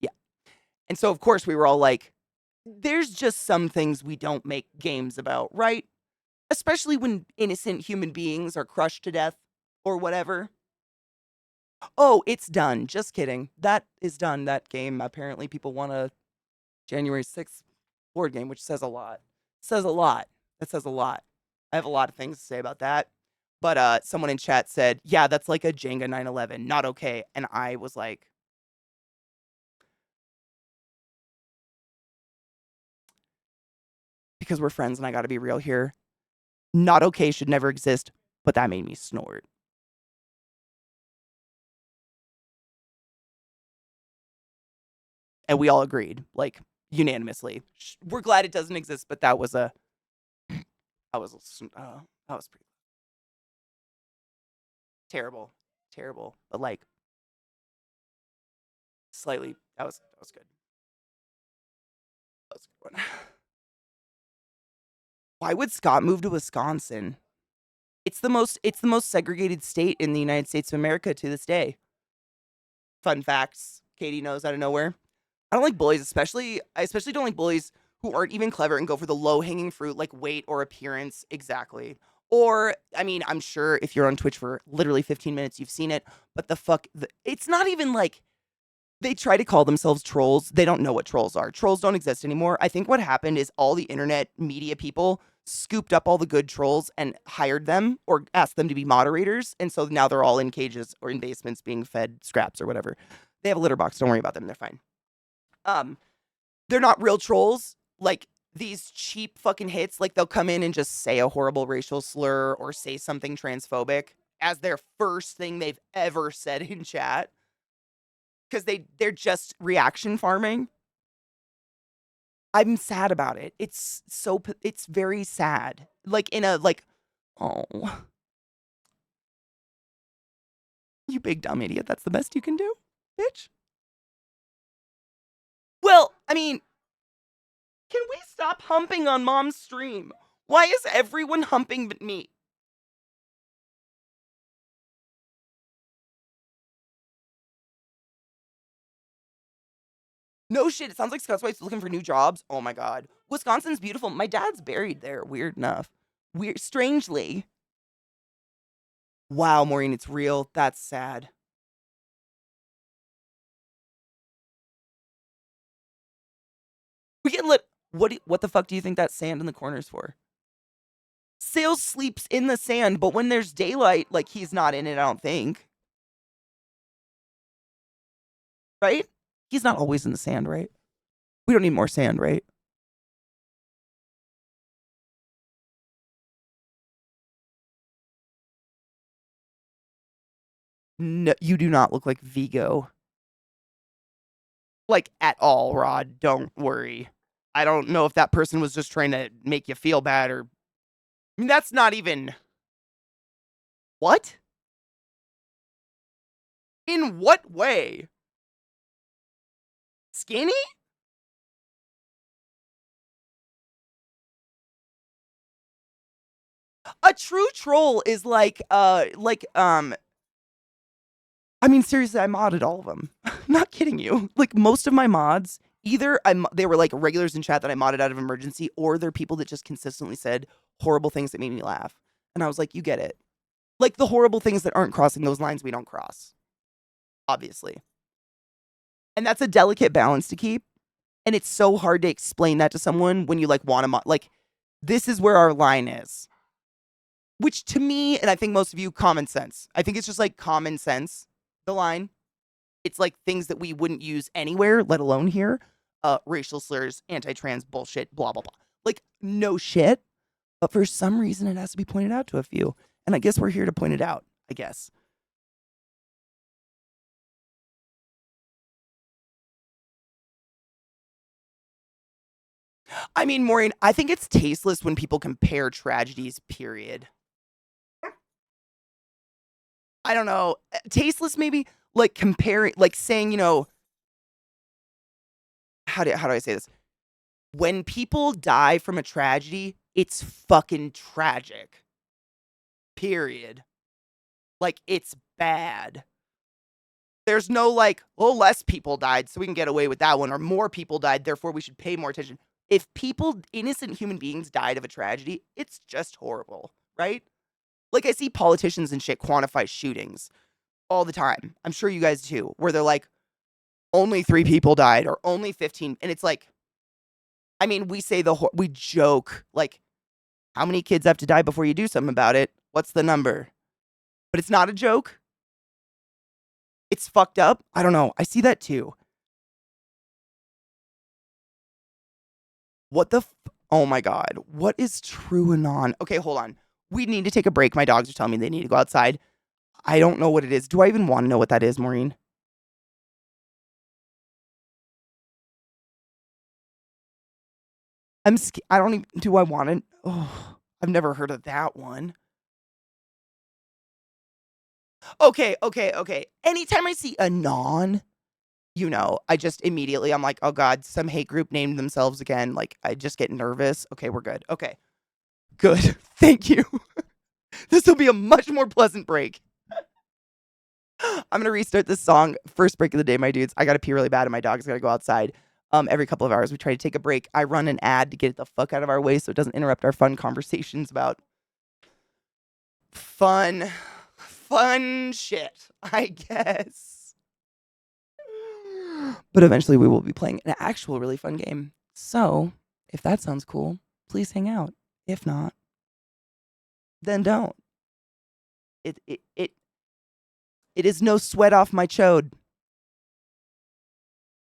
Yeah. And so of course we were all like, there's just some things we don't make games about, right? Especially when innocent human beings are crushed to death or whatever. Oh, it's done. Just kidding. That is done. That game. Apparently, people want a January 6th board game, which says a lot. Says a lot. That says a lot. I have a lot of things to say about that. But someone in chat said, yeah, that's like a Jenga 911. Not okay. And I was like, because we're friends and I got to be real here. Not okay should never exist, but that made me snort. And we all agreed, like unanimously. We're glad it doesn't exist, but that was that was pretty terrible, terrible. But like slightly, that was good. That was a good one. Why would Scott move to Wisconsin? It's the most segregated state in the United States of America to this day. Fun facts. Katie knows out of nowhere. I don't like bullies, I especially don't like bullies who aren't even clever and go for the low-hanging fruit like weight or appearance. Exactly. Or, I mean, I'm sure if you're on Twitch for literally 15 minutes, you've seen it, but it's not even like they try to call themselves trolls. They don't know what trolls are. Trolls don't exist anymore. I think what happened is all the internet media people scooped up all the good trolls and hired them or asked them to be moderators. And so now they're all in cages or in basements being fed scraps or whatever. They have a litter box. Don't worry about them. They're fine. They're not real trolls. Like these cheap fucking hits, like they'll come in and just say a horrible racial slur or say something transphobic as their first thing they've ever said in chat because they're just reaction farming. I'm sad about it. It's very sad. Like in a like, oh, you big dumb idiot. That's the best you can do, bitch. Well, I mean, can we stop humping on mom's stream? Why is everyone humping but me? No shit. It sounds like Scott's wife's looking for new jobs. Oh my god. Wisconsin's beautiful. My dad's buried there. Weird enough. Strangely. Wow, Maureen, it's real. That's sad. We get lit. What the fuck do you think that sand in the corner's for? Sales sleeps in the sand, but when there's daylight, like he's not in it, I don't think. Right? He's not always in the sand, right? We don't need more sand, right? No, you do not look like Vigo. Like at all, Rod. Don't worry. I don't know if that person was just trying to make you feel bad or. I mean, that's not even. What? In what way? Skinny? A true troll is I mean, seriously, I modded all of them. Not kidding you. Like most of my mods, either they were like regulars in chat that I modded out of emergency, or they're people that just consistently said horrible things that made me laugh. And I was like, you get it. Like the horrible things that aren't crossing those lines we don't cross. Obviously. And that's a delicate balance to keep. And it's so hard to explain that to someone when you like want to like this is where our line is. Which to me, and I think most of you, common sense. I think it's just like common sense, the line. It's like things that we wouldn't use anywhere, let alone here. Racial slurs, anti-trans bullshit, blah, blah, blah. Like, no shit. But for some reason, it has to be pointed out to a few. And I guess we're here to point it out, I guess. I mean, Maureen, I think it's tasteless when people compare tragedies, period. I don't know. Tasteless, maybe? Like comparing, like saying, you know, how do I say this? When people die from a tragedy, it's fucking tragic. Period. Like, it's bad. There's no like, oh, less people died, so we can get away with that one, or more people died, therefore we should pay more attention. If people, innocent human beings, died of a tragedy, it's just horrible, right? Like, I see politicians and shit quantify shootings. all the time. I'm sure you guys too, where they're like, only 3 people died or only 15. And it's like, I mean, we say we joke, like, how many kids have to die before you do something about it? What's the number? But it's not a joke. It's fucked up. I don't know. I see that too. What the oh my God. What is true anon? Okay, hold on. We need to take a break. My dogs are telling me they need to go outside. I don't know what it is. Do I even want to know what that is, Maureen? I don't even, do I want to? Oh, I've never heard of that one. Okay. Anytime I see anon, I just immediately, I'm like, oh God, some hate group named themselves again. Like, I just get nervous. Okay, we're good. Okay, good. Thank you. This will be a much more pleasant break. I'm going to restart this song. First break of the day, my dudes. I got to pee really bad and my dog's got to go outside. Every couple of hours, we try to take a break. I run an ad to get it the fuck out of our way so it doesn't interrupt our fun conversations about fun shit, I guess. But eventually we will be playing an actual really fun game. So, if that sounds cool, please hang out. If not, then don't. It is no sweat off my chode.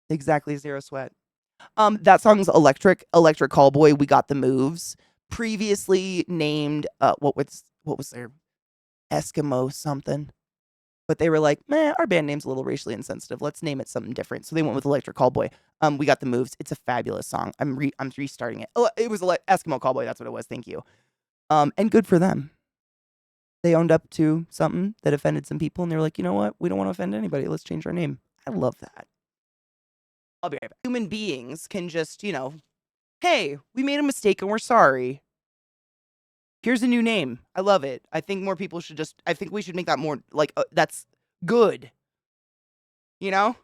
Exactly, zero sweat. That song's Electric Callboy, We Got the Moves. Previously named what was their Eskimo something. But they were like, meh, our band name's a little racially insensitive. Let's name it something different. So they went with Electric Callboy. We Got the Moves. It's a fabulous song. I'm restarting it. Oh, it was Eskimo Callboy. That's what it was. Thank you. And good for them. They owned up to something that offended some people, and they were like, you know what? We don't want to offend anybody. Let's change our name. I love that. I'll be right back. Human beings can just, hey, we made a mistake and we're sorry. Here's a new name. I love it. I think more people should I think we should make that more, like, that's good. You know?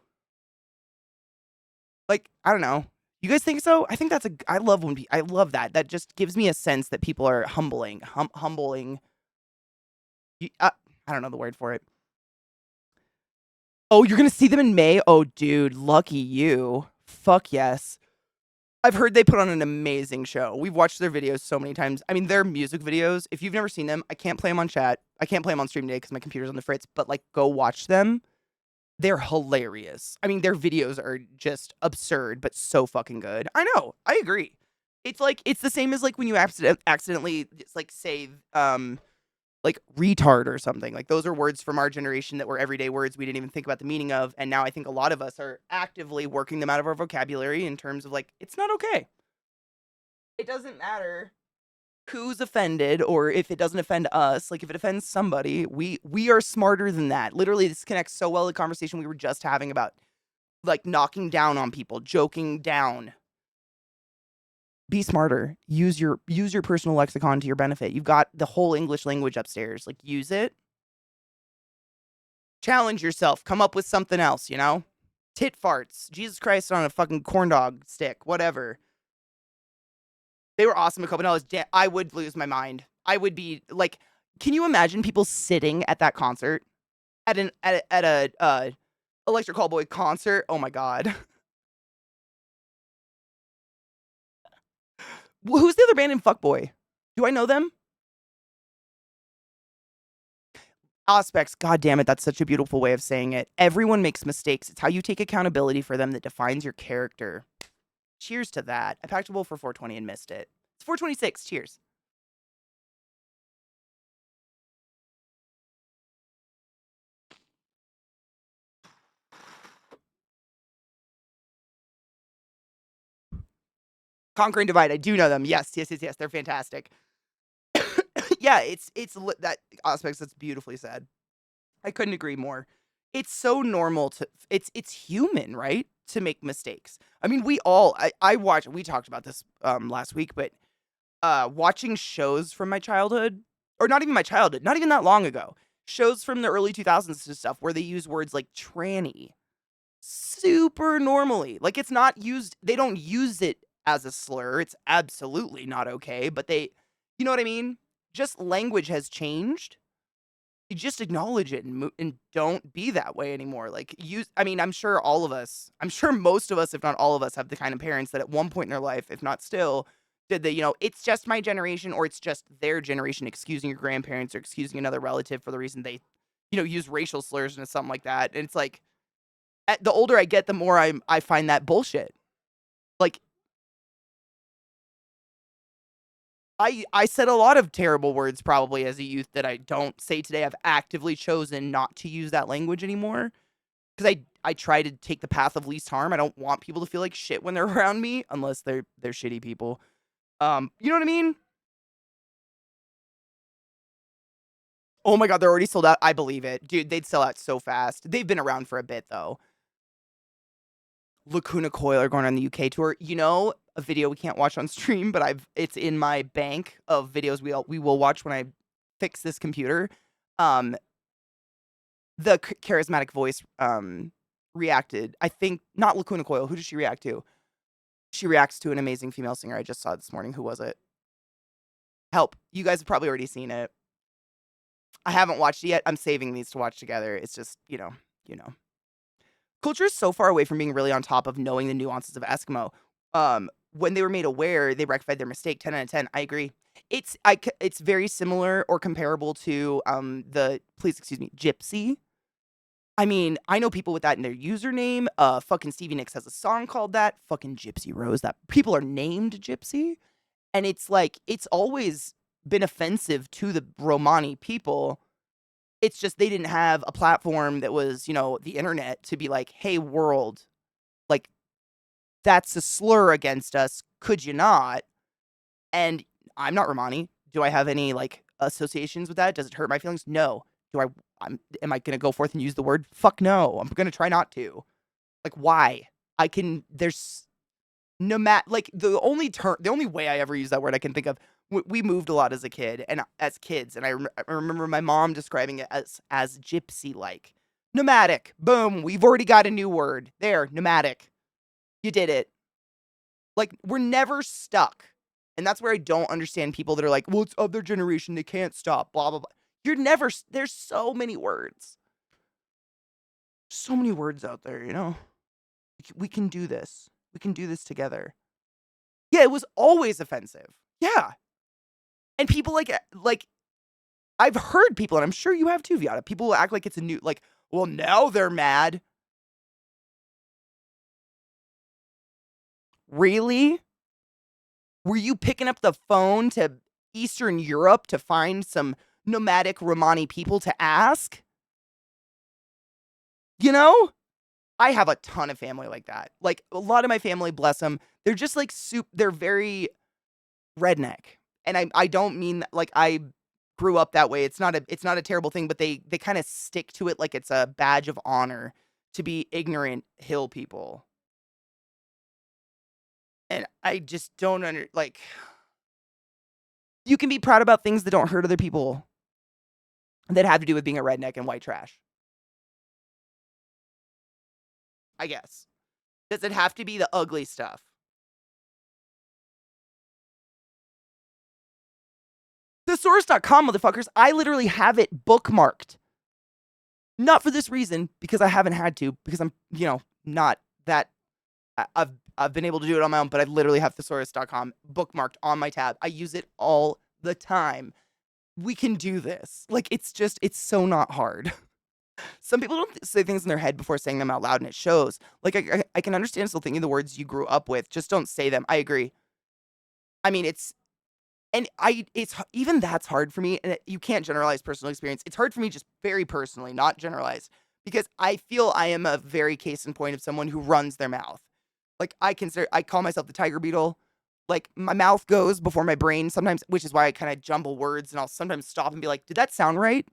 Like, I don't know. You guys think so? I think I love I love that. That just gives me a sense that people are humbling. Humbling. I don't know the word for it. Oh, you're gonna see them in May? Oh, dude, lucky you. Fuck yes. I've heard they put on an amazing show. We've watched their videos so many times. I mean, their music videos, if you've never seen them, I can't play them on chat. I can't play them on stream today because my computer's on the fritz, but like, go watch them. They're hilarious. I mean, their videos are just absurd, but so fucking good. I know. I agree. It's like, it's the same as like when you accidentally like say, like retard or something. Like those are words from our generation that were everyday words we didn't even think about the meaning of. And now I think a lot of us are actively working them out of our vocabulary in terms of like, it's not okay. It doesn't matter who's offended or if it doesn't offend us. Like if it offends somebody, we are smarter than that. Literally, this connects so well to the conversation we were just having about like knocking down on people, joking down. Be smarter. Use your personal lexicon to your benefit. You've got the whole English language upstairs. Like, use it. Challenge yourself. Come up with something else, Tit farts. Jesus Christ on a fucking corn dog stick. Whatever. They were awesome at Copenhagen. I would lose my mind. I would be like, can you imagine people sitting at that concert? At a Electric Callboy concert? Oh my God. Who's the other band in Fuckboy? Do I know them? Aspects, god damn it, that's such a beautiful way of saying it. Everyone makes mistakes. It's how you take accountability for them that defines your character. Cheers to that. I packed a bowl for 420 and missed it. It's 426. Cheers. Conquer and Divide. I do know them. Yes. They're fantastic. Yeah, it's that Aspects. That's beautifully said. I couldn't agree more. It's so normal it's human, right? To make mistakes. I mean, we talked about this last week, but watching shows from my childhood, or not even my childhood, not even that long ago, shows from the early 2000s and stuff where they use words like tranny super normally. Like it's not used, they don't use it as a slur. It's absolutely not okay, but you know what I mean? Just language has changed. You just acknowledge it and don't be that way anymore. Like, I mean, I'm sure most of us, if not all of us, have the kind of parents that at one point in their life, if not still, did it's just my generation or it's just their generation, excusing your grandparents or excusing another relative for the reason they, use racial slurs and something like that. And it's like, the older I get, the more I find that bullshit. Like, I said a lot of terrible words probably as a youth that I don't say today. I've actively chosen not to use that language anymore because I try to take the path of least harm. I don't want people to feel like shit when they're around me unless they're shitty people. You know what I mean? Oh my god, they're already sold out. I believe it. Dude, they'd sell out so fast. They've been around for a bit though. Lacuna Coil are going on the UK tour. A video we can't watch on stream, but it's in my bank of videos we will watch when I fix this computer. The charismatic voice reacted. I think not Lacuna Coil. Who does she react to? She reacts to an amazing female singer I just saw this morning. Who was it? Help. You guys have probably already seen it. I haven't watched it yet. I'm saving these to watch together. It's just, Culture is so far away from being really on top of knowing the nuances of Eskimo. When they were made aware, they rectified their mistake. 10 out of 10. I agree. It's very similar or comparable to please excuse me, Gypsy. I mean, I know people with that in their username. Fucking Stevie Nicks has a song called that. Fucking Gypsy Rose. That people are named Gypsy, and it's like it's always been offensive to the Romani people. It's just they didn't have a platform that was, the internet to be like, hey, world, like, that's a slur against us. Could you not? And I'm not Romani. Do I have any, like, associations with that? Does it hurt my feelings? No. Am I going to go forth and use the word? Fuck no. I'm going to try not to. Like, why? There's no like, the only way I ever use that word I can think of, we moved a lot as kids, and I remember my mom describing it as gypsy-like. Nomadic. Boom. We've already got a new word. There, nomadic. You did it. Like, we're never stuck. And that's where I don't understand people that are like, well, it's of their generation. They can't stop. Blah, blah, blah. There's so many words. So many words out there, We can do this. We can do this together. Yeah, it was always offensive. Yeah. And people like I've heard people, and I'm sure you have too, Viata. People will act like it's a new, like, well, now they're mad. Really? Were you picking up the phone to Eastern Europe to find some nomadic Romani people to ask? I have a ton of family like that. Like, a lot of my family, bless them, they're just like they're very redneck. And I don't mean like I grew up that way. It's not a terrible thing, but they kind of stick to it like it's a badge of honor to be ignorant hill people. And I just don't like, you can be proud about things that don't hurt other people that have to do with being a redneck and white trash. I guess. Does it have to be the ugly stuff? Thesaurus.com, motherfuckers. I literally have it bookmarked. Not for this reason, because I haven't had to, because I'm, not that. I've been able to do it on my own, but I literally have thesaurus.com bookmarked on my tab. I use it all the time. We can do this. Like, it's so not hard. Some people don't say things in their head before saying them out loud, and it shows. Like, I can understand still thinking the words you grew up with. Just don't say them. I agree. I mean, it's even that's hard for me, and you can't generalize personal experience. It's hard for me just very personally, not generalize, because I feel I am a very case in point of someone who runs their mouth. Like, I call myself the tiger beetle. Like, my mouth goes before my brain sometimes, which is why I kind of jumble words, and I'll sometimes stop and be like, did that sound right?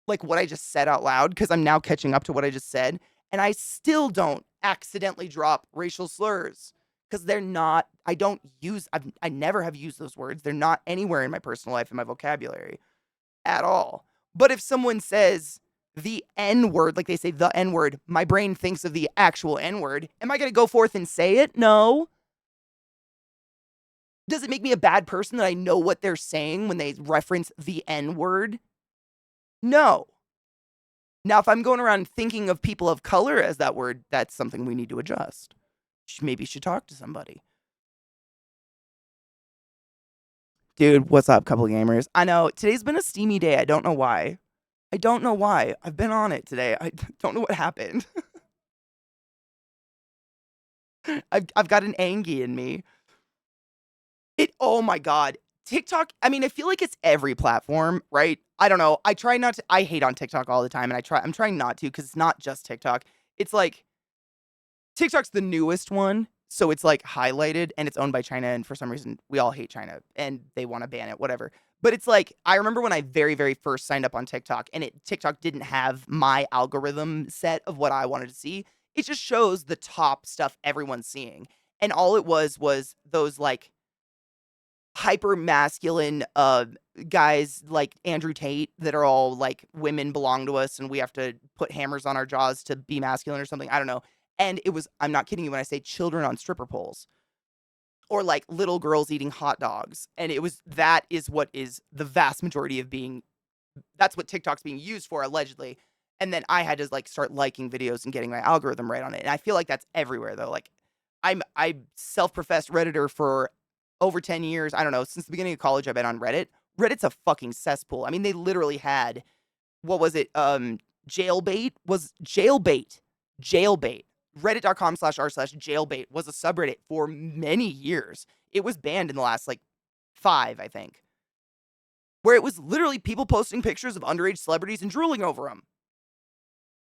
Like, what I just said out loud, because I'm now catching up to what I just said, and I still don't accidentally drop racial slurs. Because they're not, I never have used those words. They're not anywhere in my personal life, in my vocabulary, at all. But if someone says the N word, like they say the N word, my brain thinks of the actual N word. Am I going to go forth and say it? No. Does it make me a bad person that I know what they're saying when they reference the N word? No. Now, if I'm going around thinking of people of color as that word, that's something we need to adjust. Maybe should talk to somebody. Dude, what's up, couple gamers? I know today's been a steamy day. I don't know why. I don't know why. I've been on it today. I don't know what happened. I've got an Angie in me. Oh my God. TikTok, I mean, I feel like it's every platform, right? I don't know. I try not to, I hate on TikTok all the time, and I'm trying not to because it's not just TikTok. It's like TikTok's the newest one, so it's like highlighted and it's owned by China, and for some reason we all hate China and they want to ban it, whatever. But it's like I remember when I very, very first signed up on TikTok, and TikTok didn't have my algorithm set of what I wanted to see. It just shows the top stuff everyone's seeing. And all it was those like hyper masculine guys like Andrew Tate that are all like women belong to us and we have to put hammers on our jaws to be masculine or something. I don't know. And it was, I'm not kidding you when I say children on stripper poles or like little girls eating hot dogs. And that is what is the vast majority of that's what TikTok's being used for allegedly. And then I had to like start liking videos and getting my algorithm right on it. And I feel like that's everywhere though. Like I self-professed Redditor for over 10 years. I don't know, since the beginning of college I've been on Reddit. Reddit's a fucking cesspool. I mean, they literally had, what was it? Jailbait was jailbait. Jailbait. Reddit.com/r/jailbait was a subreddit for many years. It was banned in the last like 5, I think. Where it was literally people posting pictures of underage celebrities and drooling over them.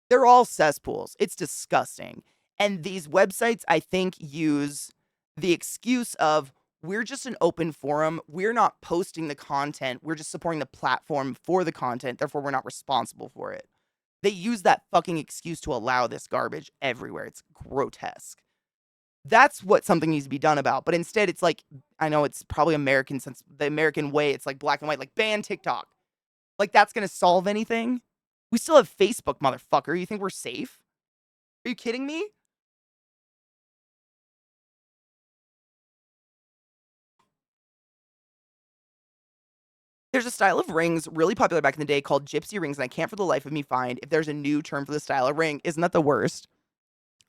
They're all cesspools. It's disgusting. And these websites, I think, use the excuse of we're just an open forum. We're not posting the content. We're just supporting the platform for the content. Therefore, we're not responsible for it. They use that fucking excuse to allow this garbage everywhere. It's grotesque. That's what something needs to be done about. But instead, it's like, I know it's probably American, since the American way, it's like black and white, like ban TikTok. Like that's going to solve anything? We still have Facebook, motherfucker. You think we're safe? Are you kidding me? There's a style of rings really popular back in the day called gypsy rings, and I can't for the life of me find if there's a new term for the style of ring. Isn't that the worst?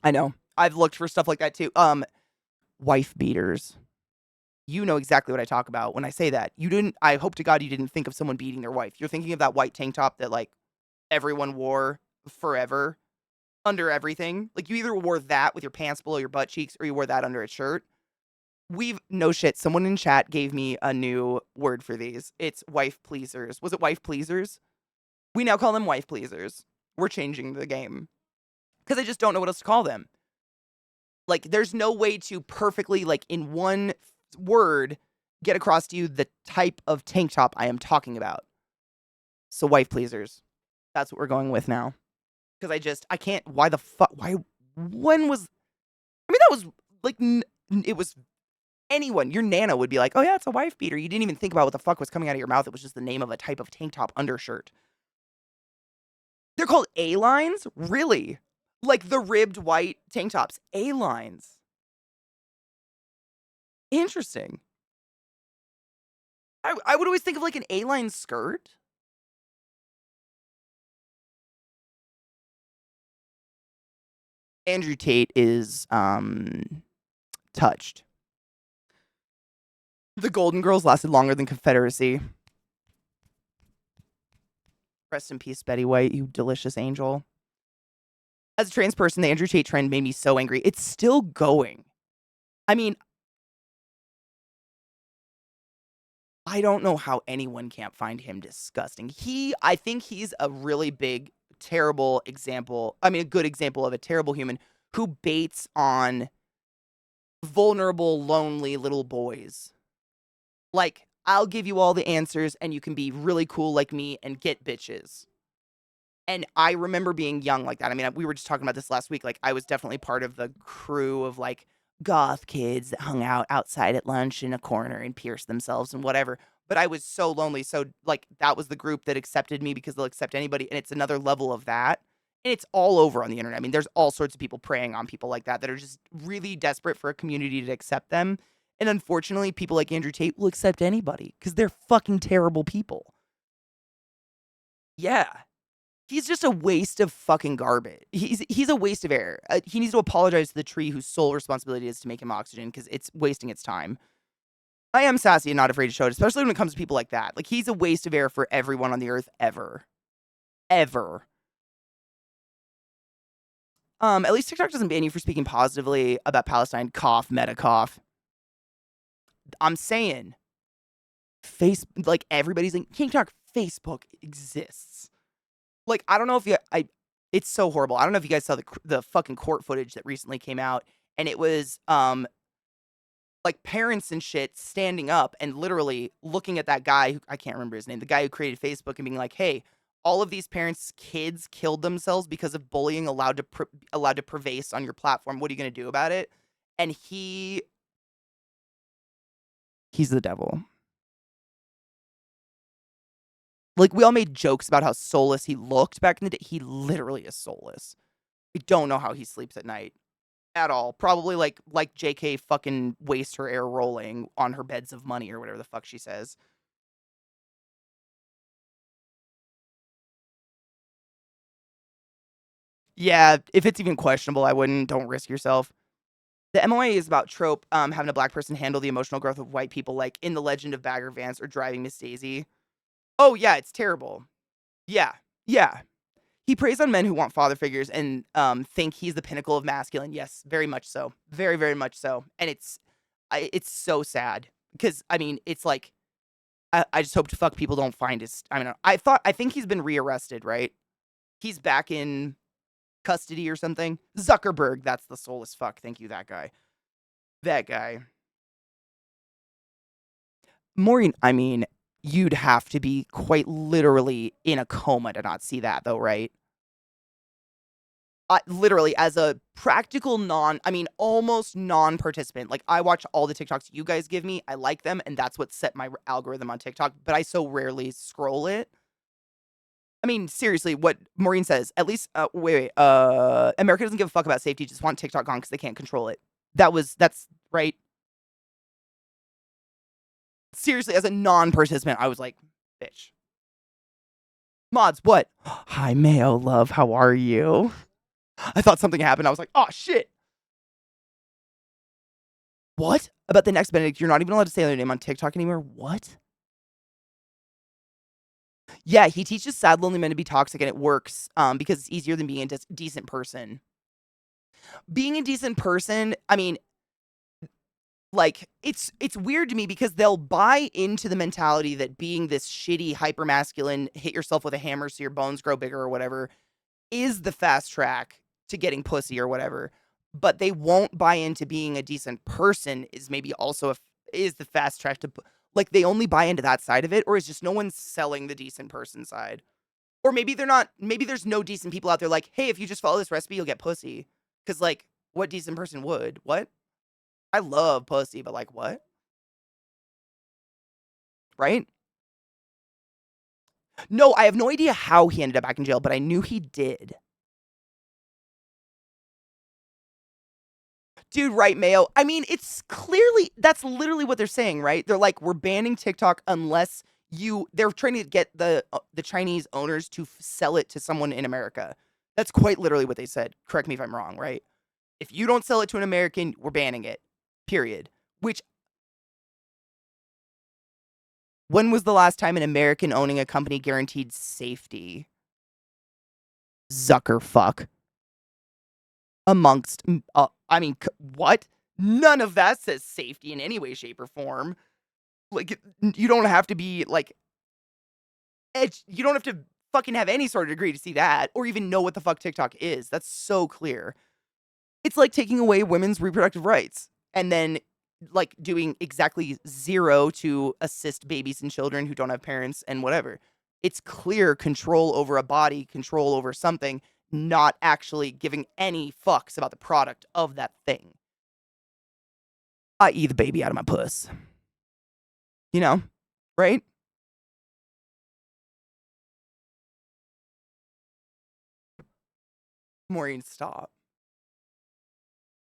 I know. I've looked for stuff like that too. Wife beaters. You know exactly what I talk about when I say that. I hope to God you didn't think of someone beating their wife. You're thinking of that white tank top that like everyone wore forever under everything. Like you either wore that with your pants below your butt cheeks or you wore that under a shirt. No shit. Someone in chat gave me a new word for these. It's wife pleasers. Was it wife pleasers? We now call them wife pleasers. We're changing the game because I just don't know what else to call them. Like, there's no way to perfectly, like, in one word, get across to you the type of tank top I am talking about. So, wife pleasers. That's what we're going with now. Because I can't, why the fuck, when was, I mean, that was, like, it was anyone, your nana would be like, oh yeah, it's a wife beater. You didn't even think about what the fuck was coming out of your mouth. It was just the name of a type of tank top undershirt. They're called A-lines? Really? Like the ribbed white tank tops. A-lines. Interesting. I would always think of like an A-line skirt. Andrew Tate is touched. The Golden Girls lasted longer than Confederacy. Rest in peace, Betty White, you delicious angel. As a trans person, the Andrew Tate trend made me so angry. It's still going. I mean, I don't know how anyone can't find him disgusting. I think he's a really big, terrible example. I mean, a good example of a terrible human who baits on vulnerable, lonely little boys. Like, I'll give you all the answers and you can be really cool like me and get bitches. And I remember being young like that. I mean, we were just talking about this last week. Like, I was definitely part of the crew of like goth kids that hung out outside at lunch in a corner and pierced themselves and whatever. But I was so lonely. So, like, that was the group that accepted me because they'll accept anybody. And it's another level of that. And it's all over on the internet. I mean, there's all sorts of people preying on people like that are just really desperate for a community to accept them. And unfortunately, people like Andrew Tate will accept anybody because they're fucking terrible people. Yeah. He's just a waste of fucking garbage. He's a waste of air. He needs to apologize to the tree whose sole responsibility is to make him oxygen because it's wasting its time. I am sassy and not afraid to show it, especially when it comes to people like that. Like, he's a waste of air for everyone on the earth ever. Ever. At least TikTok doesn't ban you for speaking positively about Palestine. Cough, meta cough. I'm saying, like, everybody's like, TikTok, Facebook exists. Like, I don't know if it's so horrible. I don't know if you guys saw the fucking court footage that recently came out, and it was, like, parents and shit standing up and literally looking at that guy who, I can't remember his name, the guy who created Facebook, and being like, hey, all of these parents' kids killed themselves because of bullying allowed to pervase on your platform. What are you going to do about it? And he's the devil. Like, we all made jokes about how soulless he looked back in the day. He literally is soulless. I don't know how he sleeps at night. At all. Probably like JK fucking wastes her air rolling on her beds of money or whatever the fuck she says. Yeah, if it's even questionable, I wouldn't. Don't risk yourself. The MOA is about trope, having a black person handle the emotional growth of white people, like in The Legend of Bagger Vance or Driving Miss Daisy. Oh, yeah, it's terrible. Yeah, yeah. He preys on men who want father figures and think he's the pinnacle of masculine. Yes, very much so. Very, very much so. And it's so sad because, I mean, it's like, I just hope to fuck people don't find his, I mean, I think he's been rearrested, right? He's back in custody or something. Zuckerberg, that's the soulless fuck. Thank you, that guy. That guy. Maureen, I mean, you'd have to be quite literally in a coma to not see that, though, right? Literally, as a practical almost non-participant. Like, I watch all the TikToks you guys give me. I like them, and that's what set my algorithm on TikTok, but I so rarely scroll it. I mean, seriously, what Maureen says, at least, America doesn't give a fuck about safety, just want TikTok gone because they can't control it. That's right. Seriously, as a non-participant, I was like, bitch. Mods, what? Hi, Mayo, love, how are you? I thought something happened. I was like, oh, shit. What? About the next Benedict, you're not even allowed to say their name on TikTok anymore? What? Yeah, he teaches sad, lonely men to be toxic, and it works because it's easier than being a decent person. Being a decent person, I mean, like, it's weird to me because they'll buy into the mentality that being this shitty, hyper-masculine, hit yourself with a hammer so your bones grow bigger or whatever, is the fast track to getting pussy or whatever. But they won't buy into being a decent person is maybe also is the fast track to, like, they only buy into that side of it, or is just no one's selling the decent person side. Or maybe they're not, maybe there's no decent people out there like, hey, if you just follow this recipe, you'll get pussy. Because, like, what decent person would? What? I love pussy, but, like, what? Right? No, I have no idea how he ended up back in jail, but I knew he did. Dude, right, Mayo. I mean, it's clearly, that's literally what they're saying, right? They're like, we're banning TikTok unless they're trying to get the Chinese owners to sell it to someone in America. That's quite literally what they said. Correct me if I'm wrong, right? If you don't sell it to an American, we're banning it. Period. Which, when was the last time an American owning a company guaranteed safety? Zuckerfuck. Amongst, what? None of that says safety in any way, shape, or form. Like, you don't have to be, like, you don't have to fucking have any sort of degree to see that, or even know what the fuck TikTok is. That's so clear. It's like taking away women's reproductive rights, and then, like, doing exactly zero to assist babies and children who don't have parents and whatever. It's clear control over a body, control over something, not actually giving any fucks about the product of that thing. I.e. the baby out of my puss. You know? Right? Maureen, stop.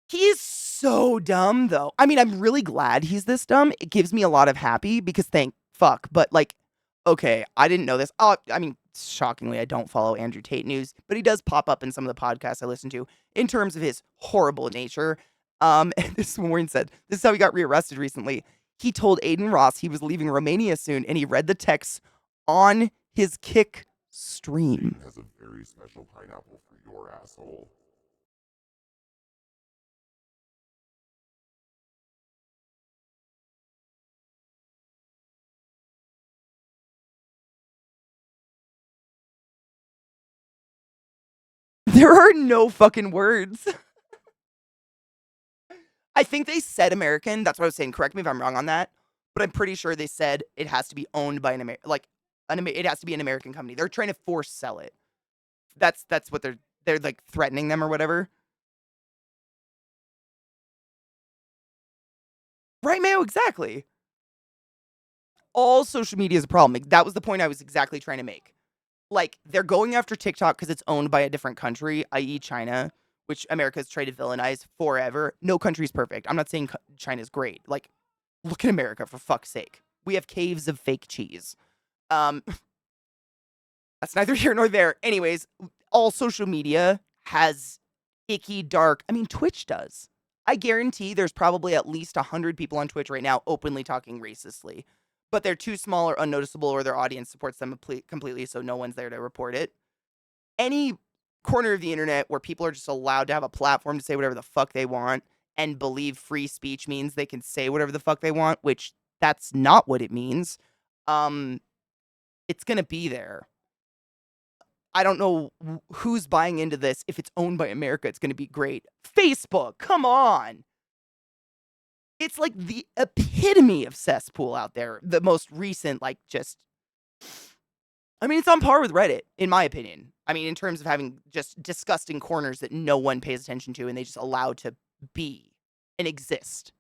He is so dumb, though. I mean, I'm really glad he's this dumb. It gives me a lot of happy because thank fuck. But, like, okay, I didn't know this. Oh, I mean, shockingly, I don't follow Andrew Tate news, but he does pop up in some of the podcasts I listen to in terms of his horrible nature. And this morning said, this is how he got rearrested recently. He told Aiden Ross he was leaving Romania soon, and he read the text on his Kick stream. Has a very special pineapple for your asshole. There are no fucking words. I think they said American. That's what I was saying. Correct me if I'm wrong on that. But I'm pretty sure they said it has to be owned by an it has to be an American company. They're trying to force sell it. That's what they're like threatening them or whatever. Right, Mayo? Exactly. All social media is a problem. That was the point I was exactly trying to make. Like, they're going after TikTok because it's owned by a different country, i.e. China, which America's tried to villainize forever. No country's perfect. I'm not saying China's great. Like, look at America, for fuck's sake. We have caves of fake cheese. That's neither here nor there. Anyways, all social media has icky, dark. I mean, Twitch does. I guarantee there's probably at least 100 people on Twitch right now openly talking racistly, but they're too small or unnoticeable, or their audience supports them completely, so no one's there to report it. Any corner of the internet where people are just allowed to have a platform to say whatever the fuck they want and believe free speech means they can say whatever the fuck they want, which that's not what it means, it's gonna be there. I don't know who's buying into this. If it's owned by America, it's going to be great. Facebook, come on. It's like the epitome of cesspool out there. The most recent, like, just. I mean, it's on par with Reddit, in my opinion. I mean, in terms of having just disgusting corners that no one pays attention to and they just allow to be and exist.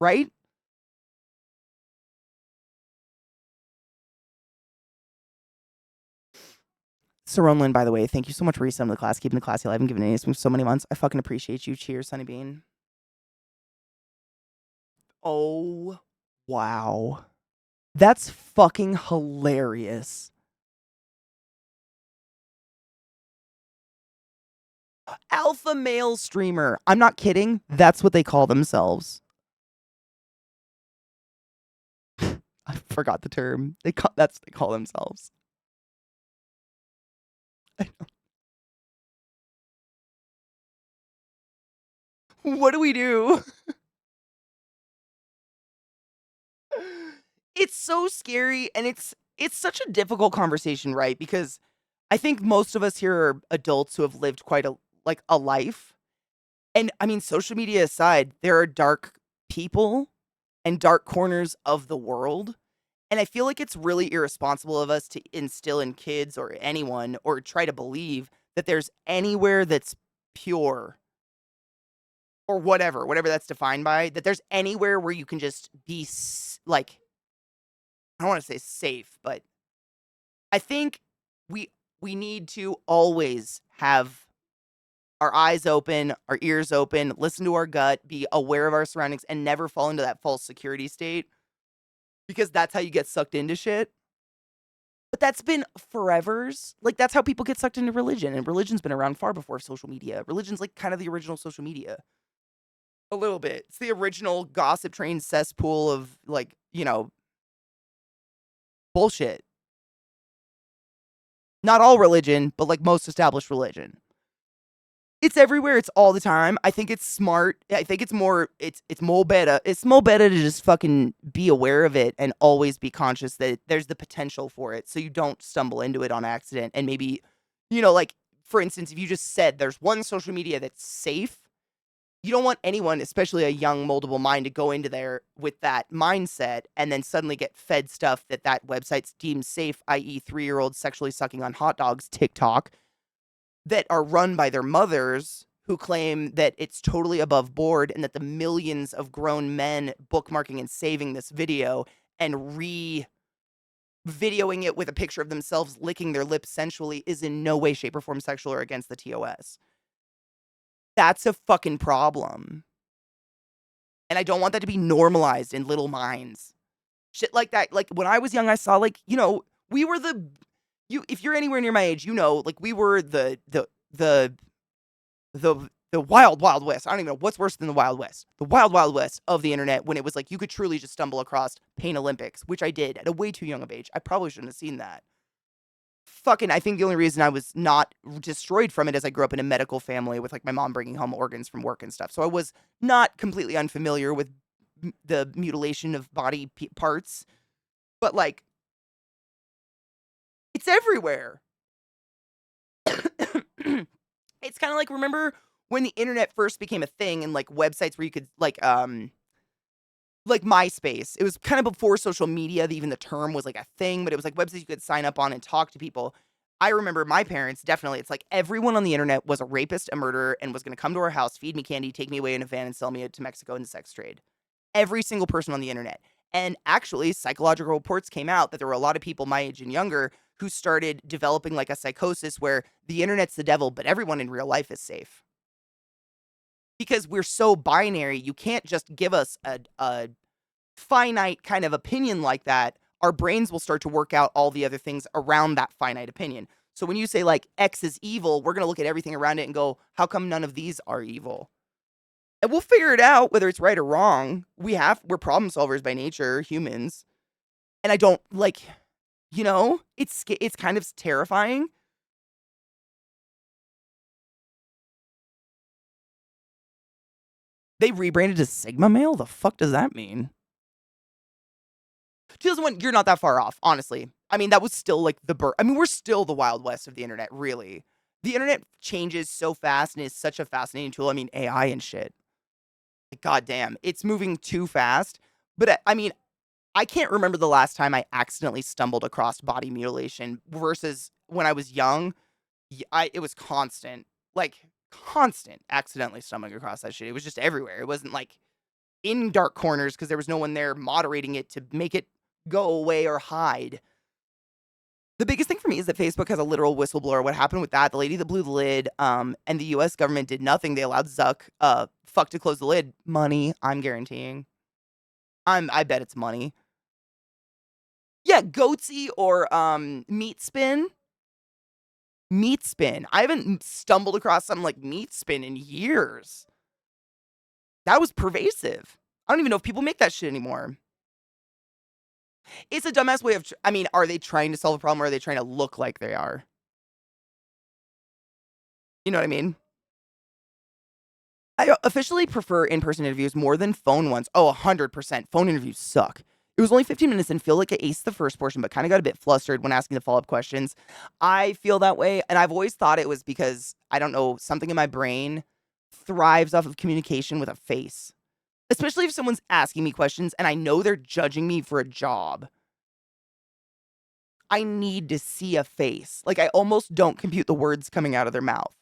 Right? Saronlin, by the way, thank you so much for resetting the class, keeping the class alive and giving it for so many months. I fucking appreciate you. Cheers, Sunny Bean. Oh, wow. That's fucking hilarious. Alpha male streamer. I'm not kidding. That's what they call themselves. I forgot the term. That's what they call themselves. What do we do? It's so scary, and it's such a difficult conversation, right? Because I think most of us here are adults who have lived quite a life. And I mean, social media aside, there are dark people and dark corners of the world. And I feel like it's really irresponsible of us to instill in kids or anyone or try to believe that there's anywhere that's pure or whatever that's defined by, that there's anywhere where you can just be like, I don't want to say safe, but I think we need to always have our eyes open, our ears open, listen to our gut, be aware of our surroundings, and never fall into that false security state, because that's how you get sucked into shit. But that's been forevers. Like, that's how people get sucked into religion, and religion's been around far before social media. Religion's like kind of the original social media. A little bit. It's the original gossip train cesspool of, like, bullshit. Not all religion, but like most established religion. It's everywhere. It's all the time. I think it's smart. I think it's more better. It's more better to just fucking be aware of it and always be conscious that there's the potential for it, so you don't stumble into it on accident. And maybe, like, for instance, if you just said there's one social media that's safe, you don't want anyone, especially a young moldable mind, to go into there with that mindset and then suddenly get fed stuff that website's deemed safe, i.e. 3-year-olds sexually sucking on hot dogs, TikTok, that are run by their mothers who claim that it's totally above board and that the millions of grown men bookmarking and saving this video and videoing it with a picture of themselves licking their lips sensually is in no way, shape, or form sexual or against the TOS. That's a fucking problem. And I don't want that to be normalized in little minds. Shit like that. Like, when I was young, I saw, like, we were if you're anywhere near my age, you know, like we were the wild, wild west. I don't even know what's worse than the wild west. The wild, wild west of the internet when it was like you could truly just stumble across Pain Olympics, which I did at a way too young of age. I probably shouldn't have seen that. Fucking, I think the only reason I was not destroyed from it is I grew up in a medical family with like my mom bringing home organs from work and stuff. So I was not completely unfamiliar with the mutilation of body parts, but like it's everywhere. It's kind of like, remember when the internet first became a thing and like websites where you could like MySpace. It was kind of before social media, even the term was like a thing, but it was like websites you could sign up on and talk to people. I remember my parents, definitely, it's like everyone on the internet was a rapist, a murderer, and was going to come to our house, feed me candy, take me away in a van, and sell me to Mexico in the sex trade. Every single person on the internet. And actually, psychological reports came out that there were a lot of people my age and younger who started developing like a psychosis where the internet's the devil, but everyone in real life is safe. Because we're so binary, you can't just give us a finite kind of opinion like that. Our brains will start to work out all the other things around that finite opinion. So when you say like X is evil, we're going to look at everything around it and go, how come none of these are evil? And we'll figure it out whether it's right or wrong. We're problem solvers by nature, humans. And I don't like, you know, it's kind of terrifying. They rebranded as Sigma Male? The fuck does that mean? 2001, you're not that far off, honestly. I mean, that was still like I mean, we're still the Wild West of the internet, really. The internet changes so fast and is such a fascinating tool. I mean, AI and shit. Like, goddamn, it's moving too fast. But I mean, I can't remember the last time I accidentally stumbled across body mutilation versus when I was young. It was constant, like constant, accidentally stumbling across that shit. It was just everywhere. It wasn't like in dark corners because there was no one there moderating it to make it go away or hide. The biggest thing for me is that Facebook has a literal whistleblower. What happened with that? The lady that blew the lid, and the U.S. government did nothing. They allowed Zuck, fuck to close the lid. Money, I'm guaranteeing. I bet it's money. Yeah, Goatsy or Meat Spin. Meat Spin. I haven't stumbled across something like Meat Spin in years. That was pervasive. I don't even know if people make that shit anymore. It's a dumbass way of, I mean, are they trying to solve a problem or are they trying to look like they are? You know what I mean? I officially prefer in-person interviews more than phone ones. Oh, 100%. Phone interviews suck. It was only 15 minutes and feel like I aced the first portion, but kind of got a bit flustered when asking the follow-up questions. I feel that way, and I've always thought it was because, I don't know, something in my brain thrives off of communication with a face. Especially if someone's asking me questions and I know they're judging me for a job. I need to see a face. Like, I almost don't compute the words coming out of their mouth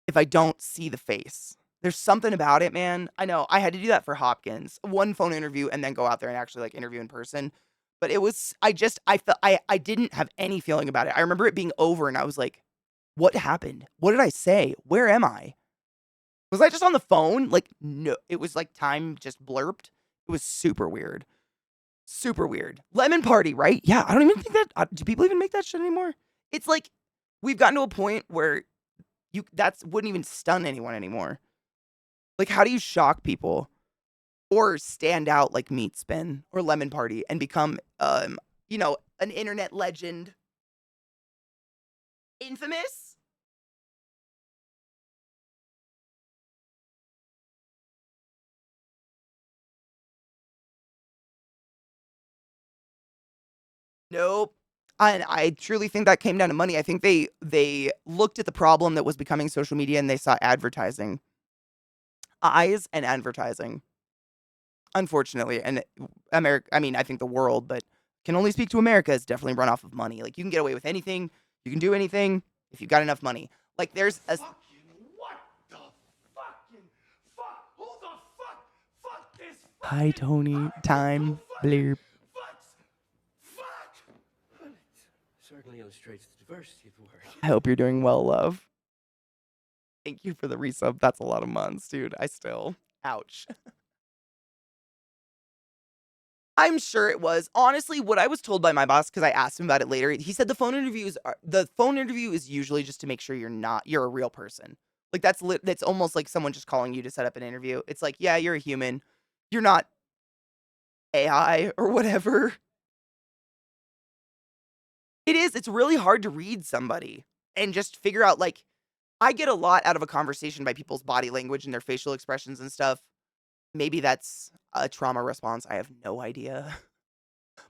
if I don't see the face. There's something about it, man. I know. I had to do that for Hopkins. One phone interview and then go out there and actually like interview in person. But it was I felt I didn't have any feeling about it. I remember it being over and I was like, what happened? What did I say? Where am I? Was I just on the phone? Like, no. It was like time just blurped. It was super weird. Super weird. Lemon Party, right? Yeah, I don't even think that do people even make that shit anymore? It's like we've gotten to a point where that's wouldn't even stun anyone anymore. Like, how do you shock people or stand out like Meat Spin or Lemon Party and become, an internet legend? Infamous? Nope. And I truly think that came down to money. I think they looked at the problem that was becoming social media and they saw advertising. Eyes and advertising. Unfortunately, and America, I mean, I think the world, but can only speak to America, is definitely run off of money. Like, you can get away with anything, you can do anything if you've got enough money. Like, there's a Fucking what the fucking fuck? Who the fuck? Fuck this fucking. hi Tony time bleep. Fuck. Well, it certainly illustrates the diversity of the word. I hope you're doing well, love. Thank you for the resub. That's a lot of months, dude. Ouch. I'm sure it was. Honestly, what I was told by my boss, because I asked him about it later, he said the phone interview is usually just to make sure you're a real person. Like that's almost like someone just calling you to set up an interview. It's like, yeah, you're a human. You're not AI or whatever. It is. It's really hard to read somebody and just figure out, like, I get a lot out of a conversation by people's body language and their facial expressions and stuff. Maybe that's a trauma response. I have no idea.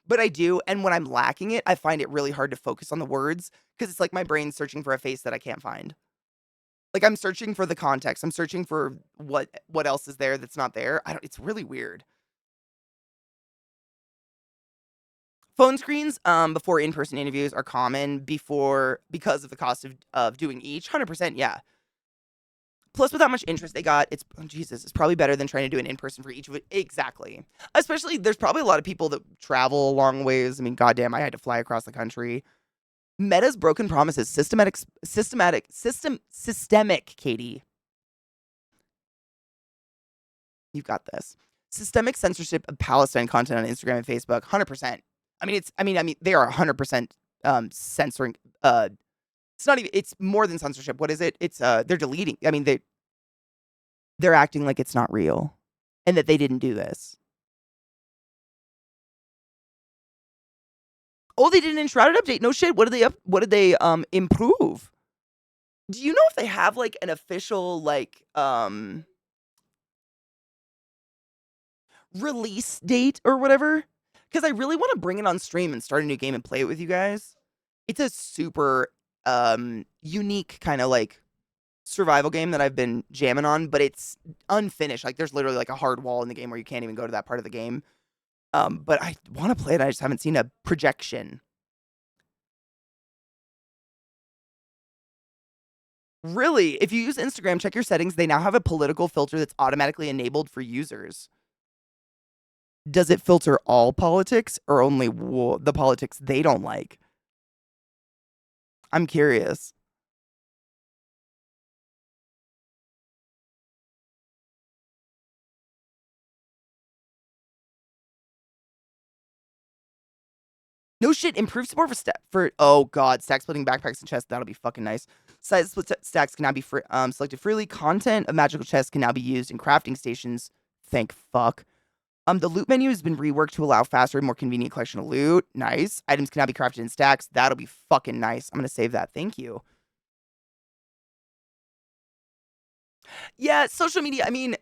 But I do, and when I'm lacking it, I find it really hard to focus on the words because it's like my brain's searching for a face that I can't find. Like, I'm searching for the context. I'm searching for what else is there that's not there. I don't It's really weird. Phone screens, before in-person interviews are common because of the cost of doing each. 100%, yeah. Plus, with how much interest they got, Jesus, it's probably better than trying to do an in-person for each of it. Exactly. Especially, there's probably a lot of people that travel long ways. I mean, goddamn, I had to fly across the country. Meta's broken promises, systemic, Katie. You've got this. Systemic censorship of Palestine content on Instagram and Facebook, 100%. They are 100% censoring. It's not even. It's more than censorship. What is it? It's they're deleting. I mean, they're acting like it's not real, and that they didn't do this. Oh, they did an Enshrouded update. No shit. What did they improve? Do you know if they have like an official release date or whatever? Because I really want to bring it on stream and start a new game and play it with you guys. It's a super unique kind of like survival game that I've been jamming on, but it's unfinished. Like there's literally like a hard wall in the game where you can't even go to that part of the game. But I want to play it. I just haven't seen a projection. Really, if you use Instagram, check your settings. They now have a political filter that's automatically enabled for users. Does it filter all politics or only the politics they don't like? I'm curious. No shit, improved support for oh god, stack splitting backpacks and chests. That'll be fucking nice. Size split stacks can now be selected freely. Content of magical chests can now be used in crafting stations. Thank fuck. The loot menu has been reworked to allow faster and more convenient collection of loot. Nice. Items can now be crafted in stacks. That'll be fucking nice. I'm gonna save that. Thank you. Yeah, social media. I mean,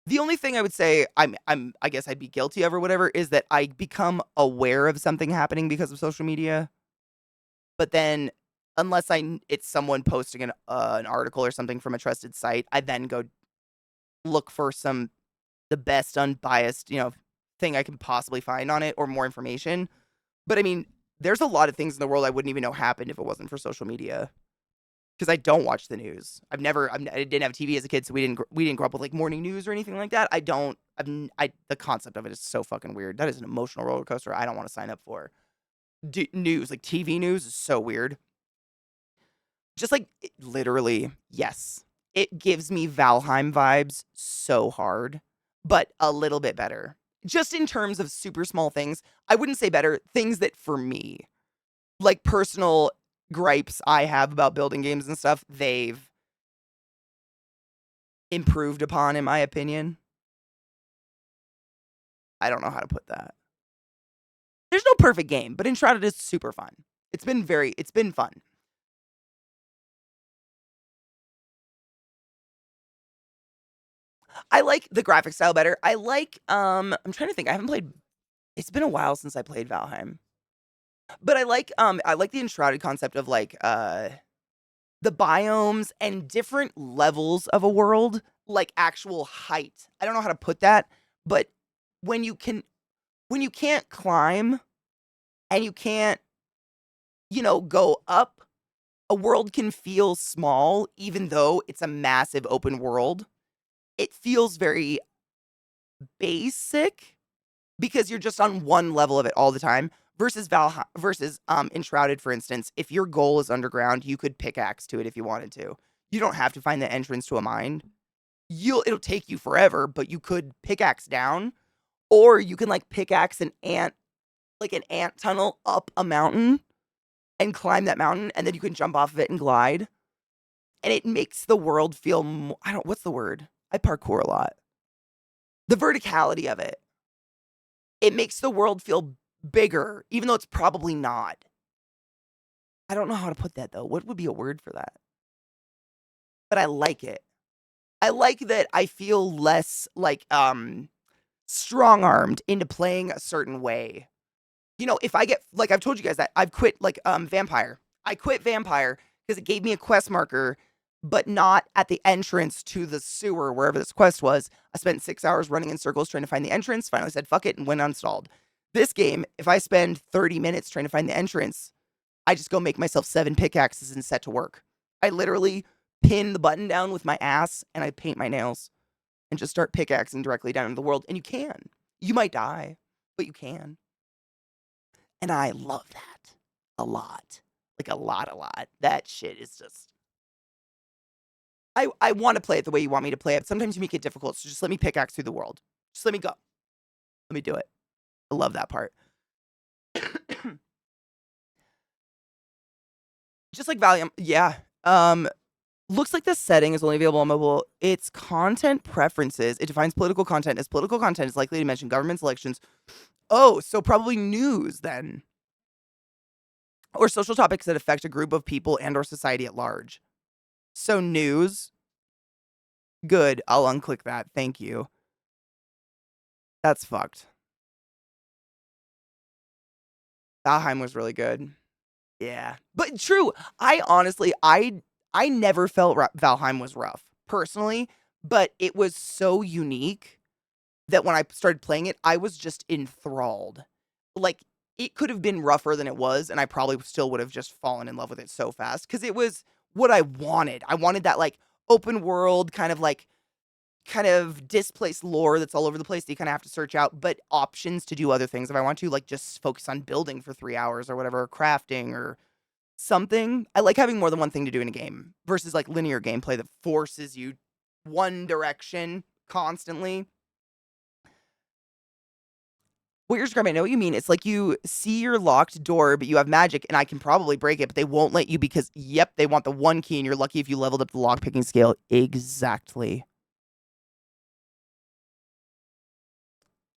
the only thing I would say I guess I'd be guilty of or whatever is that I become aware of something happening because of social media. But then unless it's someone posting an article or something from a trusted site, I then go look for the best unbiased, thing I can possibly find on it or more information. But I mean, there's a lot of things in the world I wouldn't even know happened if it wasn't for social media. Because I don't watch the news. I didn't have TV as a kid, so we didn't grow up with like morning news or anything like that. The concept of it is so fucking weird. That is an emotional roller coaster I don't want to sign up for. News, like TV news, is so weird. Just like literally, yes, it gives me Valheim vibes so hard, but a little bit better. Just in terms of super small things, I wouldn't say better. Things that for me, like personal gripes I have about building games and stuff, they've improved upon, in my opinion. I don't know how to put that. There's no perfect game, but Enshrouded is super fun. It's been fun. I like the graphic style better. I like, I'm trying to think. It's been a while since I played Valheim. But I like the Enshrouded concept of like, the biomes and different levels of a world, like actual height. I don't know how to put that, but when you can't climb and you can't, go up, a world can feel small even though it's a massive open world. It feels very basic because you're just on one level of it all the time. Versus Enshrouded, for instance, if your goal is underground, you could pickaxe to it if you wanted to. You don't have to find the entrance to a mine. It'll take you forever, but you could pickaxe down. Or you can like pickaxe an ant tunnel up a mountain and climb that mountain, and then you can jump off of it and glide. And it makes the world feel more, I don't, what's the word? I parkour a lot. The verticality of it. It makes the world feel bigger, even though it's probably not. I don't know how to put that though. What would be a word for that? But I like it. I like that I feel less like strong-armed into playing a certain way. You know, if I get like I've told you guys that I've quit like Vampire. I quit Vampire because it gave me a quest marker, but not at the entrance to the sewer wherever this quest was. I spent 6 hours running in circles trying to find the entrance. Finally said fuck it and went uninstalled. This game, if I spend 30 minutes trying to find the entrance, I just go make myself 7 pickaxes and set to work. I literally pin the button down with my ass and I paint my nails and just start pickaxing directly down into the world. And you can. You might die, but you can. And I love that a lot. Like a lot. That shit is just. I want to play it the way you want me to play it. Sometimes you make it difficult, so just let me pickaxe through the world. Just let me go. Let me do it. I love that part. Just like Valium, yeah. Looks like the setting is only available on mobile. It's content preferences. It defines political content as political content is likely to mention governments, elections. Oh, so probably news then. Or social topics that affect a group of people and or society at large. So news. Good. I'll unclick that. Thank you. That's fucked. Valheim was really good. Yeah. But true. I honestly, I never felt Valheim was rough, personally. But it was so unique that when I started playing it, I was just enthralled. Like, it could have been rougher than it was, and I probably still would have just fallen in love with it so fast, because it was what I wanted. I wanted that, like, open world, kind of displaced lore that's all over the place that you kind of have to search out, but options to do other things if I want to, like, just focus on building for 3 hours or whatever, or crafting or something. I like having more than one thing to do in a game, versus, like, linear gameplay that forces you one direction constantly. What you're describing, I know what you mean. It's like you see your locked door, but you have magic, and I can probably break it, but they won't let you because, yep, they want the one key, and you're lucky if you leveled up the lockpicking scale. Exactly.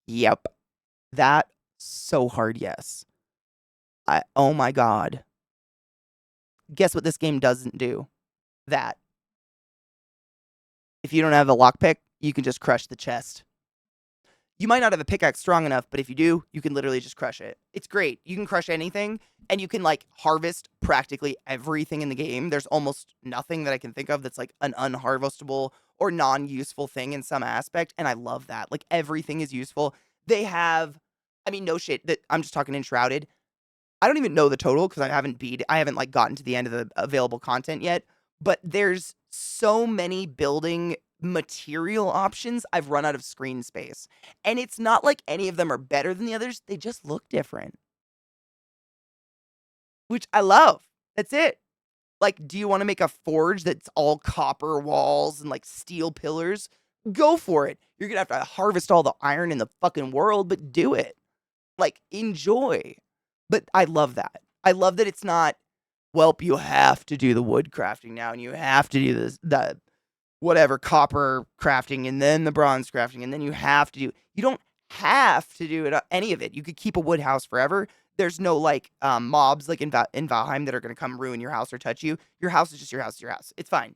Yep. That so hard, yes. Oh my god. Guess what this game doesn't do? That. If you don't have a lockpick, you can just crush the chest. You might not have a pickaxe strong enough, but if you do, you can literally just crush it. It's great. You can crush anything, and you can, like, harvest practically everything in the game. There's almost nothing that I can think of that's, like, an unharvestable or non-useful thing in some aspect, and I love that. Like, everything is useful. They have, I mean, no shit, that I'm just talking Enshrouded. I don't even know the total because I haven't, like, gotten to the end of the available content yet, but there's so many building material options, I've run out of screen space. And it's not like any of them are better than the others, they just look different. Which I love. That's it. Like, do you want to make a forge that's all copper walls and, like, steel pillars? Go for it. You're gonna have to harvest all the iron in the fucking world, but do it. Like, enjoy. But I love that. I love that it's not, welp, you have to do the wood crafting now, and you have to do the whatever, copper crafting, and then the bronze crafting, and then you have to do, you don't have to do it, any of it. You could keep a wood house forever. There's no, like, mobs, like, in Valheim that are going to come ruin your house or touch you. Your house is just your house, your house. It's fine.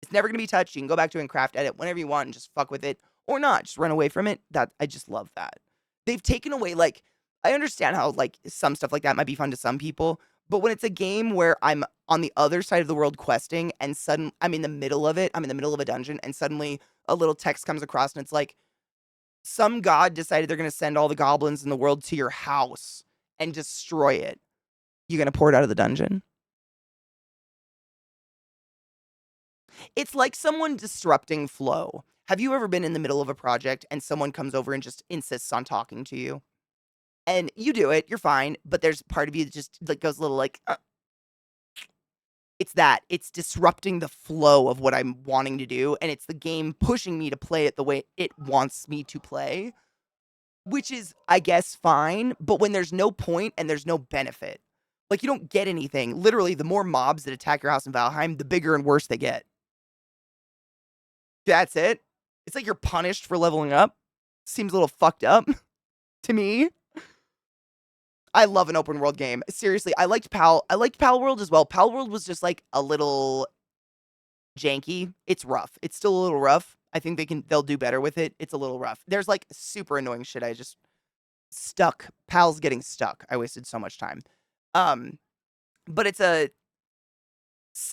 It's never going to be touched. You can go back to it and craft at it whenever you want and just fuck with it, or not. Just run away from it. That, I just love that. They've taken away, like, I understand how, like, some stuff like that might be fun to some people, but when it's a game where I'm on the other side of the world questing and I'm in the middle of it, I'm in the middle of a dungeon, and suddenly a little text comes across and it's like, some god decided they're going to send all the goblins in the world to your house and destroy it. You going to pour it out of the dungeon? It's like someone disrupting flow. Have you ever been in the middle of a project and someone comes over and just insists on talking to you? And you do it, you're fine, but there's part of you that just, like, goes a little like, It's that. It's disrupting the flow of what I'm wanting to do, and it's the game pushing me to play it the way it wants me to play. which is, I guess, fine. But when there's no point and there's no benefit, like you don't get anything. Literally, the more mobs that attack your house in Valheim, the bigger and worse they get. That's it. It's like you're punished for leveling up. Seems a little fucked up to me. I love an open world game. Seriously, I liked Pal World as well. Pal World was just like a little janky. It's rough. It's still a little rough. I think they'll do better with it. It's a little rough. There's like super annoying shit. I just stuck. Pal's getting stuck. I wasted so much time. But it's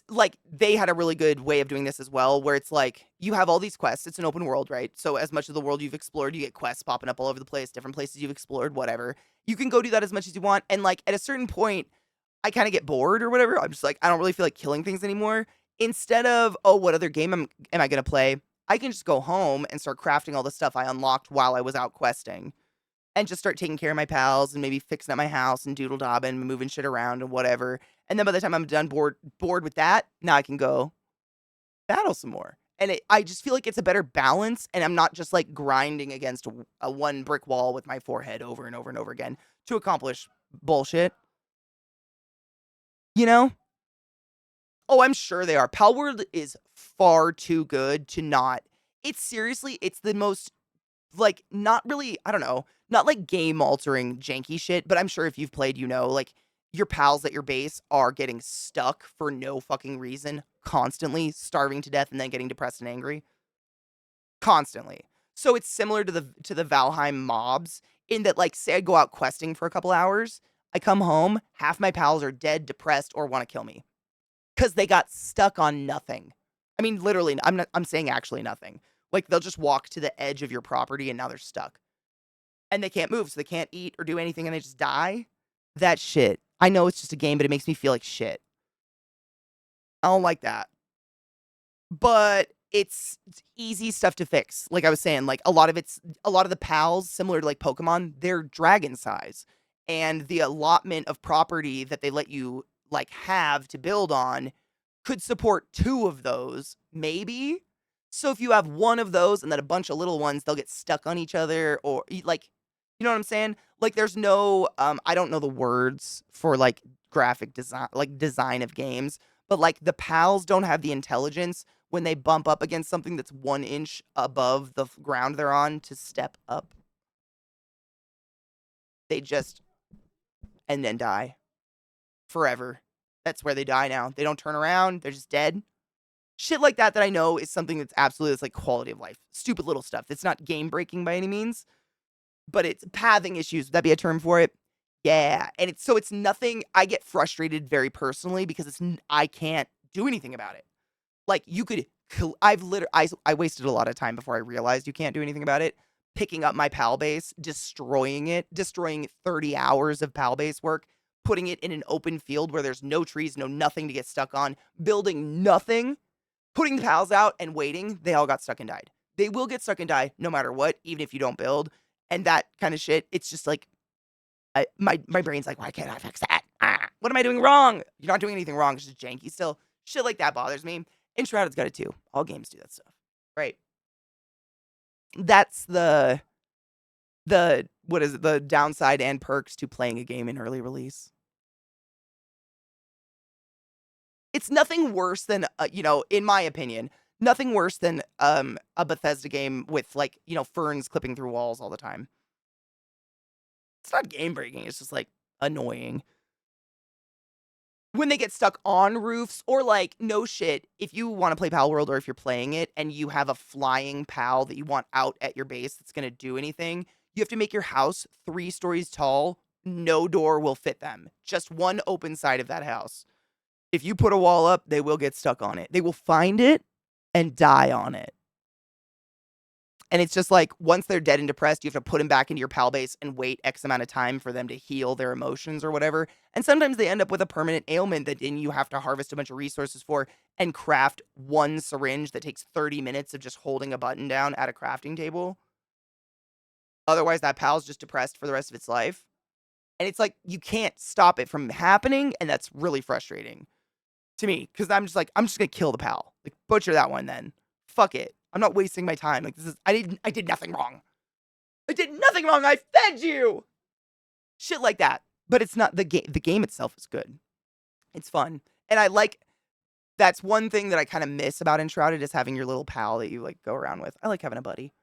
like they had a really good way of doing this as well, where it's like you have all these quests. It's an open world, right? So as much of the world you've explored, you get quests popping up all over the place, different places you've explored, whatever. You can go do that as much as you want. And like at a certain point, I kind of get bored or whatever. I'm just like, I don't really feel like killing things anymore. Instead of, oh, what other game am I going to play? I can just go home and start crafting all the stuff I unlocked while I was out questing and just start taking care of my pals and maybe fixing up my house and doodle dabbing and moving shit around and whatever. And then by the time I'm done bored with that, now I can go battle some more. And I just feel like it's a better balance, and I'm not just like grinding against a one brick wall with my forehead over and over and over again to accomplish bullshit. You know? Oh, I'm sure they are. Pal World is far too good to not. It's seriously, it's the most, like, not really, I don't know, not like game altering janky shit, but I'm sure if you've played, you know, like your pals at your base are getting stuck for no fucking reason, constantly starving to death and then getting depressed and angry. Constantly. So it's similar to the Valheim mobs in that, like, say I go out questing for a couple hours, I come home, half my pals are dead, depressed, or want to kill me. Because they got stuck on nothing. I mean, literally, I'm saying actually nothing. Like, they'll just walk to the edge of your property and now they're stuck. And they can't move, so they can't eat or do anything and they just die. That shit. I know it's just a game, but it makes me feel like shit. I don't like that. But it's easy stuff to fix. Like I was saying, like a lot of the pals, similar to like Pokemon, they're dragon size. And the allotment of property that they let you like have to build on could support 2 of those, maybe. So if you have one of those and then a bunch of little ones, they'll get stuck on each other, or like, you know what I'm saying? Like there's no I don't know the words for like graphic design, like design of games, but like the pals don't have the intelligence when they bump up against something that's 1 inch above the ground they're on to step up. They just and then die forever. That's where they die now. They don't turn around. They're just dead. Shit like that I know is something that's absolutely, it's like quality of life. Stupid little stuff. It's not game breaking by any means, but it's pathing issues. Would that be a term for it? Yeah. And it's nothing. I get frustrated very personally because I can't do anything about it. Like you could, I wasted a lot of time before I realized you can't do anything about it. Picking up my pal base, destroying 30 hours of pal base work, putting it in an open field where there's no trees, no nothing to get stuck on, building nothing, putting the pals out and waiting. They all got stuck and died. They will get stuck and die no matter what, even if you don't build. And that kind of shit, it's just like, my brain's like, why can't I fix that? What am I doing wrong? You're not doing anything wrong. It's just janky still. Shit like that bothers me. And Shrouded's got it too. All games do that stuff. Right. That's the what is it? The downside and perks to playing a game in early release. It's nothing worse than in my opinion, nothing worse than a Bethesda game with like, ferns clipping through walls all the time. It's not game breaking, it's just like annoying. When they get stuck on roofs, or like, no shit, if you want to play Pal World or if you're playing it and you have a flying pal that you want out at your base that's going to do anything, you have to make your house 3 stories tall. No door will fit them. Just one open side of that house. If you put a wall up, they will get stuck on it. They will find it and die on it. And it's just like, once they're dead and depressed, you have to put them back into your pal base and wait X amount of time for them to heal their emotions or whatever. And sometimes they end up with a permanent ailment that then you have to harvest a bunch of resources for and craft 1 syringe that takes 30 minutes of just holding a button down at a crafting table. Otherwise, that pal's just depressed for the rest of its life. And it's like, you can't stop it from happening, and that's really frustrating to me, because I'm just gonna kill the pal. Like, butcher that one then. Fuck it. I'm not wasting my time. Like, I did nothing wrong. I did nothing wrong. I fed you. Shit like that. But it's not the game. The game itself is good. It's fun. And I like, that's one thing that I kind of miss about Enshrouded is having your little pal that you like go around with. I like having a buddy.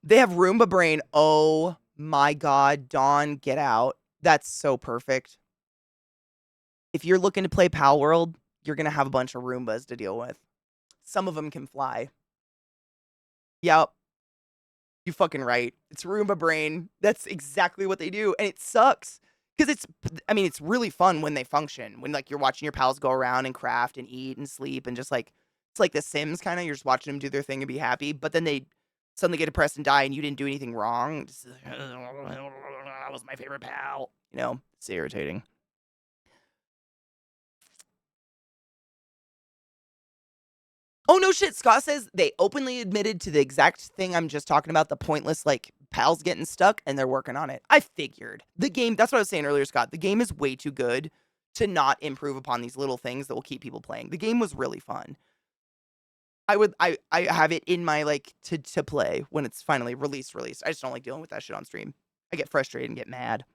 They have Roomba Brain. Oh my God. Dawn, get out. That's so perfect. If you're looking to play Pal World, you're going to have a bunch of Roombas to deal with. Some of them can fly. Yep. You fucking right. It's Roomba Brain. That's exactly what they do. And it sucks. Because it's really fun when they function. When, like, you're watching your pals go around and craft and eat and sleep and just, like, it's like The Sims kind of. You're just watching them do their thing and be happy. But then they suddenly get depressed and die and you didn't do anything wrong. Just, that was my favorite pal. You know, it's irritating. Oh, no shit. Scott says they openly admitted to the exact thing I'm just talking about, the pointless, like, pals getting stuck, and they're working on it. I figured. The game, that's what I was saying earlier, Scott. The game is way too good to not improve upon these little things that will keep people playing. The game was really fun. I have it in my, like, to play when it's finally released. I just don't like dealing with that shit on stream. I get frustrated and get mad.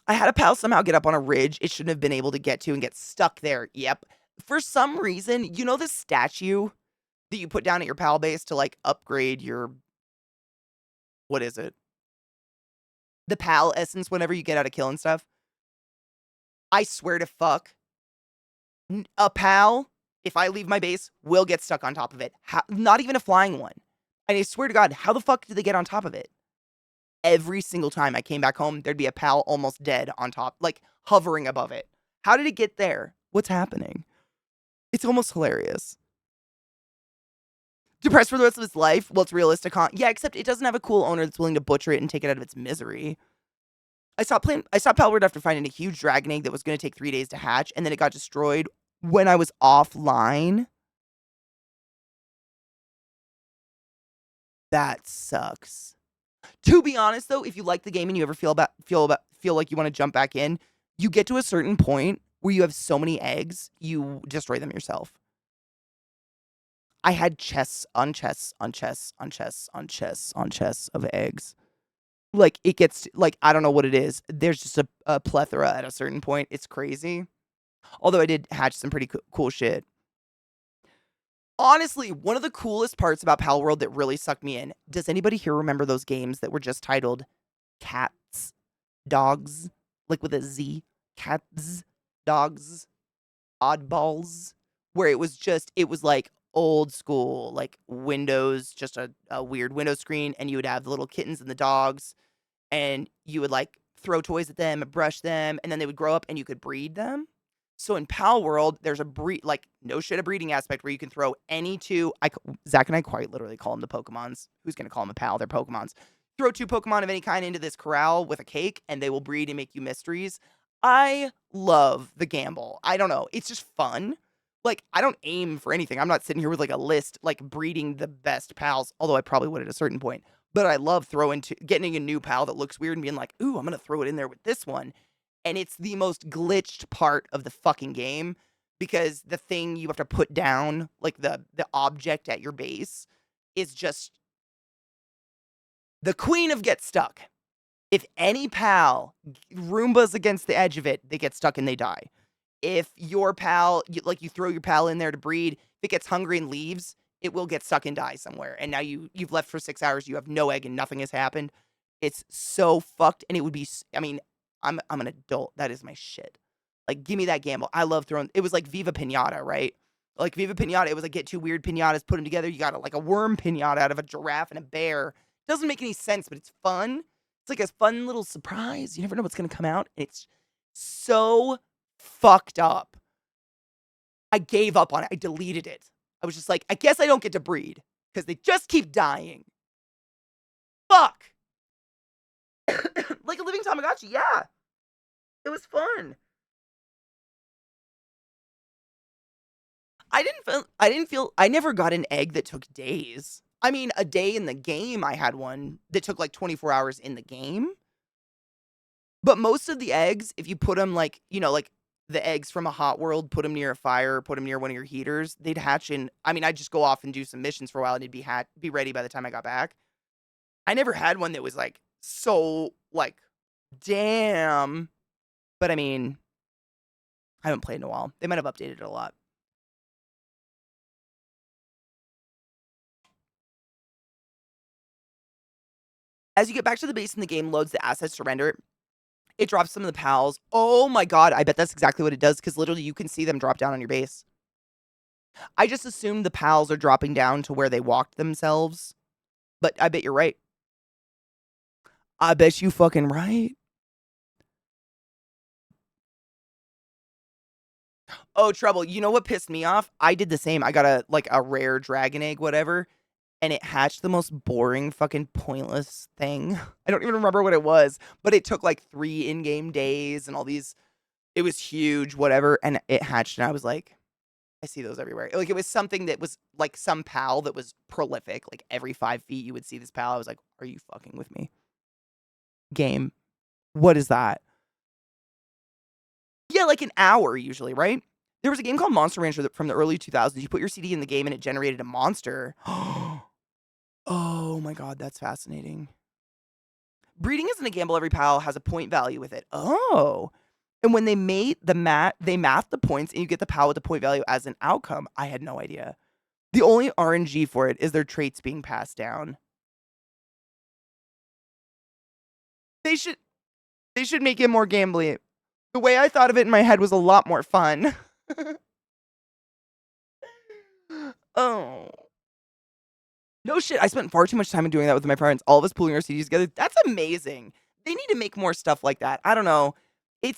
I had a pal somehow get up on a ridge it shouldn't have been able to get to and get stuck there. Yep. For some reason, you know this statue that you put down at your pal base to, like, upgrade your, what is it? The pal essence whenever you get out of killing stuff? I swear to fuck, a pal, if I leave my base, will get stuck on top of it. Not even a flying one. And I swear to God, how the fuck did they get on top of it? Every single time I came back home, there'd be a pal almost dead on top, like, hovering above it. How did it get there? What's happening? It's almost hilarious. Depressed for the rest of his life? Well, it's realistic, huh? Yeah, except it doesn't have a cool owner that's willing to butcher it and take it out of its misery. I stopped Palworld after finding a huge dragon egg that was going to take 3 days to hatch, and then it got destroyed when I was offline. That sucks. To be honest, though, if you like the game and you ever feel like you want to jump back in, you get to a certain point where you have so many eggs, you destroy them yourself. I had chests on chests on chests on chests on chests on chests of eggs. Like, it gets, like, I don't know what it is. There's just a plethora at a certain point. It's crazy. Although I did hatch some pretty cool shit. Honestly, one of the coolest parts about Pal World that really sucked me in, does anybody here remember those games that were just titled Cats, Dogs, like with a Z? Cats, Dogs, Oddballs? Where it was like old school, like Windows, just a weird window screen, and you would have the little kittens and the dogs, and you would, like, throw toys at them and brush them, and then they would grow up and you could breed them. So in Pal World, there's a breeding aspect where you can throw any two. Zach and I quite literally call them the Pokemons. Who's going to call them a pal? They're Pokemons. Throw two Pokemon of any kind into this corral with a cake, and they will breed and make you mysteries. I love the gamble. I don't know. It's just fun. Like, I don't aim for anything. I'm not sitting here with, like, a list, like, breeding the best pals, although I probably would at a certain point. But I love getting a new pal that looks weird and being like, ooh, I'm going to throw it in there with this one. And it's the most glitched part of the fucking game because the thing you have to put down, like the object at your base, is just the queen of get stuck. If any pal Roombas against the edge of it, they get stuck and they die. If your pal, you throw your pal in there to breed, if it gets hungry and leaves, it will get stuck and die somewhere. And now you've left for 6 hours, you have no egg and nothing has happened. It's so fucked. And it would be, I mean, I'm an adult. That is my shit. Like, give me that gamble. I love throwing. It was like Viva Pinata, right? Like Viva Pinata, it was like get two weird pinatas, put them together. You got a worm pinata out of a giraffe and a bear. Doesn't make any sense, but it's fun. It's like a fun little surprise. You never know what's gonna come out. It's so fucked up. I gave up on it. I deleted it. I was just like, I guess I don't get to breed because they just keep dying. Fuck. Like a living Tamagotchi, yeah. It was fun. I never got an egg that took days. I mean, a day in the game, I had one that took like 24 hours in the game. But most of the eggs, if you put them like the eggs from a hot world, put them near a fire, put them near one of your heaters, they'd hatch in. I mean, I'd just go off and do some missions for a while, and it'd be ready by the time I got back. I never had one that was like so like, damn. But I mean, I haven't played in a while. They might have updated it a lot. As you get back to the base and the game loads the assets to render it, it drops some of the pals. Oh my god, I bet that's exactly what it does, because literally you can see them drop down on your base. I just assumed the pals are dropping down to where they walked themselves, but I bet you're right. I bet you fucking right. Oh, Trouble, you know what pissed me off? I did the same. I got a rare dragon egg, whatever, and it hatched the most boring, fucking pointless thing. I don't even remember what it was, but it took like 3 in-game days and all these. It was huge, whatever, and it hatched, and I was like, I see those everywhere. Like, it was something that was like some pal that was prolific. Like, every 5 feet you would see this pal. I was like, are you fucking with me? Game. What is that? Yeah, like an hour usually, right? There was a game called Monster Rancher from the early 2000s. You put your CD in the game and it generated a monster. Oh my god, that's fascinating. Breeding isn't a gamble. Every pal has a point value with it. Oh. And when they made the they math the points and you get the pal with the point value as an outcome. I had no idea. The only RNG for it is their traits being passed down. They should make it more gambly. The way I thought of it in my head was a lot more fun. Oh. No shit, I spent far too much time doing that with my parents. All of us pulling our CDs together. That's amazing. They need to make more stuff like that. I don't know.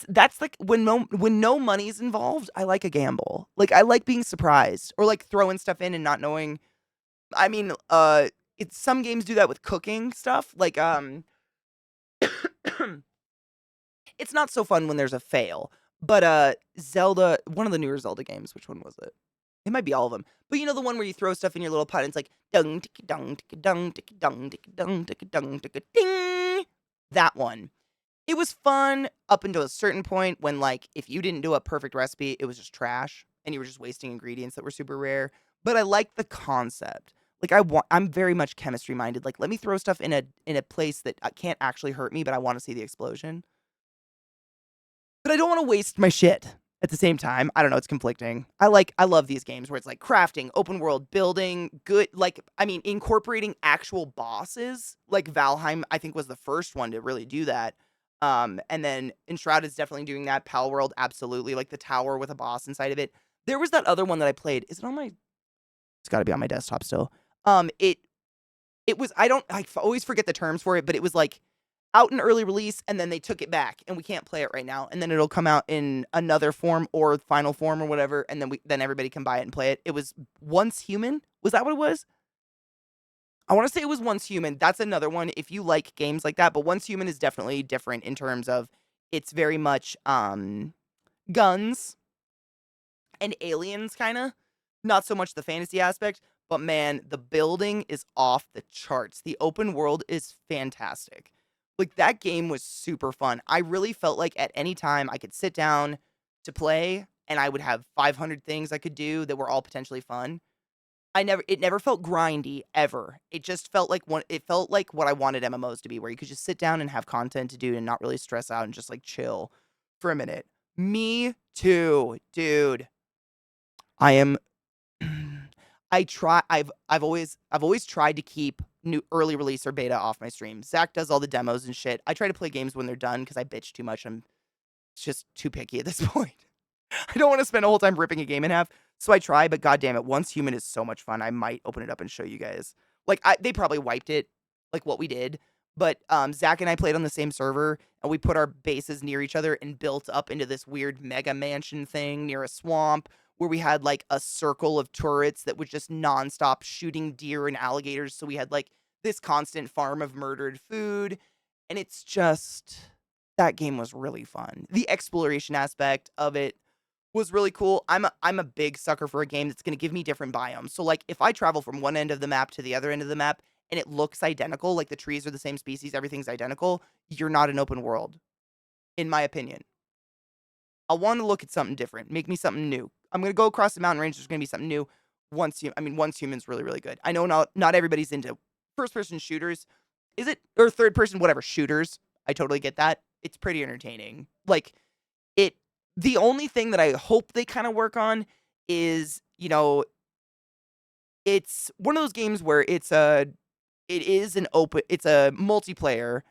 That's like when no money's involved, I like a gamble. Like, I like being surprised or like throwing stuff in and not knowing. I mean, some games do that with cooking stuff. Like, it's not so fun when there's a fail. But Zelda, one of the newer Zelda games, which one was it? It might be all of them. But you know the one where you throw stuff in your little pot and it's like dung ticka dung ticka dung ticka dung ticka dung ticka dung ticka ding. That one. It was fun up until a certain point when, like, if you didn't do a perfect recipe, it was just trash and you were just wasting ingredients that were super rare. But I like the concept. Like, I'm very much chemistry minded. Like, let me throw stuff in a place that can't actually hurt me, but I want to see the explosion. But I don't want to waste my shit at the same time. I don't know, it's conflicting. I love these games where it's like crafting, open world building, good, like, I mean, incorporating actual bosses. Like Valheim, I think, was the first one to really do that. And then Enshrouded is definitely doing that. Pal World, absolutely. Like the tower with a boss inside of it. There was that other one that I played. Is it on my? It's got to be on my desktop still. It was. I always forget the terms for it, but it was like out in early release, and then they took it back, and we can't play it right now. And then it'll come out in another form or final form or whatever, and then everybody can buy it and play it. It was Once Human. Was that what it was? I want to say it was Once Human. That's another one if you like games like that. But Once Human is definitely different in terms of it's very much guns and aliens, kind of. Not so much the fantasy aspect, but man, the building is off the charts. The open world is fantastic. Like, that game was super fun. I really felt like at any time I could sit down to play and I would have 500 things I could do that were all potentially fun. It never felt grindy ever. It just felt like it felt like what I wanted MMOs to be, where you could just sit down and have content to do and not really stress out and just like chill for a minute. Me too, dude. I am I've always tried to keep new early release or beta off my stream. Zach does all the demos and shit. I try to play games when they're done because I bitch too much. I'm just too picky at this point. I don't want to spend a whole time ripping a game in half. So I try, but goddamn it, Once Human is so much fun. I might open it up and show you guys. Like, they probably wiped it, like what we did. But Zach and I played on the same server, and we put our bases near each other and built up into this weird mega mansion thing near a swamp where we had like a circle of turrets that was just nonstop shooting deer and alligators. So we had like this constant farm of murdered food. And it's just, that game was really fun. The exploration aspect of it was really cool. I'm a big sucker for a game that's going to give me different biomes. So like if I travel from one end of the map to the other end of the map and it looks identical, like the trees are the same species, everything's identical, you're not an open world, in my opinion. I want to look at something different. Make me something new. I'm gonna go across the mountain range. There's gonna be something new. Once human's really, really good. I know not everybody's into first person shooters. Is it or third person, whatever, shooters. I totally get that. It's pretty entertaining. Like it the only thing that I hope they kind of work on is, it's one of those games where it's a multiplayer,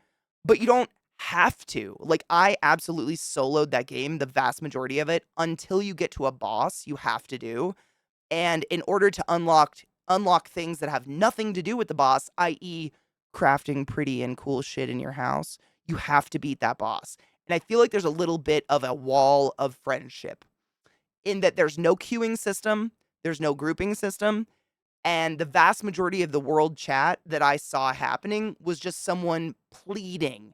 but you don't have to. Like I absolutely soloed that game, the vast majority of it, until you get to a boss you have to do. And in order to unlock things that have nothing to do with the boss, i.e. crafting pretty and cool shit in your house, you have to beat that boss. And I feel like there's a little bit of a wall of friendship in that there's no queuing system, there's no grouping system, and the vast majority of the world chat that I saw happening was just someone pleading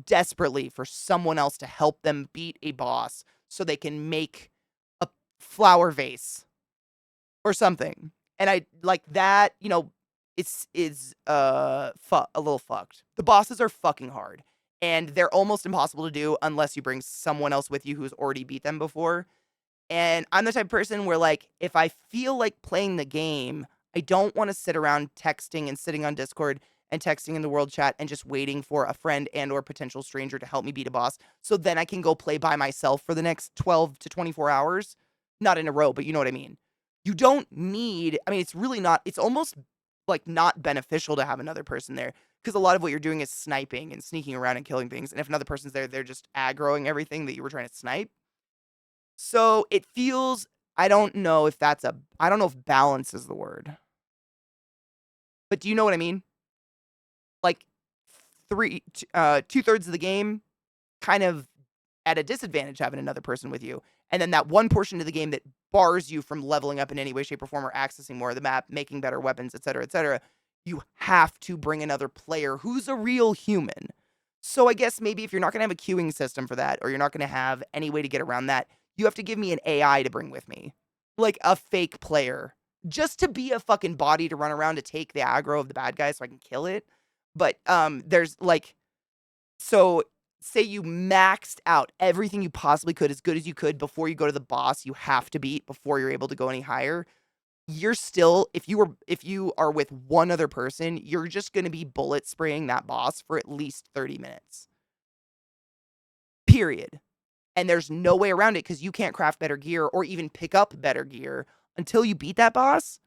desperately for someone else to help them beat a boss so they can make a flower vase or something. And I like that, a little fucked. The bosses are fucking hard and they're almost impossible to do unless you bring someone else with you who's already beat them before. And I'm the type of person where, like, if I feel like playing the game, I don't want to sit around texting and sitting on Discord and texting in the world chat and just waiting for a friend and or potential stranger to help me beat a boss so then I can go play by myself for the next 12 to 24 hours. Not in a row, but you know what I mean. You don't need, I mean, it's really not, it's almost like not beneficial to have another person there because a lot of what you're doing is sniping and sneaking around and killing things. And if another person's there, they're just aggroing everything that you were trying to snipe. So it feels, I don't know if balance is the word. But do you know what I mean? Like 2/3 of the game kind of at a disadvantage having another person with you. And then that one portion of the game that bars you from leveling up in any way, shape, or form or accessing more of the map, making better weapons, etc., you have to bring another player who's a real human. So I guess maybe if you're not going to have a queuing system for that, or you're not going to have any way to get around that, you have to give me an AI to bring with me. Like a fake player. Just to be a fucking body to run around to take the aggro of the bad guy so I can kill it. But there's like, so say you maxed out everything you possibly could, as good as you could before you go to the boss you have to beat before you're able to go any higher. You're still, if you are with one other person, you're just going to be bullet spraying that boss for at least 30 minutes. Period. And there's no way around it because you can't craft better gear or even pick up better gear until you beat that boss.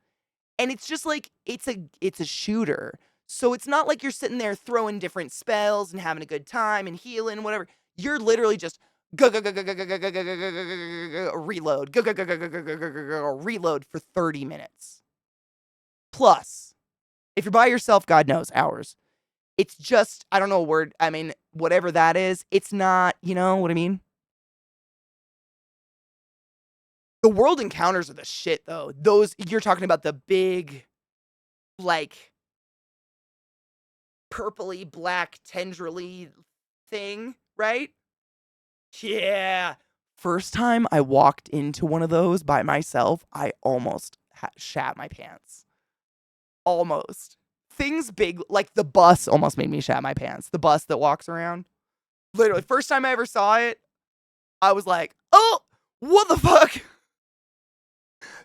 And it's just like, it's a shooter. So it's not like you're sitting there throwing different spells and having a good time and healing, whatever. You're literally just reload, reload for 30 minutes. Plus, if you're by yourself, God knows, hours. It's just, I don't know a word. I mean, whatever that is, it's not, you know what I mean? The world encounters are the shit, though. Those, you're talking about the big, like, purpley, black, tendrily thing, right? Yeah. First time I walked into one of those by myself, I almost shat my pants. Almost. Things big, like the bus almost made me shat my pants. The bus that walks around. Literally, first time I ever saw it, I was like, oh, what the fuck?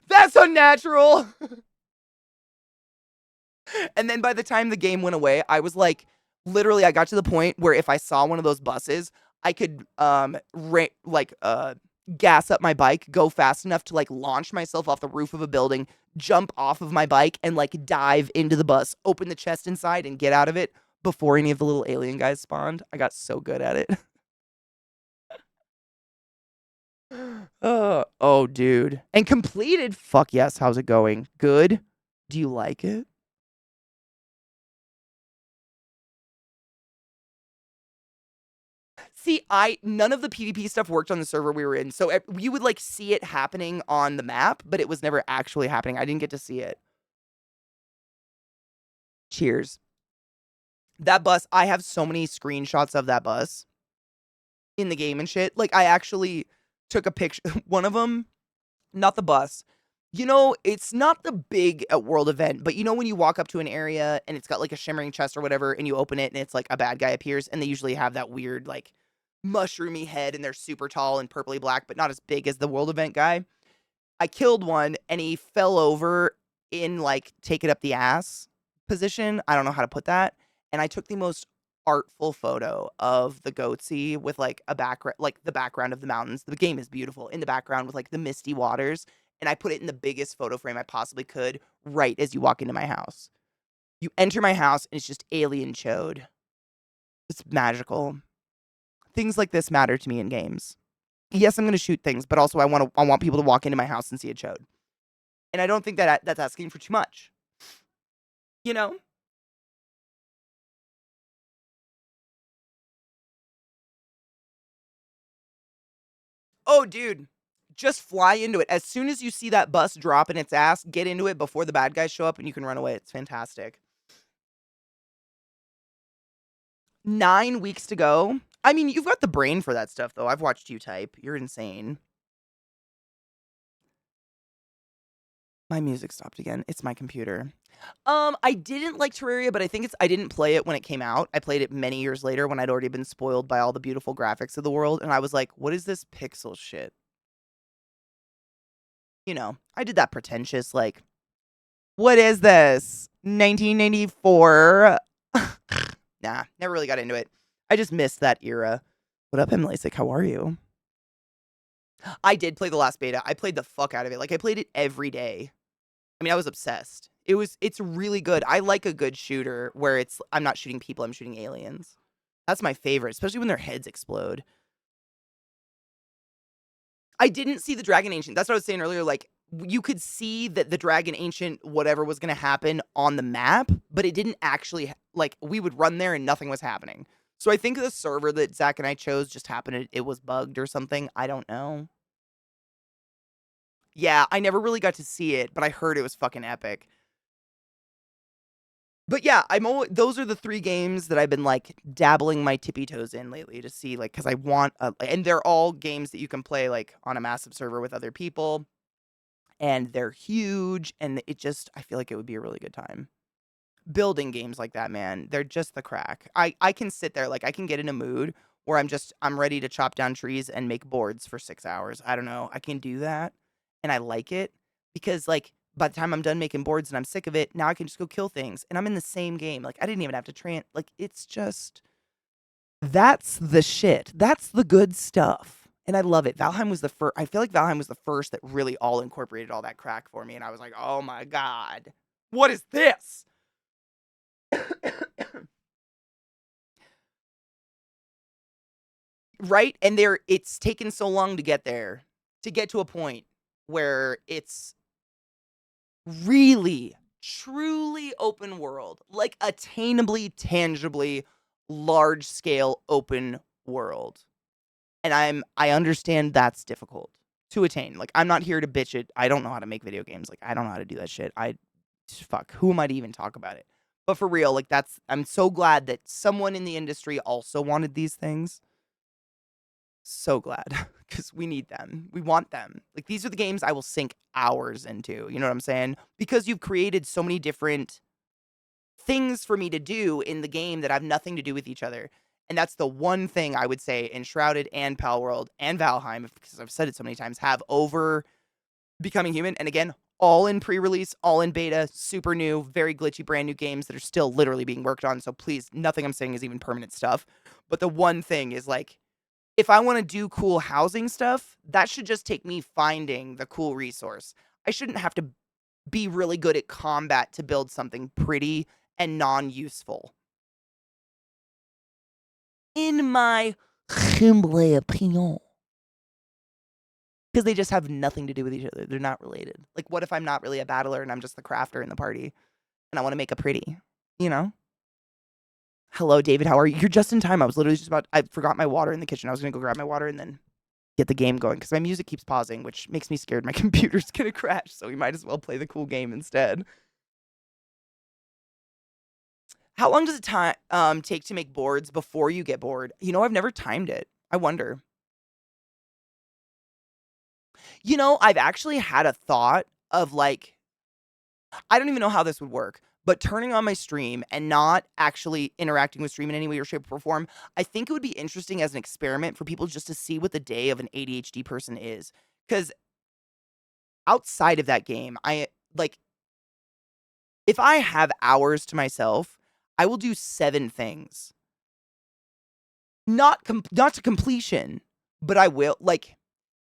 That's unnatural. And then by the time the game went away, I was like, literally, I got to the point where if I saw one of those buses, I could gas up my bike, go fast enough to like launch myself off the roof of a building, jump off of my bike, and like dive into the bus, open the chest inside, and get out of it before any of the little alien guys spawned. I got so good at it. Oh, dude. And completed. Fuck yes. How's it going? Good. Do you like it? See, none of the PvP stuff worked on the server we were in. So you would like see it happening on the map, but it was never actually happening. I didn't get to see it. Cheers. That bus, I have so many screenshots of that bus in the game and shit. Like I actually took a picture, one of them, not the bus. You know, it's not the big world event, but you know when you walk up to an area and it's got like a shimmering chest or whatever and you open it and it's like a bad guy appears and they usually have that weird like mushroomy head and they're super tall and purpley black, but not as big as the world event guy. I killed one and he fell over in like take it up the ass position. I don't know how to put that. And I took the most artful photo of the goatsy with like a background, like the background of the mountains. The game is beautiful in the background with like the misty waters. And I put it in the biggest photo frame I possibly could right as you walk into my house. You enter my house and it's just alien chode. It's magical. Things like this matter to me in games. Yes, I'm going to shoot things, but also I want people to walk into my house and see a chode. And I don't think that that's asking for too much. You know? Oh, dude. Just fly into it. As soon as you see that bus drop in its ass, get into it before the bad guys show up and you can run away. It's fantastic. 9 weeks to go. I mean, you've got the brain for that stuff, though. I've watched you type. You're insane. My music stopped again. It's my computer. I didn't like Terraria, but I think I didn't play it when it came out. I played it many years later when I'd already been spoiled by all the beautiful graphics of the world, and I was like, what is this pixel shit? You know, I did that pretentious, like, what is this? 1994? Nah, never really got into it. I just missed that era. What up, Emily? Like, how are you? I did play the last beta. I played the fuck out of it. Like, I played it every day. I mean, I was obsessed. It's really good. I like a good shooter where I'm not shooting people, I'm shooting aliens. That's my favorite, especially when their heads explode. I didn't see the Dragon Ancient. That's what I was saying earlier. Like, you could see that the Dragon Ancient, whatever was going to happen on the map, but it didn't actually, like, we would run there and nothing was happening. So I think the server that Zach and I chose just happened, it was bugged or something. I don't know. Yeah, I never really got to see it, but I heard it was fucking epic. But yeah, those are the 3 games that I've been, like, dabbling my tippy toes in lately to see, like, because I want, and they're all games that you can play, like, on a massive server with other people, and they're huge, and I feel like it would be a really good time. Building games like that, man, they're just the crack. I can sit there, like, I can get in a mood where I'm ready to chop down trees and make boards for 6 hours. I don't know, I can do that, and I like it, because, like, by the time I'm done making boards and I'm sick of it, now I can just go kill things, and I'm in the same game. Like, I didn't even have to like, it's just that's the shit. That's the good stuff, and I love it. Valheim was the first. I feel like Valheim was the first that really all incorporated all that crack for me, and I was like, "Oh my god, what is this?" Right? And it's taken so long to get there, to get to a point where it's really, truly open world, like attainably, tangibly, large scale open world. And I understand that's difficult to attain. Like, I'm not here to bitch it. I don't know how to make video games. Like, I don't know how to do that shit. Fuck, who am I to even talk about it? But for real, like, I'm so glad that someone in the industry also wanted these things. So glad, because we need them. We want them. Like, these are the games I will sink hours into. You know what I'm saying? Because you've created so many different things for me to do in the game that have nothing to do with each other. And that's the one thing I would say Enshrouded and Palworld and Valheim, because I've said it so many times, have over Becoming Human. And again, all in pre-release, all in beta, super new, very glitchy, brand new games that are still literally being worked on. So please, nothing I'm saying is even permanent stuff. But the one thing is, like, if I want to do cool housing stuff, that should just take me finding the cool resource. I shouldn't have to be really good at combat to build something pretty and non-useful. In my humble opinion. Because they just have nothing to do with each other. They're not related. Like, what if I'm not really a battler and I'm just the crafter in the party and I want to make a pretty, you know? Hello, David. How are you? You're just in time. I was literally I forgot my water in the kitchen. I was going to go grab my water and then get the game going because my music keeps pausing, which makes me scared my computer's going to crash. So we might as well play the cool game instead. How long does it take to make boards before you get bored? You know, I've never timed it. I wonder. You know, I've actually had a thought of, like, I don't even know how this would work, But turning on my stream and not actually interacting with stream in any way or shape or form, I think it would be interesting as an experiment for people just to see what the day of an ADHD person is. Because outside of that game, if I have hours to myself, I will do 7 things. Not to completion, but I will. Like,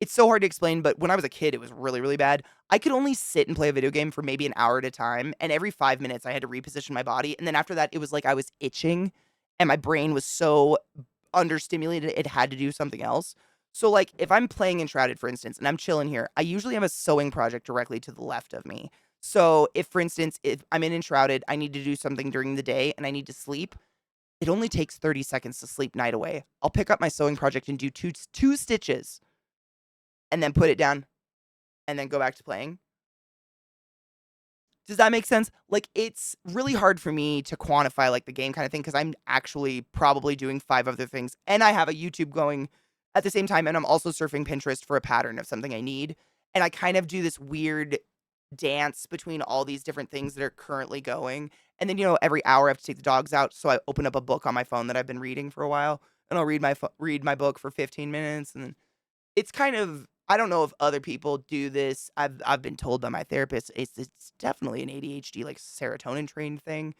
it's so hard to explain, but when I was a kid, it was really, really bad. I could only sit and play a video game for maybe an hour at a time, and every 5 minutes I had to reposition my body, and then after that, it was like I was itching, and my brain was so understimulated, it had to do something else. So, like, if I'm playing Enshrouded, for instance, and I'm chilling here, I usually have a sewing project directly to the left of me. So, if, for instance, if I'm in Enshrouded, I need to do something during the day, and I need to sleep, it only takes 30 seconds to sleep night away. I'll pick up my sewing project and do two stitches, and then put it down, and then go back to playing. Does that make sense? Like, it's really hard for me to quantify, like, the game kind of thing, because I'm actually probably doing 5 other things, and I have a YouTube going at the same time, and I'm also surfing Pinterest for a pattern of something I need, and I kind of do this weird dance between all these different things that are currently going, and then, every hour I have to take the dogs out, so I open up a book on my phone that I've been reading for a while, and I'll read my book for 15 minutes, and then it's kind of, I don't know if other people do this. I've been told by my therapist it's definitely an ADHD, like, serotonin trained thing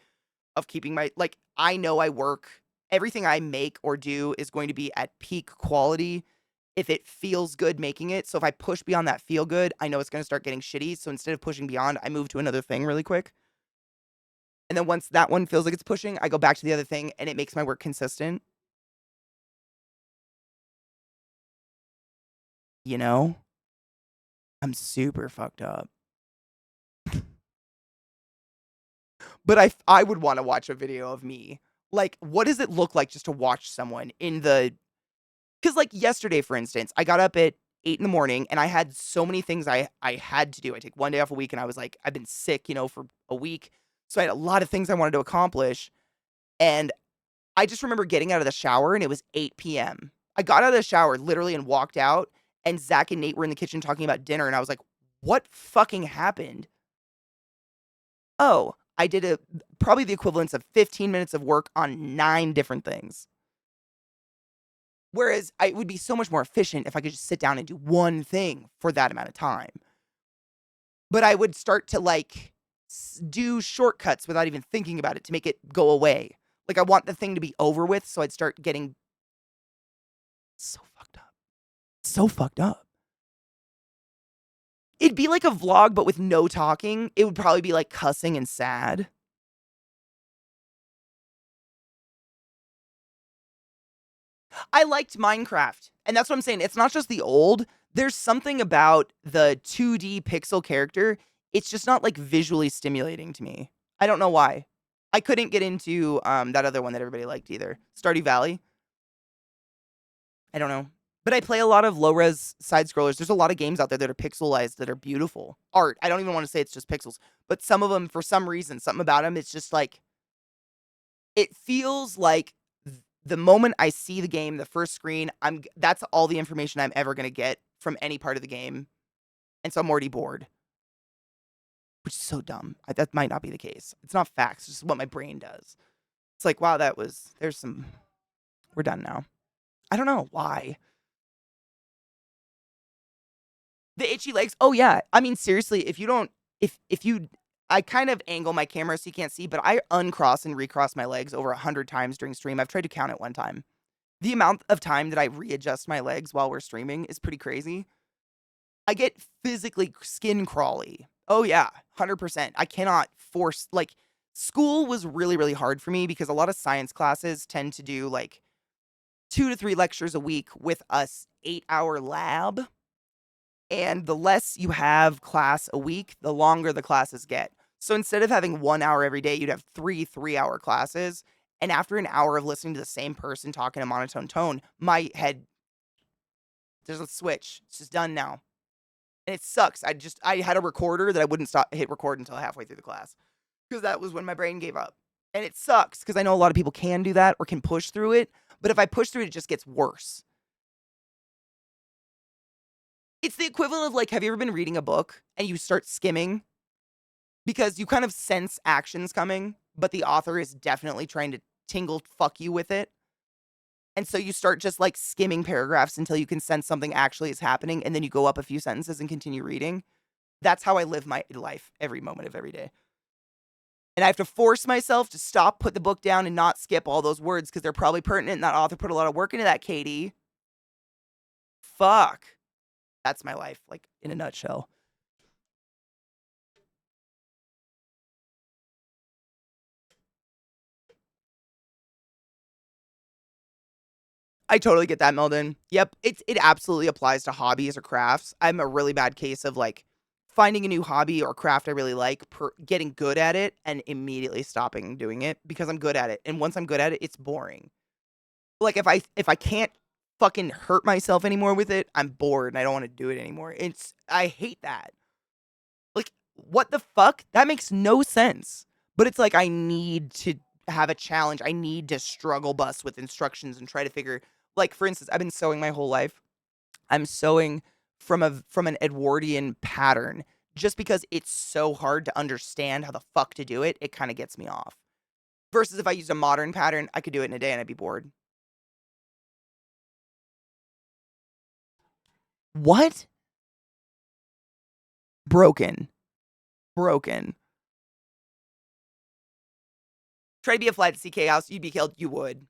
of keeping my, like, I know I work, everything I make or do is going to be at peak quality if it feels good making it. So if I push beyond that feel good, I know it's going to start getting shitty. So instead of pushing beyond, I move to another thing really quick. And then once that one feels like it's pushing, I go back to the other thing, and it makes my work consistent. You know? I'm super fucked up. But I would wanna watch a video of me. Like, what does it look like just to watch someone in the? Because, like, yesterday, for instance, I got up at 8 in the morning, and I had so many things I had to do. I take 1 day off a week, and I was like, I've been sick, for a week, so I had a lot of things I wanted to accomplish, and I just remember getting out of the shower, and it was 8 PM. I got out of the shower, literally, and walked out, and Zach and Nate were in the kitchen talking about dinner, and I was like, "What fucking happened?" Oh, I did probably the equivalence of 15 minutes of work on 9 different things. Whereas it would be so much more efficient if I could just sit down and do one thing for that amount of time. But I would start to, like, do shortcuts without even thinking about it to make it go away. Like, I want the thing to be over with, so I'd start getting so fucked up. So fucked up. It'd be like a vlog, but with no talking. It would probably be, like, cussing and sad. I liked Minecraft, and that's what I'm saying. It's not just the old. There's something about the 2D pixel character. It's just not, like, visually stimulating to me. I don't know why. I couldn't get into that other one that everybody liked either. Stardew Valley. I don't know. But I play a lot of low-res side scrollers. There's a lot of games out there that are pixelized that are beautiful. Art. I don't even want to say it's just pixels. But some of them, for some reason, something about them, it's just like, it feels like the moment I see the game, the first screen, that's all the information I'm ever gonna get from any part of the game, and so I'm already bored. Which is so dumb. That might not be the case. It's not facts, it's just what my brain does. It's like, wow, we're done now. I don't know why. The itchy legs? Oh, yeah. I mean, seriously, if you I kind of angle my camera so you can't see, but I uncross and recross my legs over 100 times during stream. I've tried to count it one time. The amount of time that I readjust my legs while we're streaming is pretty crazy. I get physically skin crawly. Oh, yeah, 100%. I cannot force, like, school was really, really hard for me because a lot of science classes tend to do, like, 2 to 3 lectures a week with a 8-hour lab. And the less you have class a week, the longer the classes get. So instead of having 1 hour every day, you'd have 3 3-hour classes. And after an hour of listening to the same person talk in a monotone tone, my head, there's a switch. It's just done now. And it sucks. I had a recorder that I wouldn't hit record until halfway through the class. Because that was when my brain gave up. And it sucks because I know a lot of people can do that or can push through it. But if I push through it, it just gets worse. It's the equivalent of, like, have you ever been reading a book and you start skimming? because you kind of sense actions coming, but the author is definitely trying to tingle fuck you with it. And so you start just like skimming paragraphs until you can sense something actually is happening, and then you go up a few sentences and continue reading. That's how I live my life every moment of every day. And I have to force myself to stop, put the book down, and not skip all those words because they're probably pertinent and that author put a lot of work into that, Katie. Fuck. That's my life, like in a nutshell. I totally get that, Meldon. Yep, it absolutely applies to hobbies or crafts. I'm a really bad case of like finding a new hobby or craft I really like, getting good at it, and immediately stopping doing it because I'm good at it. And once I'm good at it, it's boring. Like if I can't fucking hurt myself anymore with it, I'm bored and I don't want to do it anymore. I hate that. Like what the fuck? That makes no sense. But it's like I need to have a challenge. I need to struggle bus with instructions and try to figure, like for instance, I've been sewing my whole life. I'm sewing from an Edwardian pattern just because it's so hard to understand how the fuck to do it. It kind of gets me off. Versus if I used a modern pattern, I could do it in a day and I'd be bored. What? Broken. Broken. Try to be a fly at the CK house, you'd be killed. You would.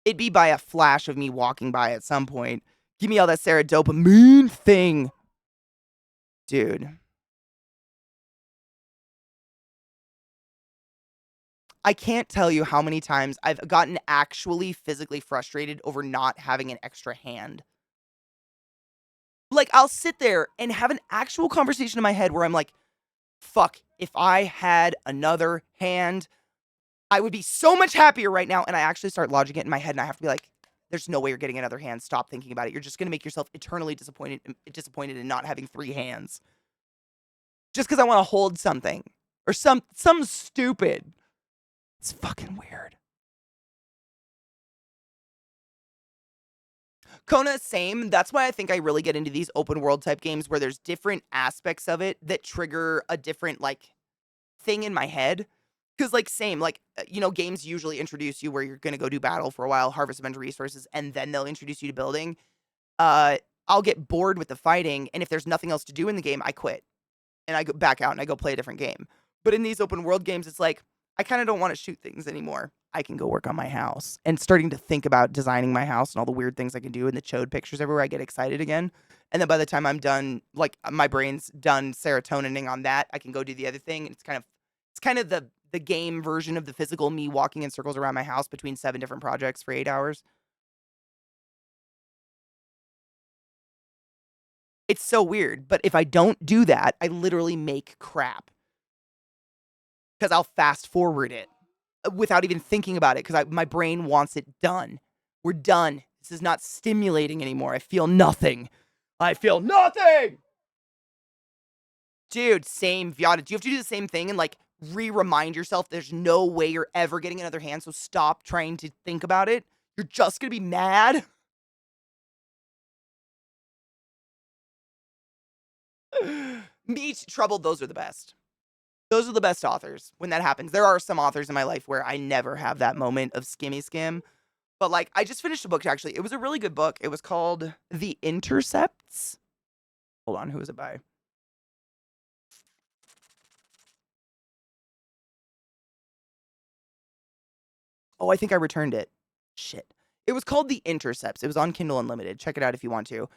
It'd be by a flash of me walking by at some point. Give me all that Sarah dopamine thing. Dude. I can't tell you how many times I've gotten actually physically frustrated over not having an extra hand. Like, I'll sit there and have an actual conversation in my head where I'm like, fuck, if I had another hand, I would be so much happier right now. And I actually start lodging it in my head and I have to be like, there's no way you're getting another hand. Stop thinking about it. You're just going to make yourself eternally disappointed in not having 3 hands. Just because I want to hold something or some stupid. It's fucking weird. Kona, same. That's why I think I really get into these open world type games where there's different aspects of it that trigger a different like thing in my head. Because like same, like games usually introduce you where you're gonna go do battle for a while, harvest a bunch of resources, and then they'll introduce you to building. I'll get bored with the fighting, and if there's nothing else to do in the game, I quit and I go back out and I go play a different game. But in these open world games, it's like I kind of don't want to shoot things anymore. I can go work on my house and starting to think about designing my house and all the weird things I can do and the chode pictures everywhere. I get excited again. And then by the time I'm done, like my brain's done serotonining on that, I can go do the other thing. And it's kind of the game version of the physical me walking in circles around my house between 7 different projects for 8 hours. It's so weird. But if I don't do that, I literally make crap. Because I'll fast forward it without even thinking about it because my brain wants it done. We're done. This is not stimulating anymore. I feel nothing. I feel nothing. Dude, same, Viata. Do you have to do the same thing and like remind yourself there's no way you're ever getting another hand, so stop trying to think about it? You're just going to be mad? Meet Troubled, those are the best. Those are the best authors when that happens. There are some authors in my life where I never have that moment of skimmy skim. But like, I just finished a book actually. It was a really good book. It was called The Intercepts. Hold on, who is it by? Oh, I think I returned it. Shit. It was called The Intercepts. It was on Kindle Unlimited. Check it out if you want to.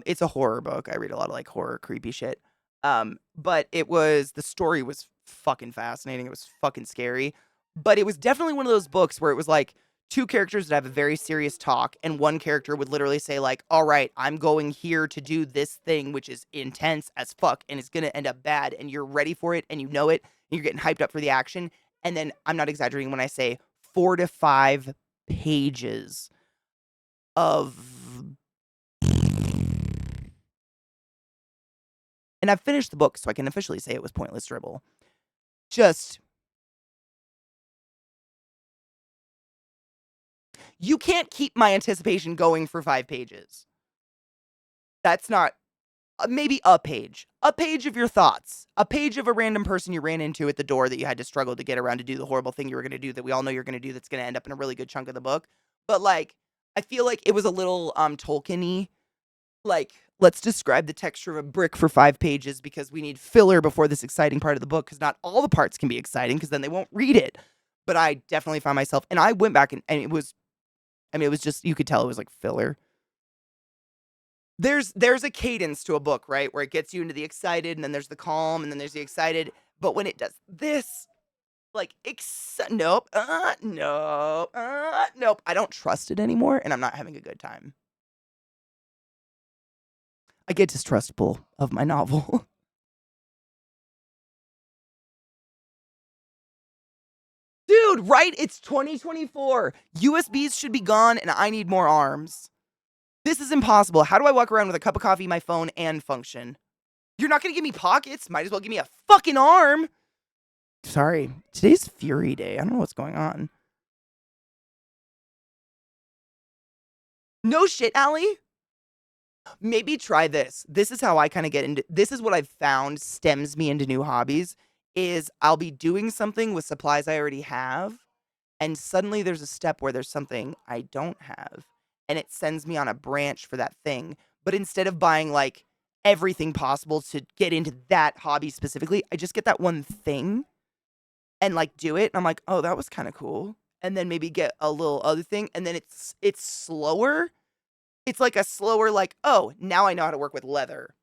It's a horror book. I read a lot of like horror, creepy shit. But the story was fucking fascinating. It was fucking scary. But it was definitely one of those books where it was like 2 characters that have a very serious talk, and one character would literally say like, all right, I'm going here to do this thing, which is intense as fuck, and it's going to end up bad, and you're ready for it, and you know it, and you're getting hyped up for the action. And then I'm not exaggerating when I say 4 to 5 pages of... And I've finished the book, so I can officially say it was pointless dribble. Just... You can't keep my anticipation going for 5 pages. That's not maybe a page of your thoughts, a page of a random person you ran into at the door that you had to struggle to get around to do the horrible thing you were going to do that we all know you're going to do that's going to end up in a really good chunk of the book. But like, I feel like it was a little Tolkien-y. Like, let's describe the texture of a brick for 5 pages because we need filler before this exciting part of the book because not all the parts can be exciting because then they won't read it. But I definitely found myself, and I went back and it was, I mean, it was just, you could tell it was like filler. There's a cadence to a book, right? Where it gets you into the excited, and then there's the calm, and then there's the excited. But when it does this, like, nope, nope, nope. I don't trust it anymore, and I'm not having a good time. I get distrustful of my novel. Dude, right? It's 2024. USBs should be gone, and I need more arms. This is impossible. How do I walk around with a cup of coffee, my phone, and function? You're not gonna give me pockets? Might as well give me a fucking arm. Sorry. Today's Fury Day. I don't know what's going on. No shit, Allie. Maybe try this. This is how I kind of get into, this is what I've found stems me into new hobbies, is I'll be doing something with supplies I already have, and suddenly there's a step where there's something I don't have, and it sends me on a branch for that thing. But instead of buying like everything possible to get into that hobby specifically, I just get that one thing and like do it. And I'm like, oh, that was kind of cool. And then maybe get a little other thing, and then it's slower. It's like a slower, like, oh, now I know how to work with leather,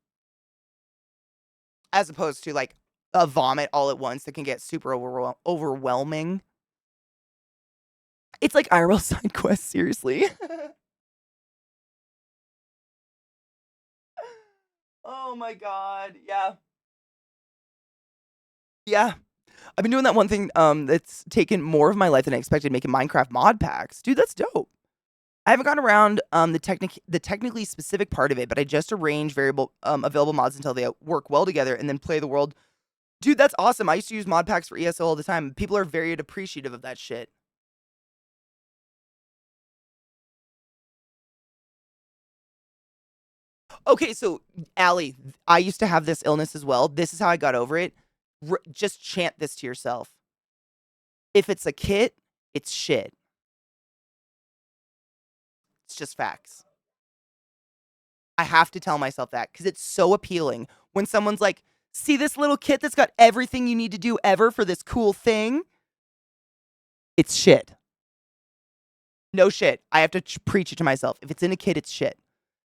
as opposed to like a vomit all at once that can get super overwhelming. It's like IRL side quest, seriously. Oh my god, yeah. Yeah. I've been doing that one thing that's taken more of my life than I expected, making Minecraft mod packs. Dude, that's dope. I haven't gotten around the technically specific part of it, but I just arrange variable available mods until they work well together and then play the world. Dude, that's awesome. I used to use mod packs for ESO all the time. People are very appreciative of that shit. Okay, so Allie, I used to have this illness as well. This is how I got over it. Just chant this to yourself. If it's a kit, it's shit. It's just facts. I have to tell myself that because it's so appealing when someone's like, see this little kit that's got everything you need to do ever for this cool thing? It's shit. No shit. I have to preach it to myself. If it's in a kit, it's shit.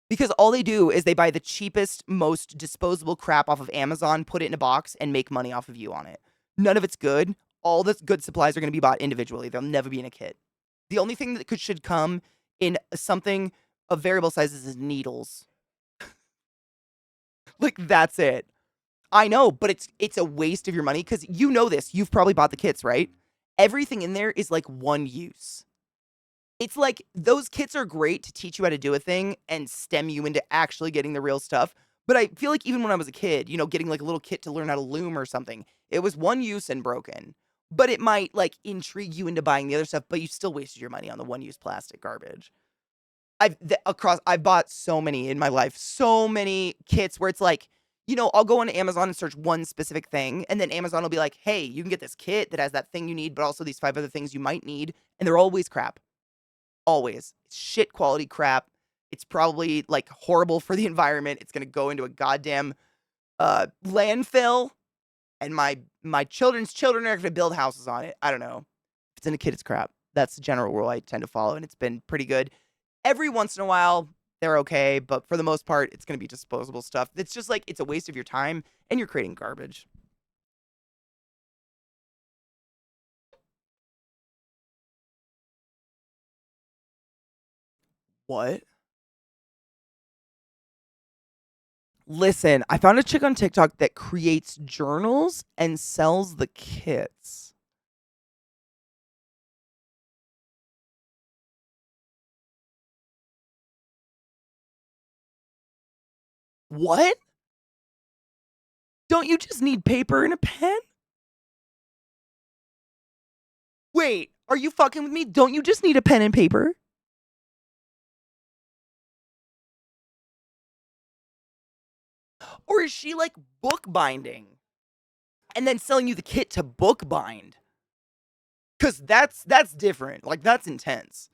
Because all they do is they buy the cheapest, most disposable crap off of Amazon, put it in a box, and make money off of you on it. None of it's good. All the good supplies are going to be bought individually. They'll never be in a kit. The only thing that should come in something of variable sizes is needles. Like, that's it. I know, but it's a waste of your money because you know this. You've probably bought the kits, right? Everything in there is like one use. It's like those kits are great to teach you how to do a thing and stem you into actually getting the real stuff. But I feel like even when I was a kid, you know, getting like a little kit to learn how to loom or something, it was one use and broken. But it might like intrigue you into buying the other stuff, but you still wasted your money on the one use plastic garbage. I've bought so many in my life, so many kits where it's like, you know, I'll go on Amazon and search one specific thing, and then Amazon will be like, hey, you can get this kit that has that thing you need, but also these 5 other things you might need, and they're always crap. Always. It's shit quality crap. It's probably like horrible for the environment. It's gonna go into a goddamn landfill, and my children's children are gonna build houses on it. I don't know. If it's in a kit, it's crap. That's the general rule I tend to follow, and it's been pretty good. Every once in a while, they're okay, but for the most part, it's gonna be disposable stuff. It's just like it's a waste of your time, and you're creating garbage. What? Listen, I found a chick on TikTok that creates journals and sells the kits. What? Don't you just need paper and a pen? Wait, are you fucking with me? Don't you just need a pen and paper? Or is she like bookbinding and then selling you the kit to bookbind? Because that's different. Like, that's intense.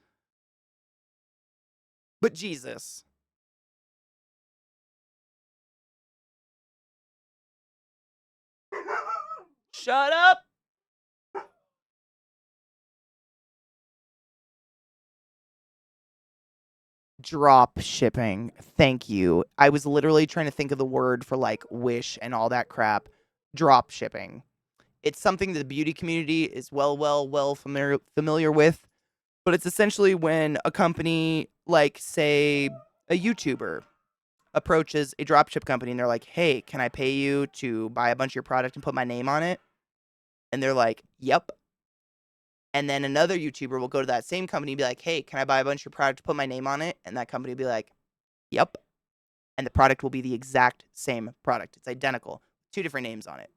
But Jesus. Shut up. Drop shipping. Thank you. I was literally trying to think of the word for like Wish and all that crap. Drop shipping. It's something that the beauty community is well familiar with, but it's essentially when a company, like say a YouTuber, approaches a dropship company and they're like, "Hey, can I pay you to buy a bunch of your product and put my name on it?" And they're like, "Yep." And then another YouTuber will go to that same company and be like, "Hey, can I buy a bunch of your product to put my name on it?" And that company will be like, "Yep." And the product will be the exact same product. It's identical. 2 different names on it.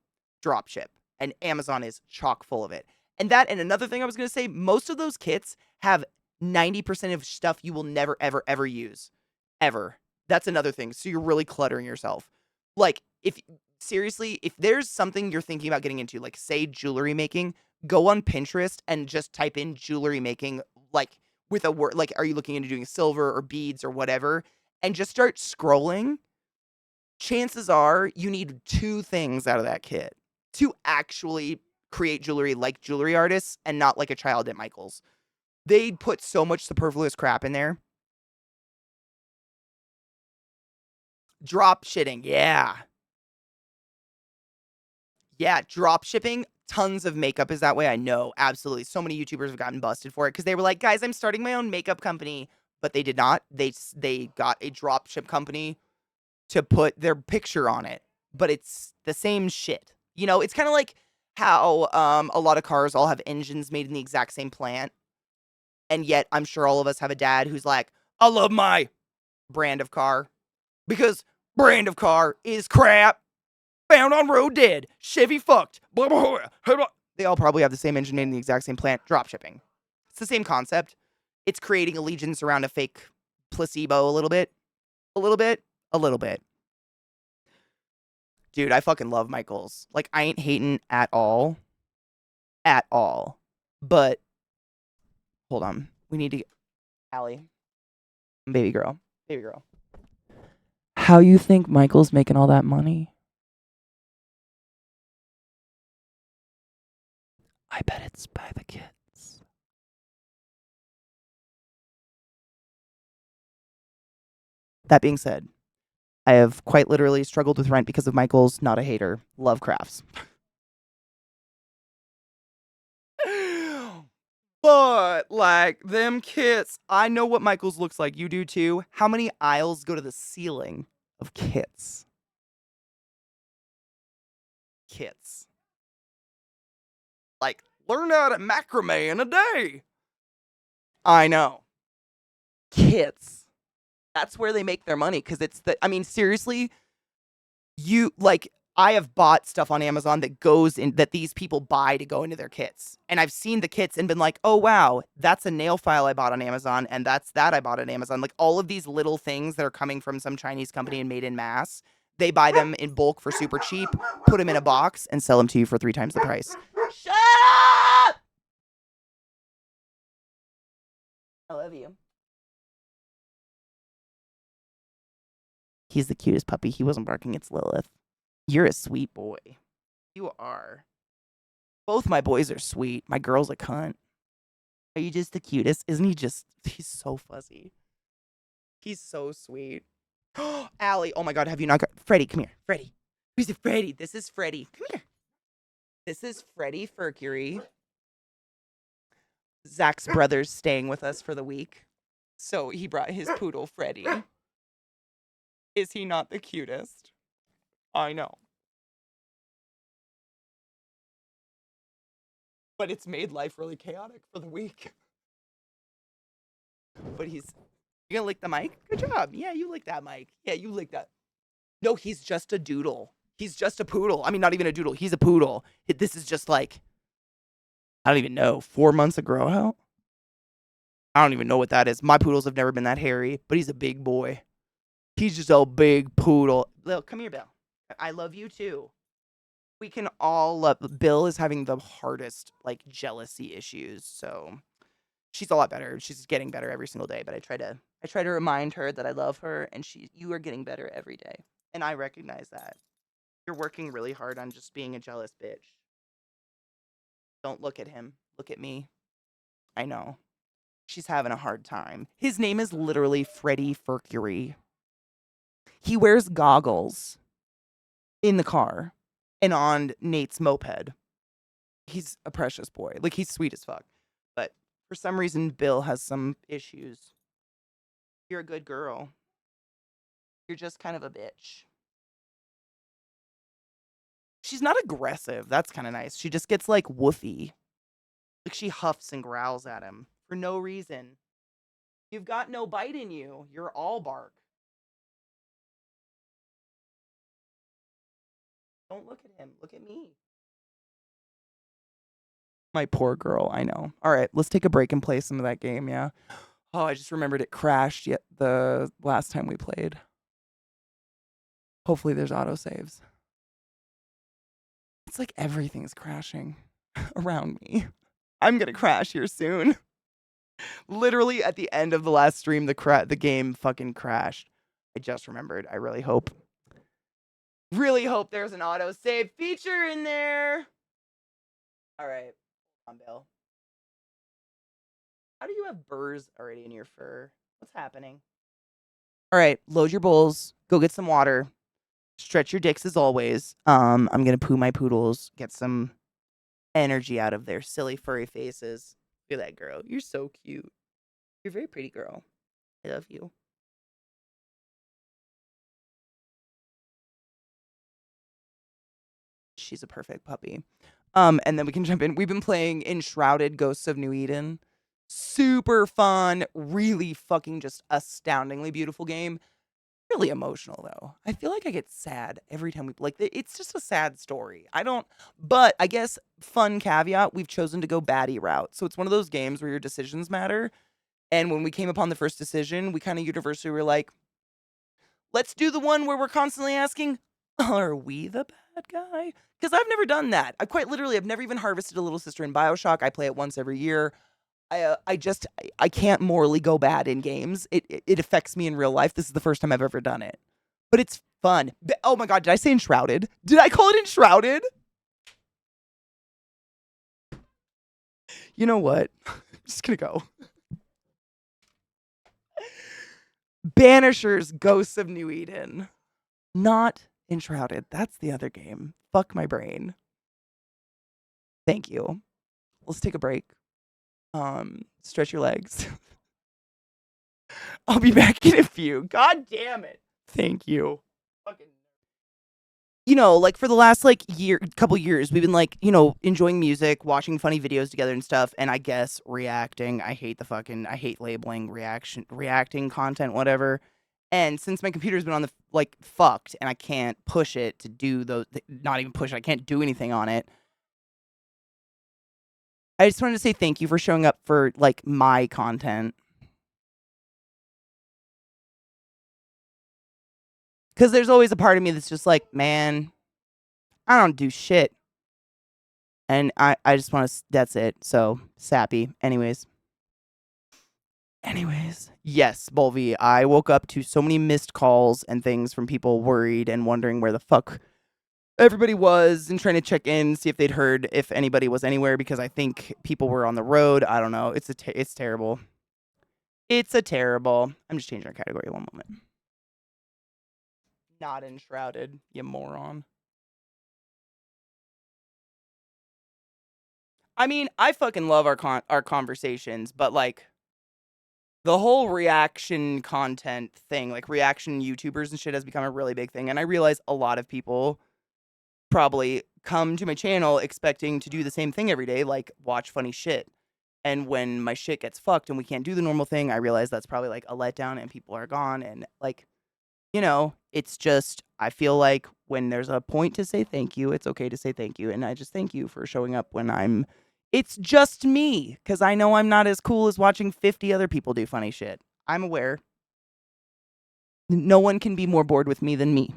Dropship. And Amazon is chock full of it. And another thing I was going to say, most of those kits have 90% of stuff you will never, ever, ever use. Ever. That's another thing. So you're really cluttering yourself. Like, seriously, if there's something you're thinking about getting into, like, say, jewelry making, go on Pinterest and just type in jewelry making, like, with a word, like, are you looking into doing silver or beads or whatever? And just start scrolling. Chances are you need 2 things out of that kit to actually create jewelry like jewelry artists and not like a child at Michael's. They put so much superfluous crap in there. Drop shitting, yeah. Yeah, drop shipping. Tons of makeup is that way. I know, absolutely. So many YouTubers have gotten busted for it because they were like, "Guys, I'm starting my own makeup company," but they did not. They got a drop ship company to put their picture on it, but it's the same shit. You know, it's kind of like how a lot of cars all have engines made in the exact same plant, and yet I'm sure all of us have a dad who's like, "I love my brand of car because brand of car is crap. Found on road dead. Chevy fucked. Blah, blah, blah, blah." They all probably have the same engine made in the exact same plant. Drop shipping. It's the same concept. It's creating allegiance around a fake placebo a little bit. A little bit. A little bit. Dude, I fucking love Michaels. Like, I ain't hating at all. At all. But, hold on. We need to get... Allie. Baby girl. Baby girl. How you think Michael's making all that money? I bet it's by the kids. That being said, I have quite literally struggled with rent because of Michael's. Not a hater. Love crafts. But, like, them kits, I know what Michael's looks like. You do too. How many aisles go to the ceiling of kits? Kits. Like, learn how to macrame in a day. I know. Kits. That's where they make their money because it's the, I mean, seriously, I have bought stuff on Amazon that goes in, that these people buy to go into their kits. And I've seen the kits and been like, "Oh, wow, that's a nail file I bought on Amazon. And that's that I bought on Amazon." Like, all of these little things that are coming from some Chinese company and made in mass, they buy them in bulk for super cheap, put them in a box, and sell them to you for 3 times the price. Shut up! I love you. He's the cutest puppy. He wasn't barking. It's Lilith. You're a sweet boy. You are. Both my boys are sweet. My girl's a cunt. Are you just the cutest? Isn't he just... He's so fuzzy. He's so sweet. Allie, oh my god, have you not got... Freddy, come here. Freddy. Who's it? Freddy. This is Freddy. Come here. This is Freddy Mercury. Zach's brother's staying with us for the week. So he brought his poodle, Freddy. Is he not the cutest? I know. But it's made life really chaotic for the week. But he's... You gonna lick the mic? Good job. Yeah, you lick that mic. Yeah, you lick that. No, he's just a doodle. He's just a poodle. I mean, not even a doodle. He's a poodle. This is just like... I don't even know. 4 months of grow out? I don't even know what that is. My poodles have never been that hairy, but he's a big boy. He's just a big poodle. Lil, come here, Bill. I love you too. We can all love. Bill is having the hardest, like, jealousy issues. So she's a lot better. She's getting better every single day. But I try to remind her that I love her, and you are getting better every day. And I recognize that. You're working really hard on just being a jealous bitch. Don't look at him. Look at me. I know. She's having a hard time. His name is literally Freddie Mercury. He wears goggles in the car and on Nate's moped. He's a precious boy. Like, he's sweet as fuck. But for some reason, Bill has some issues. You're a good girl. You're just kind of a bitch. She's not aggressive. That's kind of nice. She just gets, like, woofy. Like, she huffs and growls at him for no reason. You've got no bite in you. You're all bark. Don't look at him. Look at me. My poor girl. I know. All right, let's take a break and play some of that game, yeah? Oh, I just remembered it crashed yet the last time we played. Hopefully there's autosaves. It's like everything's crashing around me. I'm gonna crash here soon. Literally at the end of the last stream, the game fucking crashed. I just remembered. I really hope there's an autosave feature in there. All right, on Bill. How do you have burrs already in your fur? What's happening? All right, load your bowls. Go get some water. Stretch your dicks as always. I'm gonna poo my poodles. Get some energy out of their silly furry faces. Look at that girl. You're so cute. You're a very pretty girl. I love you. She's a perfect puppy. And then we can jump in. We've been playing Enshrouded Ghosts of New Eden. Super fun, really fucking just astoundingly beautiful game. Really emotional though. I feel like I get sad every time it's just a sad story. But I guess fun caveat, we've chosen to go baddie route. So it's one of those games where your decisions matter. And when we came upon the first decision, we kind of universally were like, let's do the one where we're constantly asking, are we the bad guy? Because I've never done that. I've never even harvested a little sister in BioShock. I play it once every year. I can't morally go bad in games. It affects me in real life. This is the first time I've ever done it. But it's fun. Oh my god, did I say Enshrouded? Did I call it Enshrouded? You know what? I'm just gonna go. Banishers Ghosts of New Eden. Not Enshrouded. That's the other game. Fuck my brain. Thank you. Let's take a break. Stretch your legs. I'll be back in a few. God damn it. Thank you. Fucking. Like for the last couple years, we've been enjoying music, watching funny videos together and stuff, and I guess reacting. I hate labeling reacting content, whatever. And since my computer's been on the fucked and I can't push it to do those, not even push it, I can't do anything on it. I just wanted to say thank you for showing up for my content. Because there's always a part of me that's just like, man, I don't do shit. And I just want to, that's it. So, sappy. Anyways, yes, Bolvi, I woke up to so many missed calls and things from people worried and wondering where the fuck everybody was and trying to check in, see if they'd heard if anybody was anywhere because I think people were on the road. I don't know. It's terrible. It's a terrible. I'm just changing our category. One moment. Not Enshrouded, you moron. I mean, I fucking love our conversations, but the whole reaction content thing, reaction YouTubers and shit has become a really big thing. And I realize a lot of people probably come to my channel expecting to do the same thing every day, watch funny shit. And when my shit gets fucked and we can't do the normal thing, I realize that's probably a letdown and people are gone. And it's just, I feel like when there's a point to say thank you, it's okay to say thank you. And I just thank you for showing up when it's just me. Because I know I'm not as cool as watching 50 other people do funny shit. I'm aware. No one can be more bored with me than me,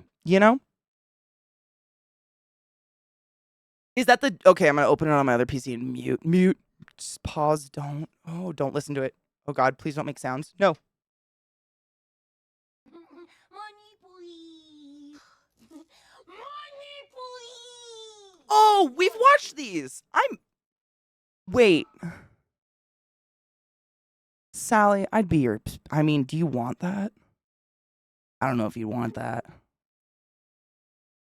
Is that the okay? I'm gonna open it on my other PC and mute. Just pause. Don't listen to it. Oh God, please don't make sounds. No. Money, please. Money, please. Oh, we've watched these. Wait. Sally, I'd be your. I mean, do you want that? I don't know if you want that.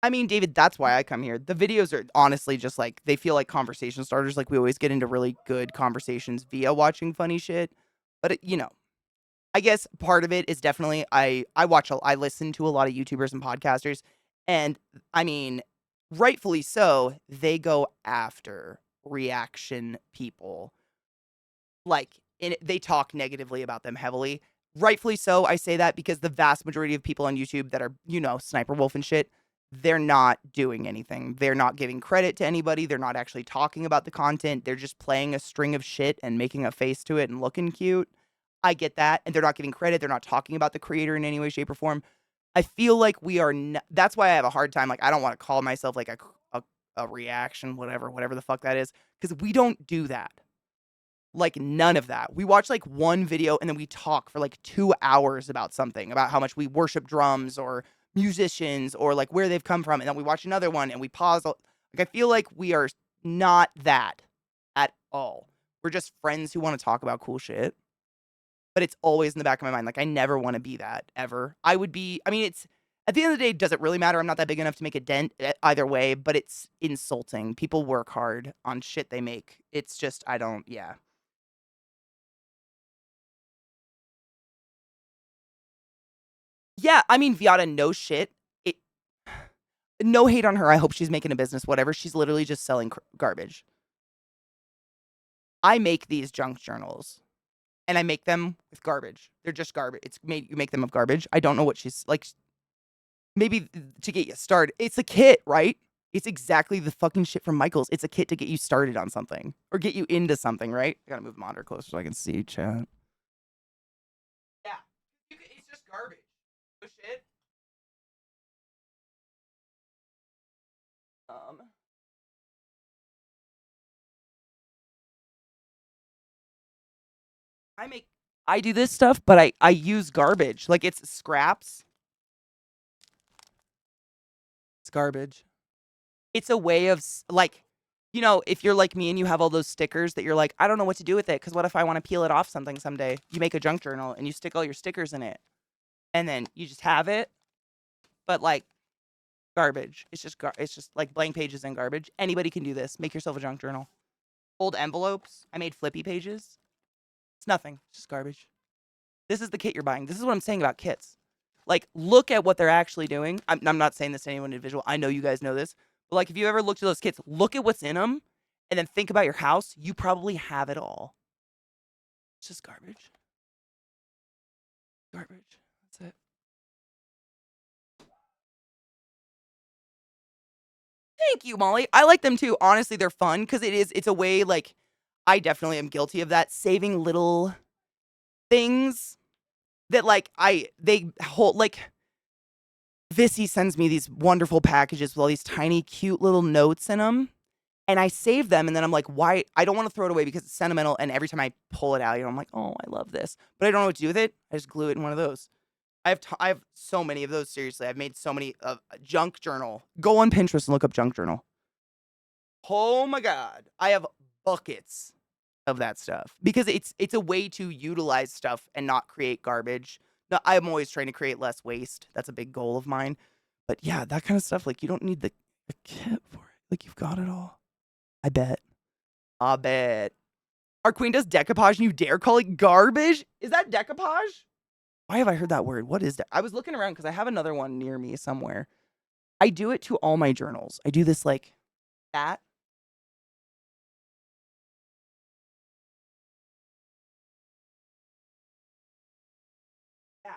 I mean, David, that's why I come here. The videos are honestly just like, they feel like conversation starters. Like, we always get into really good conversations via watching funny shit. But, I guess part of it is definitely I listen to a lot of YouTubers and podcasters. And, I mean, rightfully so, they go after reaction people. Like, they talk negatively about them heavily. Rightfully so, I say that because the vast majority of people on YouTube that are, Sniper Wolf and shit, they're not doing anything. They're not giving credit to anybody. They're not actually talking about the content. They're just playing a string of shit and making a face to it and looking cute. I get that. And they're not giving credit. They're not talking about the creator in any way, shape, or form. I feel like we are, that's why I have a hard time. Like, I don't want to call myself like a reaction, whatever the fuck that is, because we don't do that. Like, none of that. We watch like one video and then we talk for like 2 hours about something, about how much we worship drums or musicians or like where they've come from. And then we watch another one and we pause. Like, I feel like we are not that at all. We're just friends who want to talk about cool shit. But it's always in the back of my mind. Like, I never want to be that ever. I mean, it's at the end of the day, does it really matter? I'm not that big enough to make a dent either way, but it's insulting. People work hard on shit they make. It's just, yeah. Yeah, I mean, Viata, no shit. It, no hate on her. I hope she's making a business, whatever. She's literally just selling garbage. I make these junk journals, and I make them with garbage. They're just garbage. You make them of garbage. I don't know what she's like. Maybe to get you started. It's a kit, right? It's exactly the fucking shit from Michaels. It's a kit to get you started on something or get you into something, right? I gotta move the monitor closer so I can see chat. Yeah, it's just garbage. No shit. I do this stuff, but I use garbage. Like, it's scraps. It's garbage. It's a way of like, if you're like me and you have all those stickers that you're like, I don't know what to do with it because what if I want to peel it off something someday? You make a junk journal and you stick all your stickers in it, and then you just have it. But like, garbage. It's just like blank pages and garbage. Anybody can do this. Make yourself a junk journal. Old envelopes. I made flippy pages. It's nothing. It's just garbage. This is the kit you're buying. This is what I'm saying about kits. Like, look at what they're actually doing. I'm not saying this to anyone individual. I know you guys know this. But like, if you ever looked at those kits, look at what's in them and then think about your house. You probably have it all. It's just garbage. Garbage. That's it. Thank you, Molly. I like them too. Honestly, they're fun because it's a way, like, I definitely am guilty of that. Saving little things that like they hold, like Vissy sends me these wonderful packages with all these tiny cute little notes in them, and I save them, and then I'm like, why? I don't want to throw it away because it's sentimental, and every time I pull it out, I'm like, oh, I love this, but I don't know what to do with it. I just glue it in one of those. I have so many of those. Seriously, I've made so many junk journal. Go on Pinterest and look up junk journal. Oh my God, I have buckets of that stuff because it's a way to utilize stuff and not create garbage. No, I'm always trying to create less waste. That's a big goal of mine. But yeah, that kind of stuff, like, you don't need the kit for it. Like, you've got it all. I bet. I bet. Our queen does decoupage and you dare call it garbage? Is that decoupage? Why have I heard that word? What is that? I was looking around because I have another one near me somewhere. I do it to all my journals. I do this like that. Yeah.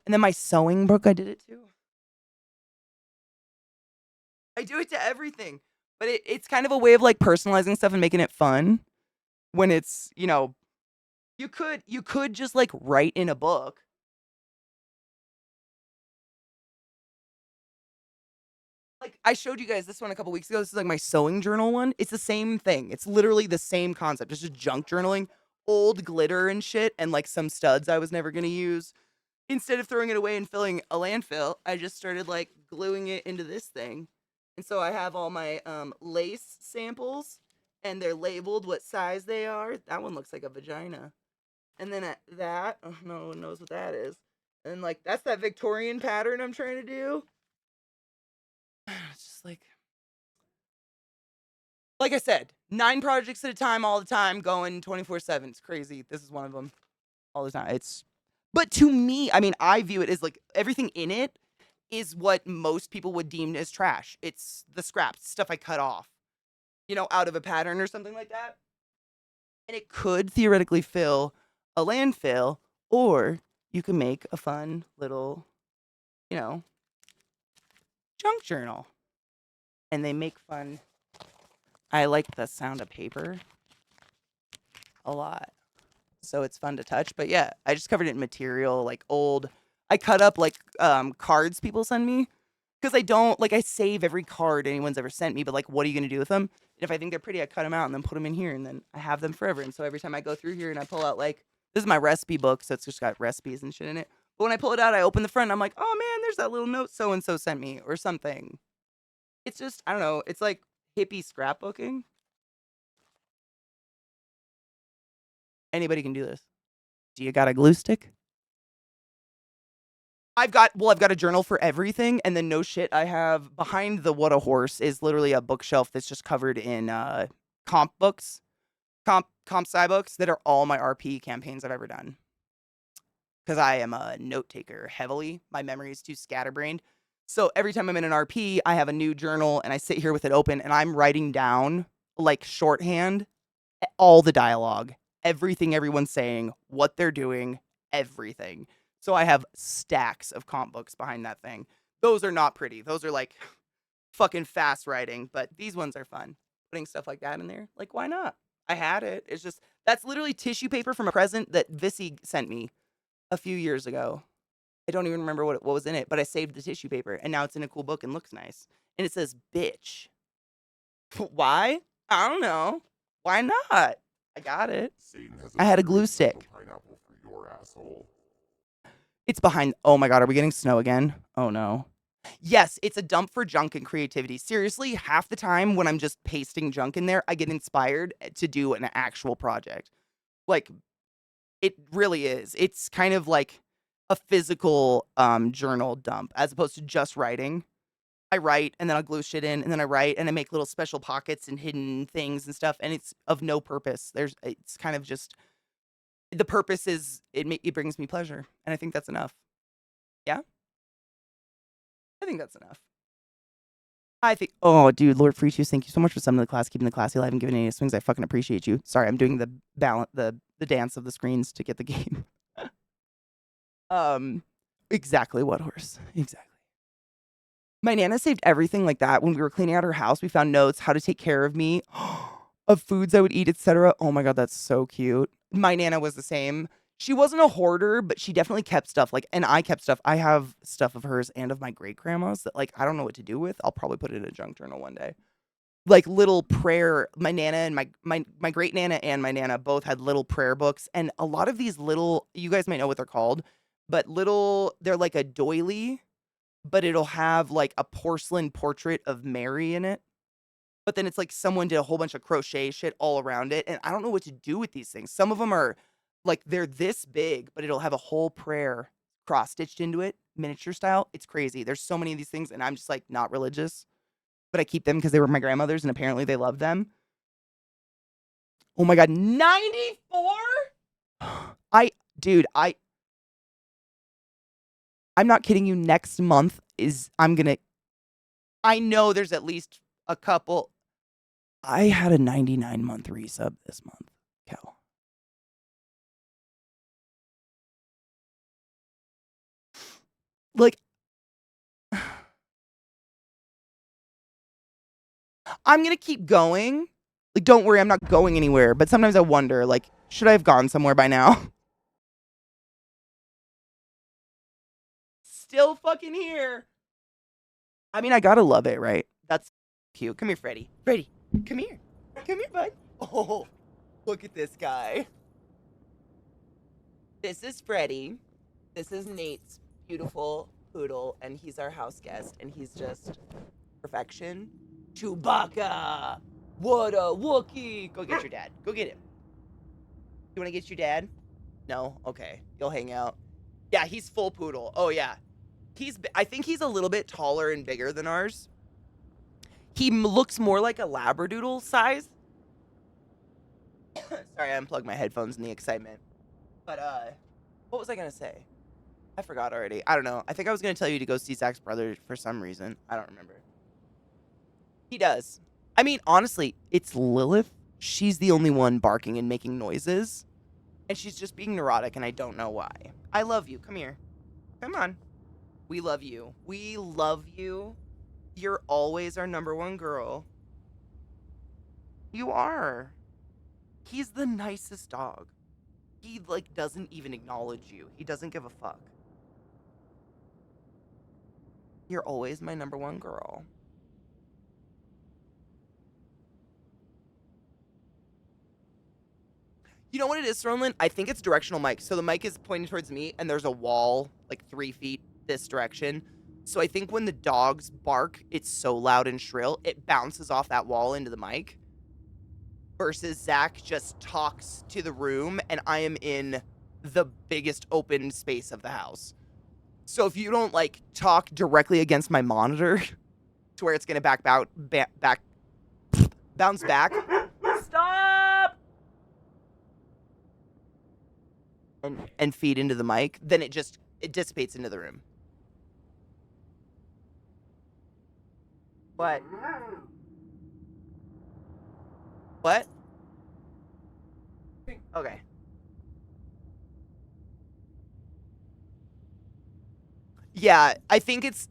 And then my sewing book, I did it too. I do it to everything. But it's kind of a way of like personalizing stuff and making it fun when it's, you could just like write in a book. like I showed you guys this one a couple weeks ago. This is like my sewing journal one. It's the same thing. It's literally the same concept. It's just junk journaling, old glitter and shit, and like some studs I was never gonna use. Instead of throwing it away and filling a landfill, I just started like gluing it into this thing. And so I have all my lace samples and they're labeled what size they are. That one looks like a vagina. And then that, oh, no one knows what that is. And like that's that Victorian pattern I'm trying to do. It's just like I said, 9 projects at a time all the time, going 24/7. It's crazy. This is one of them all the time. But to me, I mean, I view it as like everything in it is what most people would deem as trash. It's the scraps, stuff I cut off, out of a pattern or something like that. And it could theoretically fill a landfill, or you can make a fun little, junk journal. And they make fun. I like the sound of paper a lot. So it's fun to touch. But yeah, I just covered it in material, like old. I cut up like cards people send me. Because I don't, like, I save every card anyone's ever sent me, but like, what are you going to do with them? And if I think they're pretty, I cut them out and then put them in here, and then I have them forever. And so every time I go through here and I pull out, like, this is my recipe book, so it's just got recipes and shit in it. But when I pull it out, I open the front, and I'm like, oh man, there's that little note so-and-so sent me, or something. It's just, I don't know, it's like hippie scrapbooking. Anybody can do this. Do you got a glue stick? I've got a journal for everything, and then no shit, I have behind the What a Horse is literally a bookshelf that's just covered in comp books, comp sci books that are all my RP campaigns I've ever done. Because I am a note taker heavily. My memory is too scatterbrained. So every time I'm in an RP, I have a new journal, and I sit here with it open, and I'm writing down, like shorthand, all the dialogue, everything everyone's saying, what they're doing, everything. So I have stacks of comp books behind that thing. Those are not pretty. Those are like fucking fast writing, but these ones are fun. Putting stuff like that in there, like why not? I had it. It's just, that's literally tissue paper from a present that Vissy sent me a few years ago. I don't even remember what was in it, but I saved the tissue paper, and now it's in a cool book and looks nice. And it says bitch. Why? I don't know. Why not? I got it. I had a glue stick. Pineapple for your asshole. It's behind. Oh my God, are we getting snow again? Oh no. Yes, it's a dump for junk and creativity. Seriously, half the time when I'm just pasting junk in there, I get inspired to do an actual project. Like, it really is. It's kind of like a physical journal dump as opposed to just writing. I write and then I'll glue shit in, and then I write and I make little special pockets and hidden things and stuff, and it's of no purpose. It's kind of just, the purpose is it brings me pleasure, and I think that's enough. Yeah? I think that's enough. Oh, dude, Lord Freetus, thank you so much for summoning the class, keeping the classy alive, and giving any swings. I fucking appreciate you. Sorry, I'm doing the dance of the screens to get the game. Exactly, what horse? Exactly. My Nana saved everything like that. When we were cleaning out her house, we found notes, how to take care of me, of foods I would eat, etc. Oh my God, that's so cute. My Nana was the same. She wasn't a hoarder, but she definitely kept stuff. Like, and I kept stuff. I have stuff of hers and of my great grandma's that, like, I don't know what to do with. I'll probably put it in a junk journal one day. Like little prayer. My Nana and my great Nana and my Nana both had little prayer books, and a lot of these little, you guys might know what they're called, but they're like a doily, but it'll have like a porcelain portrait of Mary in it. But then it's like someone did a whole bunch of crochet shit all around it. And I don't know what to do with these things. Some of them are like, they're this big, but it'll have a whole prayer cross stitched into it, miniature style. It's crazy. There's so many of these things, and I'm just like not religious, but I keep them because they were my grandmother's and apparently they loved them. Oh my God, 94? I'm not kidding you. Next month I know there's at least a couple. I had a 99-month resub this month, Kel. Like, I'm going to keep going. Like, don't worry, I'm not going anywhere. But sometimes I wonder, like, should I have gone somewhere by now? Still fucking here. I mean, I gotta love it, right? That's cute. Come here, Freddy. Freddy, come here. Come here, bud. Oh, look at this guy. This is Freddy. This is Nate's beautiful poodle, and he's our house guest, and he's just perfection. Chewbacca! What a Wookiee! Go get your dad. Go get him. You want to get your dad? No? Okay. You'll hang out. Yeah, he's full poodle. Oh, yeah. I think he's a little bit taller and bigger than ours. He looks more like a Labradoodle size. Sorry, I unplugged my headphones in the excitement. But, what was I going to say? I forgot already. I don't know. I think I was going to tell you to go see Zach's brother for some reason. I don't remember. He does. I mean, honestly, it's Lilith. She's the only one barking and making noises. And she's just being neurotic, and I don't know why. I love you. Come here. Come on. We love you. We love you. You're always our number one girl. You are. He's the nicest dog. He, like, doesn't even acknowledge you. He doesn't give a fuck. You're always my number one girl. You know what it is, Thronlin? I think it's directional mic. So the mic is pointing towards me, and there's a wall, like 3 feet this direction. So I think when the dogs bark, it's so loud and shrill, it bounces off that wall into the mic. Versus Zach just talks to the room, and I am in the biggest open space of the house. So if you don't, like, talk directly against my monitor to where it's going to bounce back. Stop! And feed into the mic, then it dissipates into the room. What? What? Okay. Yeah, I think it's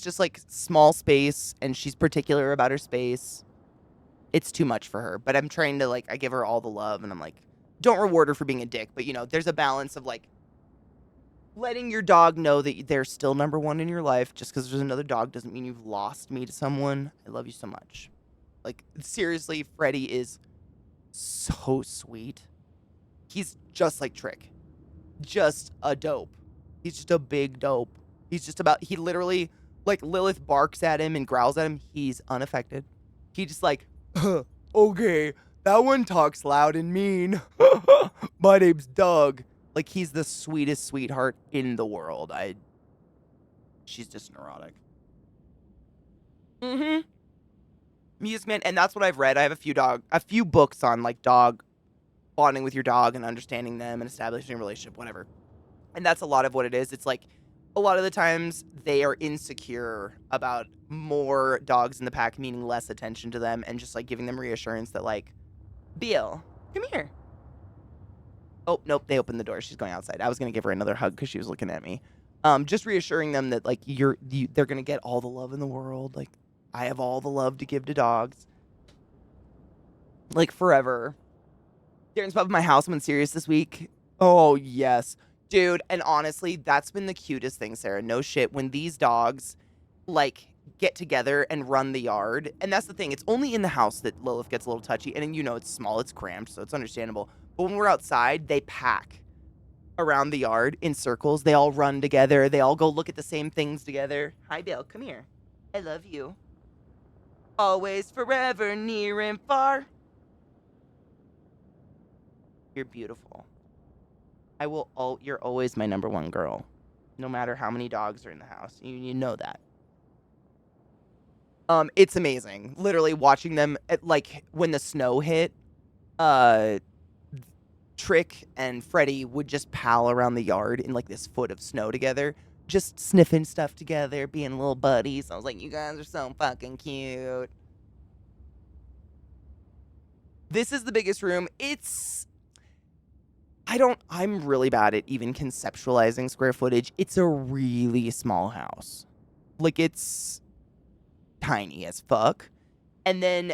just like small space, and she's particular about her space. It's too much for her, but I'm trying to, like, I give her all the love, and I'm like, don't reward her for being a dick, but, you know, there's a balance of, like, letting your dog know that they're still number one in your life. Just because there's another dog doesn't mean you've lost me to someone. I love you so much. Like, seriously, Freddy is so sweet. He's just like Trick. Just a dope. He's just a big dope. He literally, like, Lilith barks at him and growls at him. He's unaffected. He just like, okay, that one talks loud and mean. My name's Doug. Like, he's the sweetest sweetheart in the world. She's just neurotic. Mm-hmm. Yes, man, and that's what I've read. I have a few books on, like, dog bonding with your dog and understanding them and establishing a relationship, whatever. And that's a lot of what it is. It's like, a lot of the times they are insecure about more dogs in the pack, meaning less attention to them, and just, like, giving them reassurance that, like, Beal, come here. Oh, nope, they opened the door. She's going outside. I was going to give her another hug because she was looking at me. Just reassuring them that, like, they're going to get all the love in the world. Like, I have all the love to give to dogs. Like, forever. Darren's above my house. I'm in Sirius this week. Oh, yes. Dude, and honestly, that's been the cutest thing, Sarah. No shit. When these dogs, like, get together and run the yard. And that's the thing. It's only in the house that Lilith gets a little touchy. And, you know, it's small. It's cramped, so it's understandable. But when we're outside, they pack around the yard in circles. They all run together. They all go look at the same things together. Hi, Bill. Come here. I love you. Always, forever, near and far. You're beautiful. You're always my number one girl. No matter how many dogs are in the house. You know that. It's amazing. Literally watching them, like, when the snow hit, Trick and Freddy would just pal around the yard in, like, this foot of snow together, just sniffing stuff together, being little buddies. I was like, you guys are so fucking cute. This is the biggest room. I'm really bad at even conceptualizing square footage. It's a really small house. Like, it's tiny as fuck. And then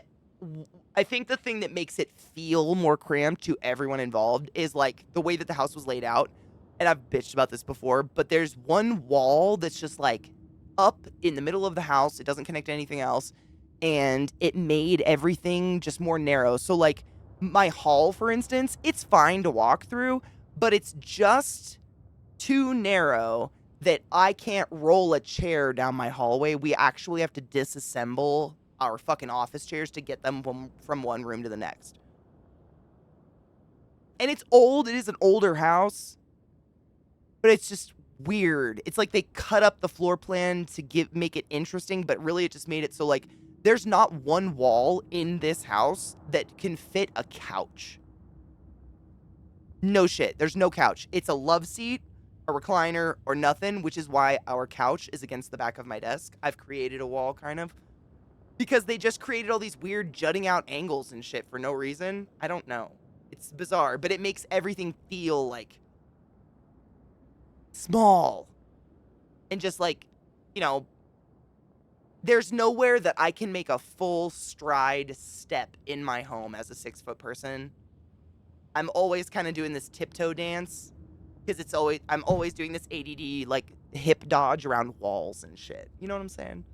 I think the thing that makes it feel more cramped to everyone involved is, like, the way that the house was laid out. And I've bitched about this before, but there's one wall that's just, like, up in the middle of the house. It doesn't connect to anything else. And it made everything just more narrow. So, like, my hall, for instance, it's fine to walk through, but it's just too narrow that I can't roll a chair down my hallway. We actually have to disassemble our fucking office chairs to get them from one room to the next. And it's old. It is an older house. But it's just weird. It's like they cut up the floor plan to make it interesting, but really it just made it so, like, there's not one wall in this house that can fit a couch. No shit. There's no couch. It's a love seat, a recliner, or nothing, which is why our couch is against the back of my desk. I've created a wall, kind of. Because they just created all these weird jutting out angles and shit for no reason. I don't know. It's bizarre, but it makes everything feel, like, small. And just, like, you know, there's nowhere that I can make a full stride step in my home as a 6-foot person. I'm always kind of doing this tiptoe dance because I'm always doing this ADD, like, hip dodge around walls and shit. You know what I'm saying?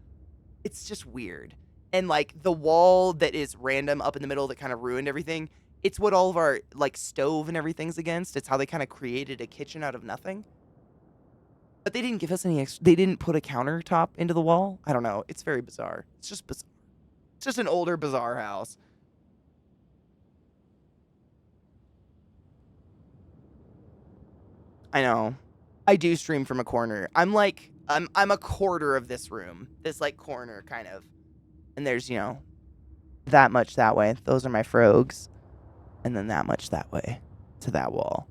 It's just weird. And, like, the wall that is random up in the middle that kind of ruined everything, it's what all of our, like, stove and everything's against. It's how they kind of created a kitchen out of nothing. But they didn't give us any they didn't put a countertop into the wall. I don't know. It's very bizarre. It's just bizarre. It's just an older, bizarre house. I know. I do stream from a corner. I'm a quarter of this room. This, like, corner, kind of. And there's, you know, that much that way. Those are my frogs. And then that much that way to that wall.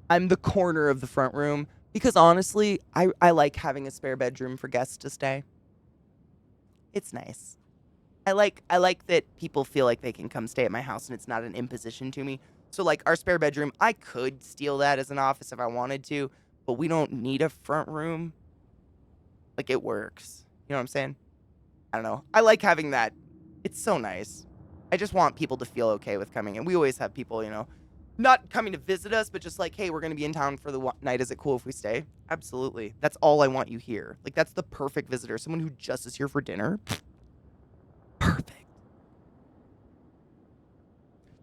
I'm the corner of the front room. Because honestly, I like having a spare bedroom for guests to stay. It's nice. I like that people feel like they can come stay at my house and it's not an imposition to me. So, like, our spare bedroom, I could steal that as an office if I wanted to, but we don't need a front room. Like, it works. You know what I'm saying? I don't know. I like having that. It's so nice. I just want people to feel okay with coming. And we always have people, you know, not coming to visit us, but just like, hey, we're going to be in town for the night. Is it cool if we stay? Absolutely. That's all I want you here. Like, that's the perfect visitor. Someone who just is here for dinner. Perfect.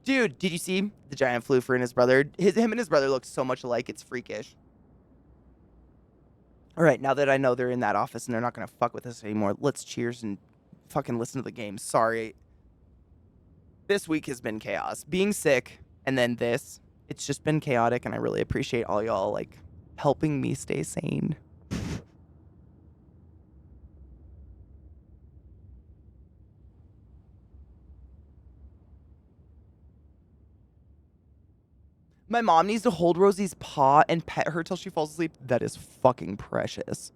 Dude, did you see the giant floofer and his brother? Him and his brother look so much alike. It's freakish. All right, now that I know they're in that office and they're not going to fuck with us anymore, let's cheers and fucking listen to the game. Sorry. This week has been chaos. Being sick and then this, it's just been chaotic, and I really appreciate all y'all, like, helping me stay sane. My mom needs to hold Rosie's paw and pet her till she falls asleep. That is fucking precious.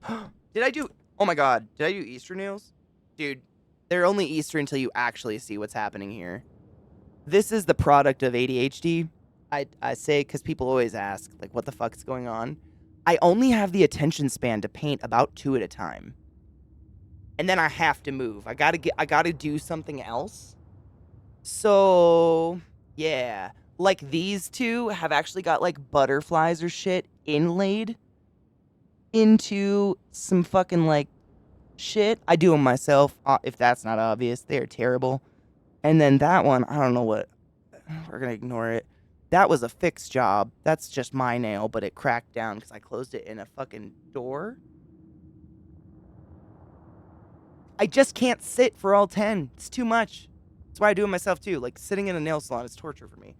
Did I do... Oh my god. Did I do Easter nails? Dude, they're only Easter until you actually see what's happening here. This is the product of ADHD. I say because people always ask, like, what the fuck's going on? I only have the attention span to paint about 2 at a time. And then I have to move. I gotta do something else. So, yeah. Like, these two have actually got, like, butterflies or shit inlaid into some fucking, like, shit. I do them myself, if that's not obvious. They are terrible. And then that one, I don't know what. We're gonna ignore it. That was a fixed job. That's just my nail, but it cracked down because I closed it in a fucking door. I just can't sit for all 10. It's too much. That's why I do it myself too. Like, sitting in a nail salon is torture for me.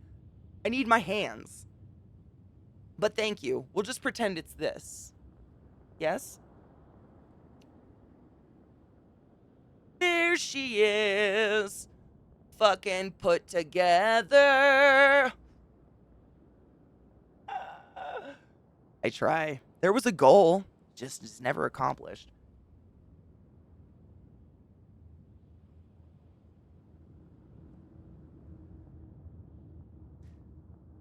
I need my hands. But thank you. We'll just pretend it's this. Yes? There she is. Fucking put together. I try. There was a goal. Just it's never accomplished.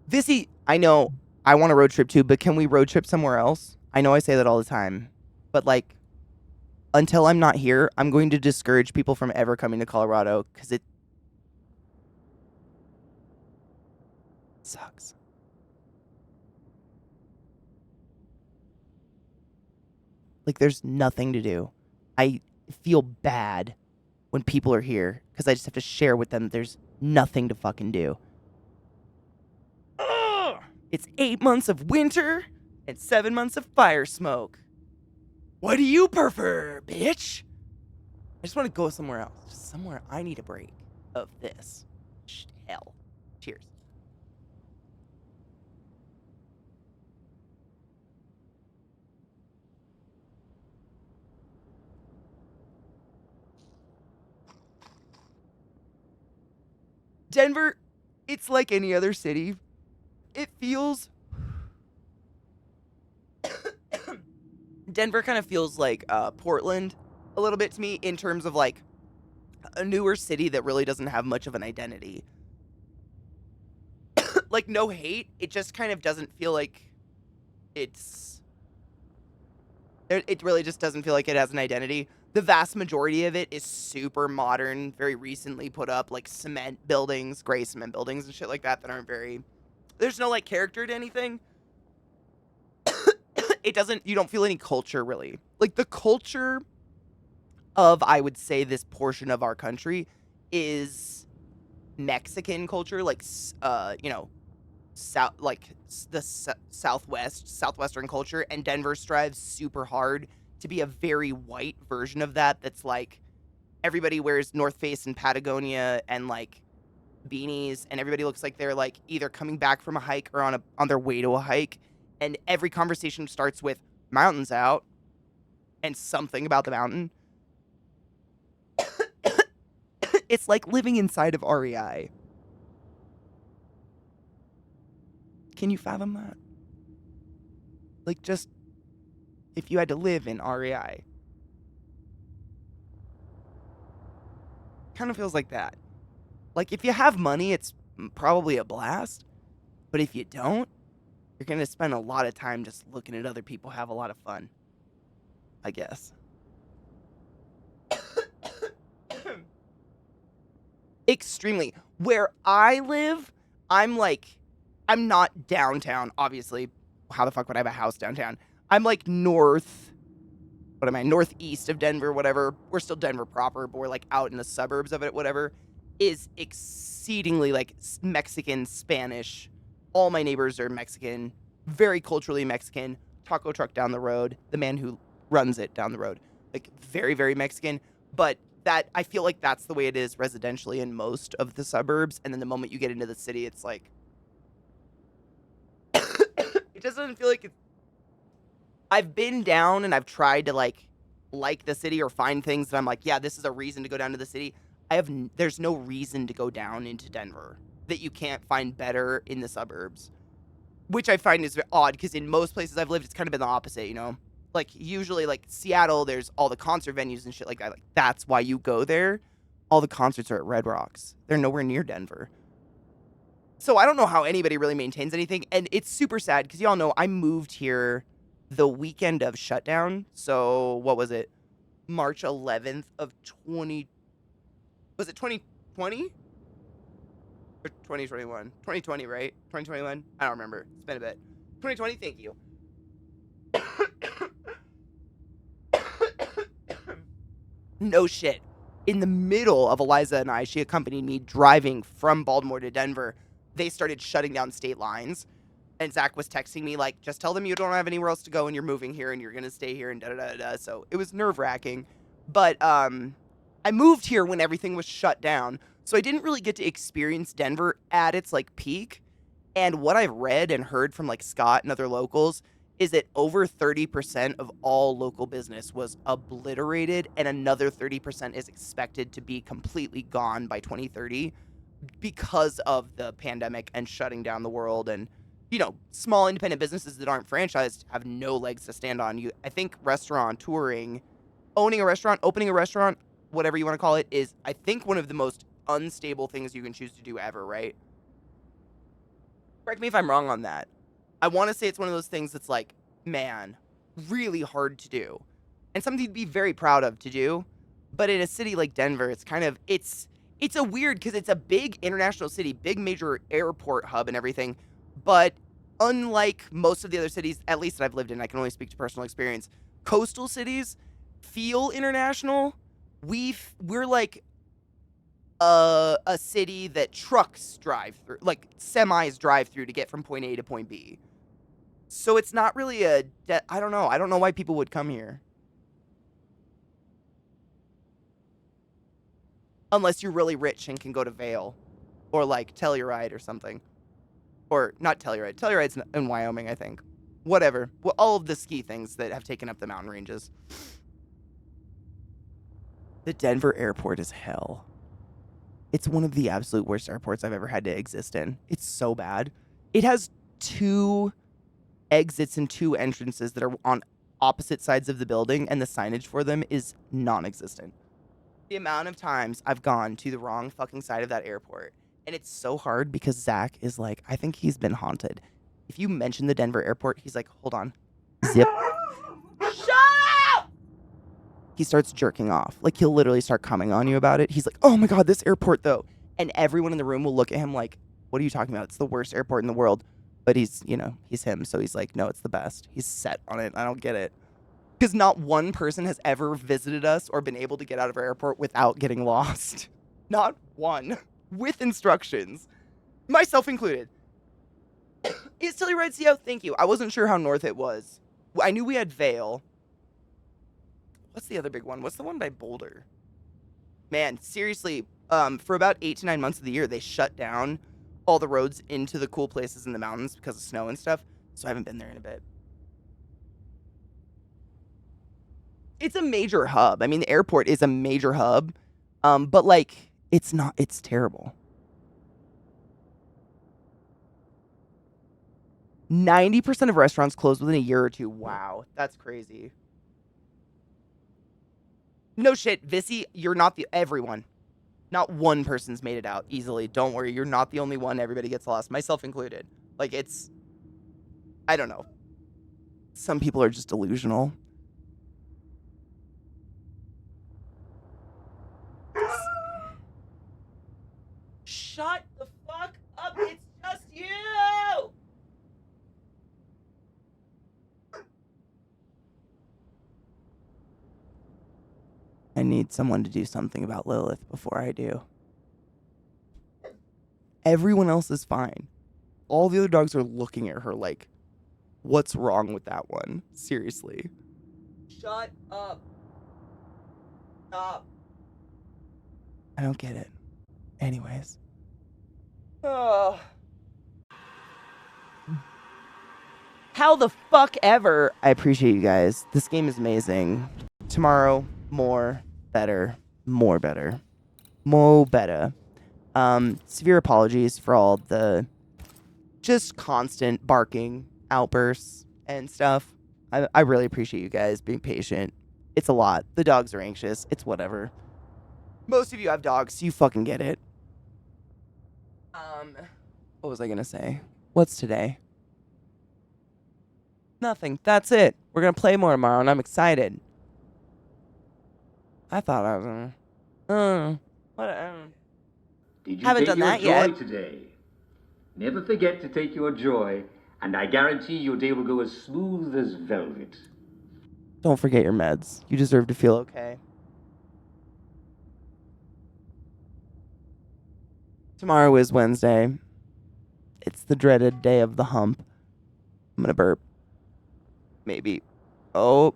Vissy, I know I want a road trip too, but can we road trip somewhere else? I know I say that all the time, but, like, until I'm not here, I'm going to discourage people from ever coming to Colorado because it sucks. Like, there's nothing to do. I feel bad when people are here because I just have to share with them that there's nothing to fucking do. Ugh! It's 8 months of winter and 7 months of fire smoke. What do you prefer, bitch? I just want to go somewhere else. Just somewhere I need a break of this. Hell. Cheers. Denver, it's like any other city. It feels... Denver kind of feels like Portland a little bit to me in terms of like a newer city that really doesn't have much of an identity. Like, no hate. It just kind of doesn't feel like it's... It really just doesn't feel like it has an identity. The vast majority of it is super modern, very recently put up, like cement buildings, gray cement buildings and shit like that aren't very... There's no, like, character to anything. It doesn't... You don't feel any culture, really. Like, the culture of, I would say, this portion of our country is Mexican culture, like, you know, southwestern culture, and Denver strives super hard to be a very white version of that. That's like everybody wears North Face and Patagonia and like beanies, and everybody looks like they're like either coming back from a hike or on their way to a hike, and every conversation starts with mountains out and something about the mountain. It's like living inside of REI. Can you fathom that? Like, just if you had to live in REI. Kind of feels like that. Like, if you have money, it's probably a blast. But if you don't, you're going to spend a lot of time just looking at other people have a lot of fun. I guess. Extremely. Where I live, I'm not downtown, obviously. How the fuck would I have a house downtown? I'm like northeast of Denver, whatever. We're still Denver proper, but we're like out in the suburbs of it, whatever. Is exceedingly like Mexican, Spanish. All my neighbors are Mexican, very culturally Mexican. Taco truck down the road, the man who runs it down the road. Like, very, very Mexican. But that, I feel like that's the way it is residentially in most of the suburbs. And then the moment you get into the city, it's like, it just doesn't feel like it's... I've been down and I've tried to like the city or find things that I'm like, yeah, this is a reason to go down to the city. There's no reason to go down into Denver that you can't find better in the suburbs, which I find is odd because in most places I've lived, it's kind of been the opposite, you know? Like, usually, like, Seattle, there's all the concert venues and shit like that. Like, that's why you go there. All the concerts are at Red Rocks. They're nowhere near Denver. So I don't know how anybody really maintains anything. And it's super sad because y'all know I moved here the weekend of shutdown. So what was it? March 11th of 20... Was it 2020? Or 2021? 2020, right? 2021? I don't remember. It's been a bit. 2020, thank you. No shit. In the middle of Eliza and I, she accompanied me driving from Baltimore to Denver. They started shutting down state lines. And Zach was texting me, like, just tell them you don't have anywhere else to go and you're moving here and you're going to stay here and da-da-da-da. So it was nerve-wracking. But I moved here when everything was shut down. So I didn't really get to experience Denver at its, like, peak. And what I've read and heard from, like, Scott and other locals is that over 30% of all local business was obliterated, and another 30% is expected to be completely gone by 2030 because of the pandemic and shutting down the world. And, you know, small independent businesses that aren't franchised have no legs to stand on. I think restaurateur, opening a restaurant, whatever you want to call it, is, I think, one of the most unstable things you can choose to do ever, right? Correct me if I'm wrong on that. I want to say it's one of those things that's like, man, really hard to do. And something to be very proud of to do. But in a city like Denver, it's kind of, it's a weird, because it's a big international city, big major airport hub and everything. But unlike most of the other cities, at least that I've lived in, I can only speak to personal experience, Coastal cities feel international. We're like a city that trucks drive through, like semis drive through to get from point A to point B. So it's not really I don't know. I don't know why people would come here. Unless you're really rich and can go to Vail or like Telluride or something. Or not Telluride. Telluride's in Wyoming, I think. Whatever. Well, all of the ski things that have taken up the mountain ranges. The Denver airport is hell. It's one of the absolute worst airports I've ever had to exist in. It's so bad. It has 2 exits and 2 entrances that are on opposite sides of the building, and the signage for them is non-existent. The amount of times I've gone to the wrong fucking side of that airport, and it's so hard because Zach is like, I think he's been haunted. If you mention the Denver airport, he's like, hold on. Zip. Shut up! He starts jerking off. Like, he'll literally start coming on you about it. He's like, oh my God, this airport though. And everyone in the room will look at him like, what are you talking about? It's the worst airport in the world. But he's, he's him. So he's like, no, it's the best. He's set on it. I don't get it. Because not one person has ever visited us or been able to get out of our airport without getting lost. Not one. With instructions. Myself included. Is Telluride CO? Thank you. I wasn't sure how north it was. I knew we had Vail. What's the other big one? What's the one by Boulder? Man, seriously, for about 8 to 9 months of the year, they shut down all the roads into the cool places in the mountains because of snow and stuff. So I haven't been there in a bit. It's a major hub. I mean, the airport is a major hub, but like, it's not. It's terrible. 90% of restaurants close within a year or 2. Wow, that's crazy. No shit, Vissy, you're not everyone. Not one person's made it out easily. Don't worry, you're not the only one. Everybody gets lost, myself included. Like, I don't know. Some people are just delusional. Shut the fuck up, it's just you! I need someone to do something about Lilith before I do. Everyone else is fine. All the other dogs are looking at her like, what's wrong with that one? Seriously. Shut up. Stop. I don't get it. Anyways. Oh. How the fuck ever. I appreciate you guys. This game is amazing. Tomorrow, more, better, more better. Mo better. Severe apologies for all the just constant barking outbursts and stuff. I really appreciate you guys being patient. It's a lot. The dogs are anxious. It's whatever. Most of you have dogs, so you fucking get it. What was I gonna say? What's today? Nothing. That's it. We're gonna play more tomorrow, and I'm excited. I thought I was Did you haven't take done your that joy yet. today? Never forget to take your joy, and I guarantee your day will go as smooth as velvet. Don't forget your meds. You deserve to feel okay. Tomorrow is Wednesday. It's the dreaded day of the hump. I'm gonna burp. Maybe. Oh.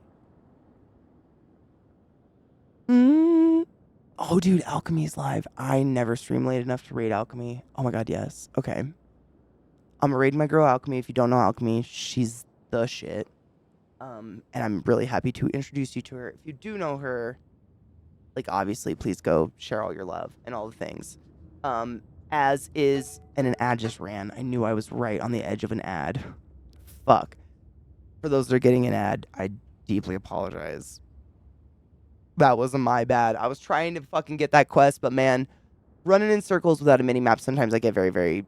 Oh, dude, Alchemy's live. I never stream late enough to raid Alchemy. Oh my god, yes. Okay. I'm raiding my girl Alchemy. If you don't know Alchemy, she's the shit. And I'm really happy to introduce you to her. If you do know her, like, obviously, please go share all your love and all the things. As is, and an ad just ran. I knew I was right on the edge of an ad. Fuck. For those that are getting an ad, I deeply apologize. That wasn't my bad. I was trying to fucking get that quest, but man, running in circles without a mini-map, sometimes I get very,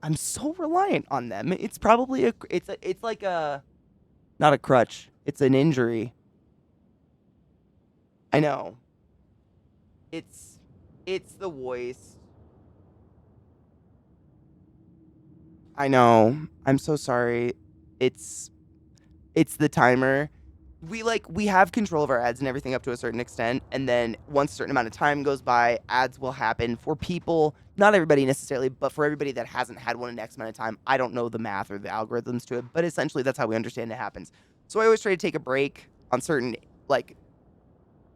I'm so reliant on them. It's probably it's like a, not a crutch. It's an injury. I know. It's the voice. I know. I'm so sorry. It's the timer. we have control of our ads and everything up to a certain extent, and then once a certain amount of time goes by, ads will happen for people, not everybody necessarily, but for everybody that hasn't had one in X amount of time. I don't know the math or the algorithms to it, but essentially that's how we understand it happens. So I always try to take a break on certain like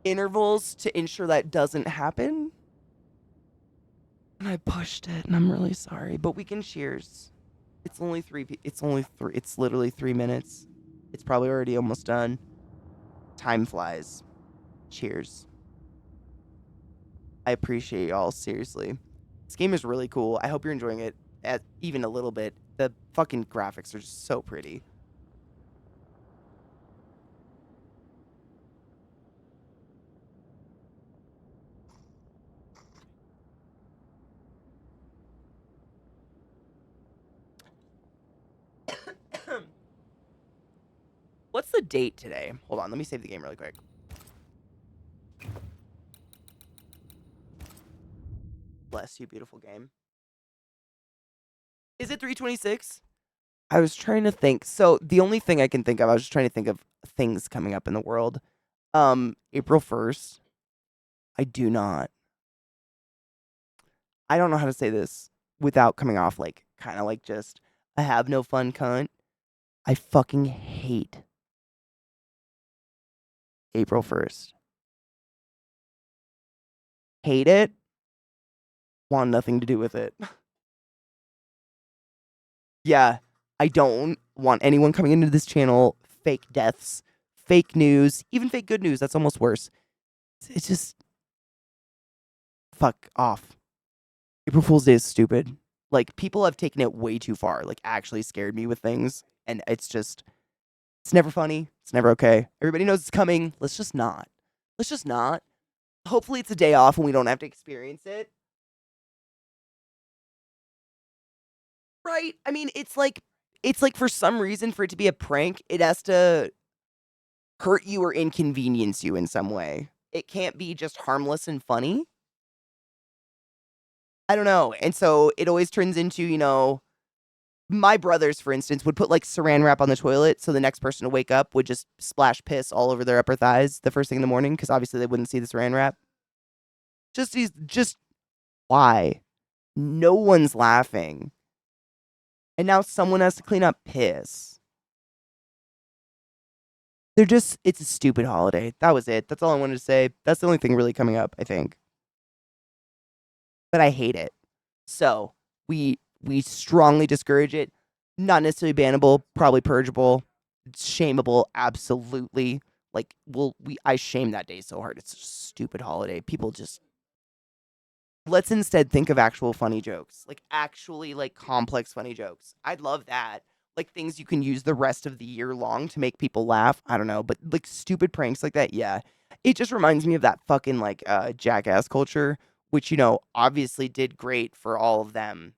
intervals to ensure that doesn't happen. And I pushed it, and I'm really sorry, but we can cheers. It's only it's literally 3 minutes. It's probably already almost done. Time flies. Cheers. I appreciate y'all, seriously. This game is really cool. I hope you're enjoying it even a little bit. The fucking graphics are just so pretty. What's the date today? Hold on, let me save the game really quick. Bless you, beautiful game. Is it 326? I was trying to think. So the only thing I can think of, I was just trying to think of things coming up in the world. April 1st. I do not. I don't know how to say this without coming off like kind of like just I have no fun cunt. I fucking hate April 1st. Hate it. Want nothing to do with it. Yeah, I don't want anyone coming into this channel, fake deaths, fake news, even fake good news. That's almost worse. It's just fuck off. April Fool's Day is stupid. Like, people have taken it way too far. Like, actually scared me with things. And it's just, it's never funny. It's never okay. Everybody knows it's coming. Let's just not. Let's just not. Hopefully it's a day off and we don't have to experience it. Right? I mean, it's like for some reason for it to be a prank, it has to hurt you or inconvenience you in some way. It can't be just harmless and funny. I don't know. And so it always turns into, my brothers, for instance, would put like saran wrap on the toilet so the next person to wake up would just splash piss all over their upper thighs the first thing in the morning because obviously they wouldn't see the saran wrap. Just why? No one's laughing. And now someone has to clean up piss. It's a stupid holiday. That was it. That's all I wanted to say. That's the only thing really coming up, I think. But I hate it. So we strongly discourage it. Not necessarily bannable, probably purgeable, shameable, absolutely. Like I shame that day so hard. It's a stupid holiday. People just let's instead think of actual funny jokes. Like actually like complex funny jokes. I'd love that. Like things you can use the rest of the year long to make people laugh. I don't know, but like stupid pranks like that, yeah. It just reminds me of that fucking like jackass culture, which obviously did great for all of them.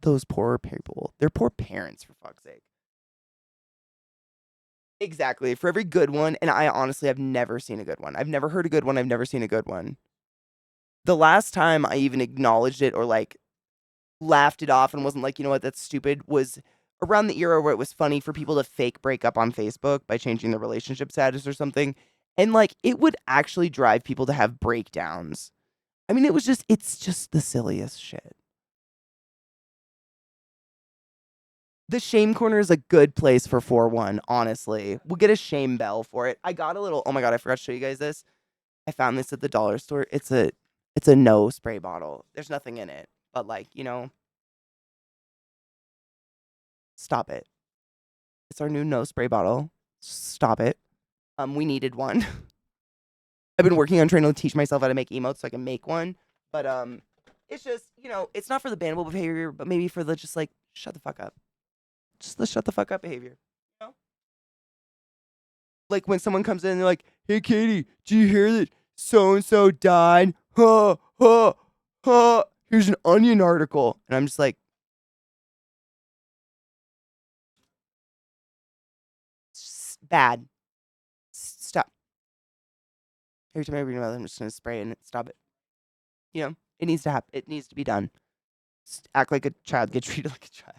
Those poor people. They're poor parents, for fuck's sake. Exactly. For every good one, and I honestly have never seen a good one. I've never heard a good one. I've never seen a good one. The last time I even acknowledged it or like laughed it off and wasn't like, you know what, that's stupid, was around the era where it was funny for people to fake break up on Facebook by changing their relationship status or something. And like it would actually drive people to have breakdowns. I mean, it's just the silliest shit. The shame corner is a good place for 4-1, honestly. We'll get a shame bell for it. I got a little, oh my God, I forgot to show you guys this. I found this at the dollar store. It's a no spray bottle. There's nothing in it, but like, stop it. It's our new no spray bottle. Stop it. We needed one. I've been working on trying to teach myself how to make emotes so I can make one, but it's just, it's not for the bannable behavior, but maybe for the just like shut the fuck up. Just the shut the fuck up behavior. Like when someone comes in and they're like, "Hey Katie, do you hear that so and so died? Huh, huh, huh. Here's an Onion article." And I'm just like, bad. Stop. Every time I read about it, I'm just gonna spray it and stop it. It needs to happen. It needs to be done. Just act like a child. Get treated like a child.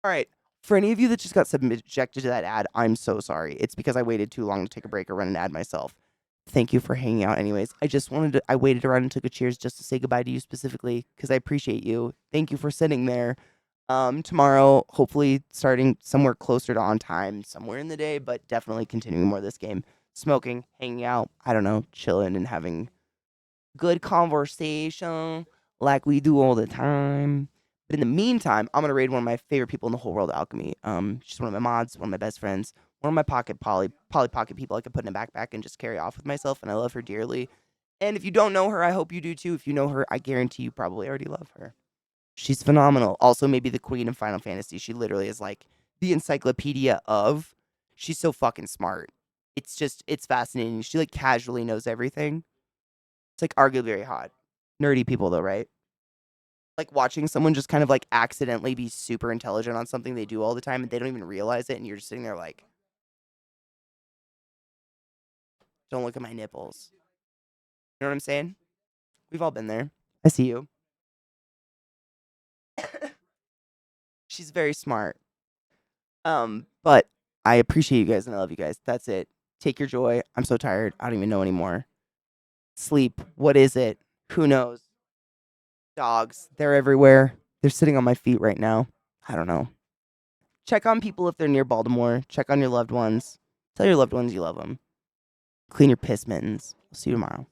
All right. For any of you that just got subjected to that ad, I'm so sorry. It's because I waited too long to take a break or run an ad myself. Thank you for hanging out anyways. I waited around and took a cheers just to say goodbye to you specifically because I appreciate you. Thank you for sitting there. Tomorrow, hopefully starting somewhere closer to on time, somewhere in the day, but definitely continuing more of this game. Smoking, hanging out, I don't know, chilling and having good conversation like we do all the time. But in the meantime, I'm gonna raid one of my favorite people in the whole world, Alchemy. She's one of my mods, one of my best friends, one of my Polly Pocket people I could put in a backpack and just carry off with myself, and I love her dearly. And if you don't know her, I hope you do too. If you know her, I guarantee you probably already love her. She's phenomenal. Also, maybe the queen of Final Fantasy. She literally is like the encyclopedia of. She's so fucking smart. It's fascinating. She like casually knows everything. It's like arguably very hot. Nerdy people though, right? Like watching someone just kind of like accidentally be super intelligent on something they do all the time and they don't even realize it, and you're just sitting there like, don't look at my nipples. You know what I'm saying? We've all been there. I see you. She's very smart. But I appreciate you guys and I love you guys. That's it. Take your joy. I'm so tired. I don't even know anymore. Sleep. What is it? Who knows? Dogs. They're everywhere. They're sitting on my feet right now. I don't know. Check on people if they're near Baltimore. Check on your loved ones. Tell your loved ones you love them. Clean your piss mittens. I'll see you tomorrow.